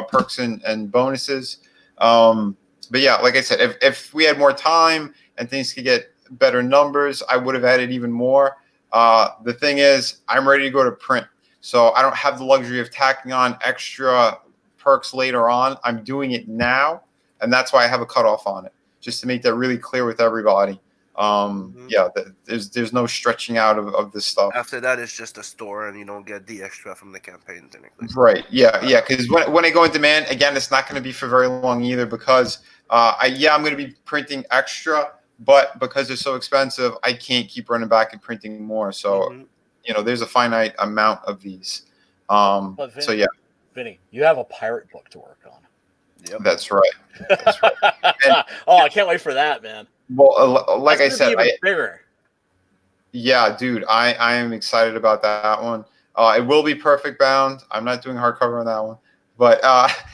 perks and bonuses. But yeah, like I said, if we had more time and things could get better numbers, I would have added even more. The thing is, I'm ready to go to print. So I don't have the luxury of tacking on extra perks later on. I'm doing it now. And that's why I have a cutoff on it, just to make that really clear with everybody. Yeah, there's no stretching out of this stuff. After that, it's just a store, and you don't get the extra from the campaign. Right? Yeah. Because when I go in demand, again, it's not going to be for very long either. Because I'm going to be printing extra, but because they're so expensive, I can't keep running back and printing more. So there's a finite amount of these. Vinny, so yeah, Vinny, you have a pirate book to work on. Yep. That's right. And, I can't wait for that, man. Well, like I said, bigger. Yeah, dude, I am excited about that one. It will be perfect bound. I'm not doing hardcover on that one, but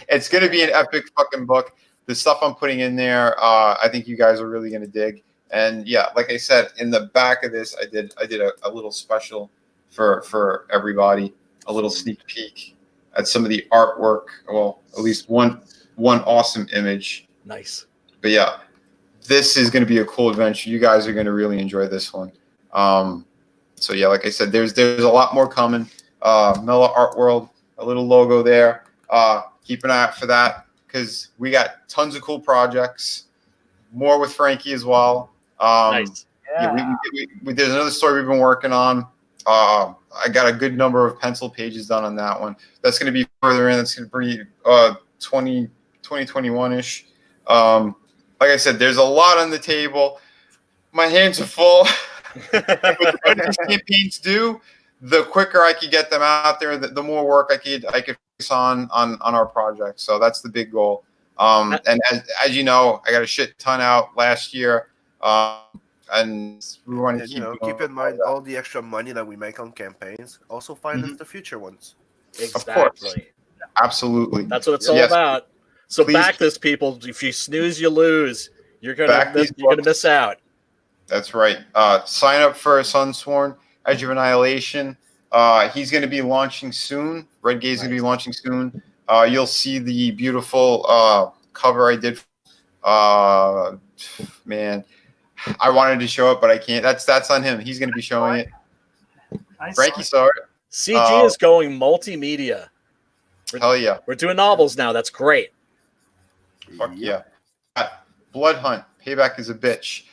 it's going to be an epic fucking book. the stuff I'm putting in there, I think you guys are really going to dig. And yeah, like I said, in the back of this, I did a little special for everybody, a little sneak peek at some of the artwork. Well, at least one awesome image. Nice. But yeah, this is going to be a cool adventure. You guys are going to really enjoy this one. So yeah, like I said, there's a lot more coming. Mela Art World, a little logo there. Keep an eye out for that because we got tons of cool projects. More with Frankie as well. Nice. Yeah, there's another story we've been working on. I got a good number of pencil pages done on that one. That's going to be further in. That's going to be 2021-ish. Like I said, there's a lot on the table. My hands are full. But the better these campaigns do, the quicker I could get them out there, the more work I could focus on our project. So that's the big goal. And as you know, I got a shit ton out last year. And we want to keep in mind all the extra money that we make on campaigns. Also finance the future ones. Exactly. Absolutely. That's what it's all about. So back this, people. If you snooze, you lose. You're gonna miss out. That's right. Sign up for Sunsworn, Edge of Annihilation. He's going to be launching soon. Red Gaze is going to be launching soon. You'll see the beautiful cover I did. Man, I wanted to show it, but I can't. That's on him. He's going to be showing it. Frankie saw it. CG is going multimedia. Hell yeah. We're doing novels now. That's great. Fuck yeah. Blood Hunt. Payback is a bitch.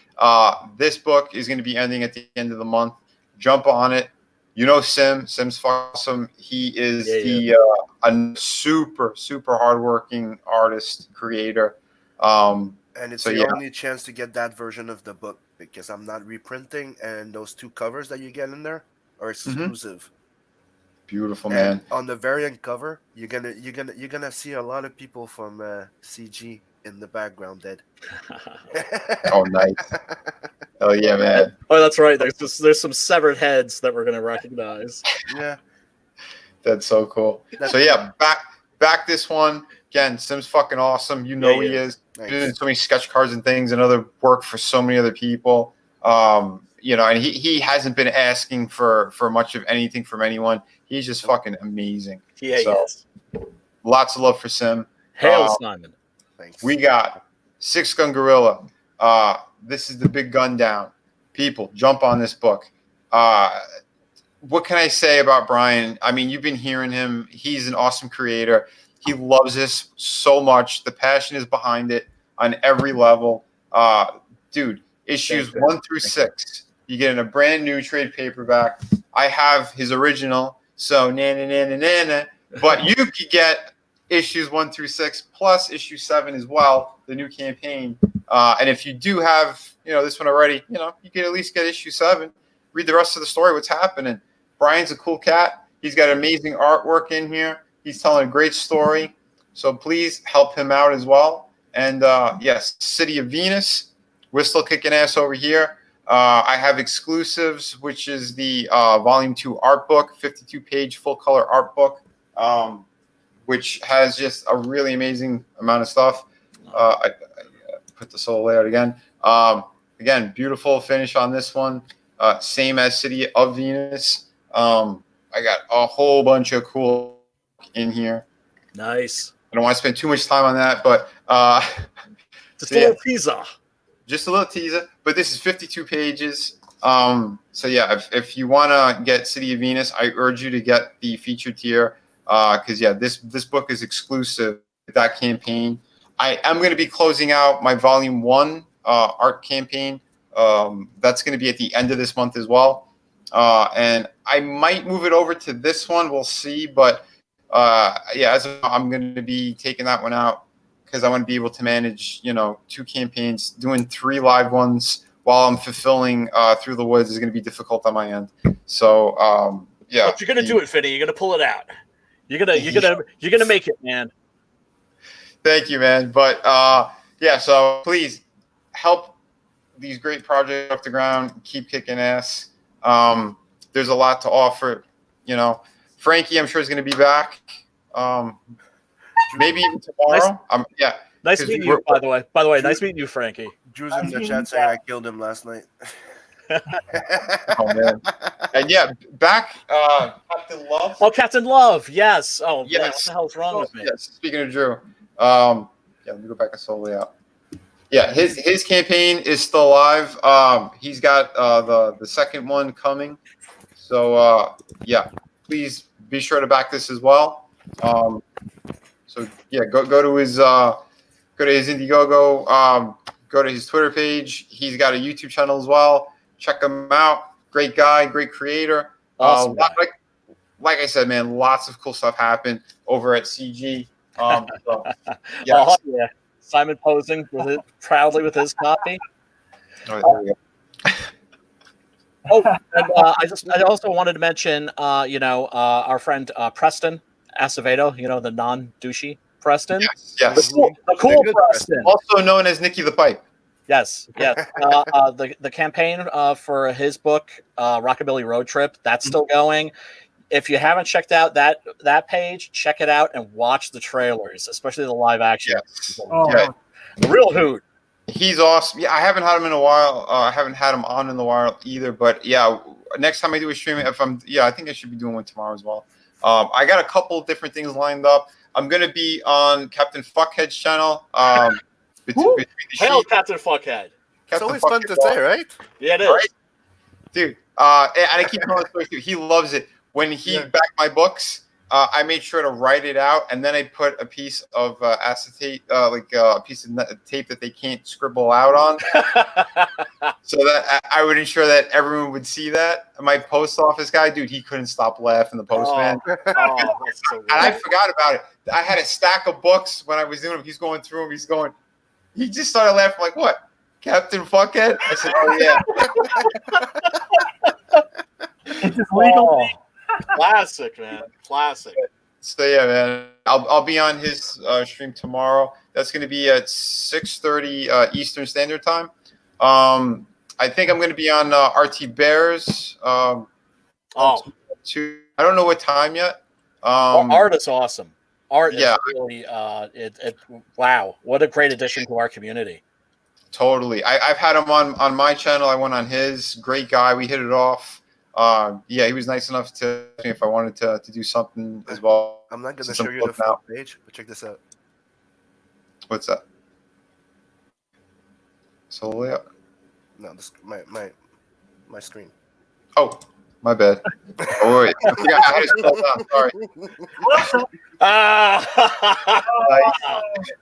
This book is going to be ending at the end of the month. Jump on it. You know Sim's awesome. He is a super, super hardworking artist, creator. And it's the only chance to get that version of the book because I'm not reprinting, and those 2 covers that you get in there are exclusive. Beautiful, and man. On the variant cover, you're gonna see a lot of people from CG in the background dead. Oh, nice. Oh yeah, man. Oh, that's right. There's some severed heads that we're gonna recognize. Yeah. That's so cool. So yeah, back this one again. Sim's fucking awesome. He is. Nice. Doing so many sketch cards and things and other work for so many other people. And he hasn't been asking for much of anything from anyone. He's just fucking amazing. Yeah, yes. Lots of love for Sim. Hail Simon. Thanks. We got 6 Gun Gorilla. This is the big gun down. People, jump on this book. What can I say about Brian? I mean, you've been hearing him. He's an awesome creator. He loves this so much. The passion is behind it on every level. Dude, issues 1 through 6. You get in a brand new trade paperback. I have his original, so na. But you could get issues 1 through 6 plus issue 7 as well, the new campaign. And if you do have, this one already, you can at least get issue 7. Read the rest of the story, what's happening. Brian's a cool cat. He's got amazing artwork in here. He's telling a great story. So please help him out as well. And yes, City of Venus. We're still kicking ass over here. I have exclusives, which is the volume 2 art book, 52-page full color art book, which has just a really amazing amount of stuff. I put the solo layout again. Again, beautiful finish on this one. Same as City of Venus. I got a whole bunch of cool in here. Nice. I don't want to spend too much time on that, but just a little teaser. Just a little teaser, but this is 52 pages. So yeah, if you want to get City of Venus, I urge you to get the featured tier because this book is exclusive to that campaign. I am going to be closing out my volume 1 art campaign. That's going to be at the end of this month as well, and I might move it over to this one. We'll see, but I'm going to be taking that one out because I want to be able to manage, 2 campaigns. Doing 3 live ones while I'm fulfilling Through the Woods is going to be difficult on my end. So, But you're going to do it, Finny. You're going to pull it out. You're going to make it, man. Thank you, man. But so please help these great projects off the ground. Keep kicking ass. There's a lot to offer. Frankie, I'm sure is going to be back. Maybe even tomorrow. Nice 'Cause meeting we're- you, by the way. By the way, nice meeting you, Frankie. Drew's in the chat saying I killed him last night. Oh man. And yeah, back Captain Love. Oh, Captain Love. Yes. Oh, man, what Yes. the hell's wrong with me? Yes. Speaking of Drew, yeah, let me go back and solely out. Yeah, his campaign is still alive. He's got the second one coming. So yeah, please be sure to back this as well. So yeah, go to his Indiegogo. Go to his Twitter page. He's got a YouTube channel as well. Check him out. Great guy, great creator. Awesome guy. Like I said, man, lots of cool stuff happened over at CG. So, yes. Oh, yeah. Simon posing with it proudly with his copy. All right, there we go. Oh, and I also wanted to mention, our friend Preston Acevedo, the non-douchey Preston. Yes. The cool Preston. Also known as Nicky the Pipe. Yes. The campaign for his book, Rockabilly Road Trip, that's still going. If you haven't checked out that page, check it out and watch the trailers, especially the live action. Yes. Oh, Yeah. The real hoot. He's awesome. Yeah, I haven't had him in a while. I haven't had him on in a while either. But yeah, next time I do a stream, I think I should be doing one tomorrow as well. I got a couple of different things lined up. I'm gonna be on Captain Fuckhead's channel. Between the Hail sheep. Captain Fuckhead. It's always fun to say, right? Yeah, it is. Right? Dude, and I keep telling the story too. He loves it. When he backed my books, I made sure to write it out, and then I put a piece of acetate, a piece of tape that they can't scribble out on, so that I would ensure that everyone would see that. My post office guy, dude, he couldn't stop laughing. The postman, Oh, that's so good. and I forgot about it. I had a stack of books when I was doing them. He's going through them. He just started laughing like, "What, Captain Fuckhead?" I said, "Oh yeah." It's just legal. Oh, classic, man. Classic. So yeah, man, I'll be on his stream tomorrow. That's going to be at 6:30 Eastern Standard Time. I think I'm going to be on RT Bears. I don't know what time yet. Art is awesome. Art is yeah. really wow, what a great addition to our community. Totally. I've had him on my channel. I went on his. Great guy. We hit it off. Yeah, he was nice enough to ask me if I wanted to do something as well. I'm not going to Since show I'm you the booked full now. page, but check this out. What's that? So yeah. No, this my screen. Oh, my bad. Oh wait, I forgot. I had to scroll down. Sorry.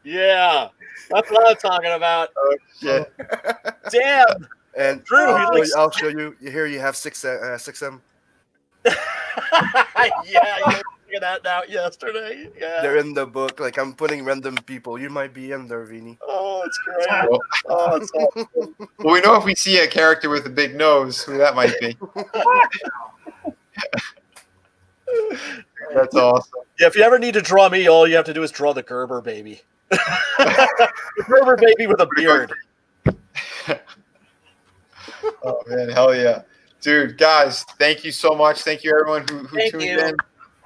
Yeah, that's what I'm talking about. Oh shit. Damn. And Drew, I'll show you. Here you have 6M. Yeah, you figured that out yesterday. Yeah. They're in the book. Like I'm putting random people. You might be in there, Vinny. Oh, it's great. Well, Oh, it's awesome. well, we know if we see a character with a big nose, who that might be. That's awesome. Yeah, if you ever need to draw me, all you have to do is draw the Gerber baby. The Gerber baby with a beard. Oh man, hell yeah, dude, guys, thank you so much. Thank you everyone who Thank tuned you. in.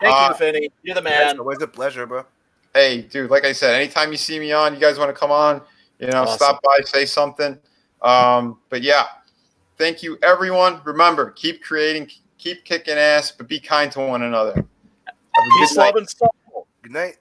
Thank you, Vinny. You're the man. It's always a pleasure, bro. Hey, dude, like I said, anytime you see me on, you guys want to come on, Awesome. stop by, say something. But yeah, thank you everyone. Remember, keep creating, keep kicking ass, but be kind to one another. Have a Peace, good night. love, and soul. Good night.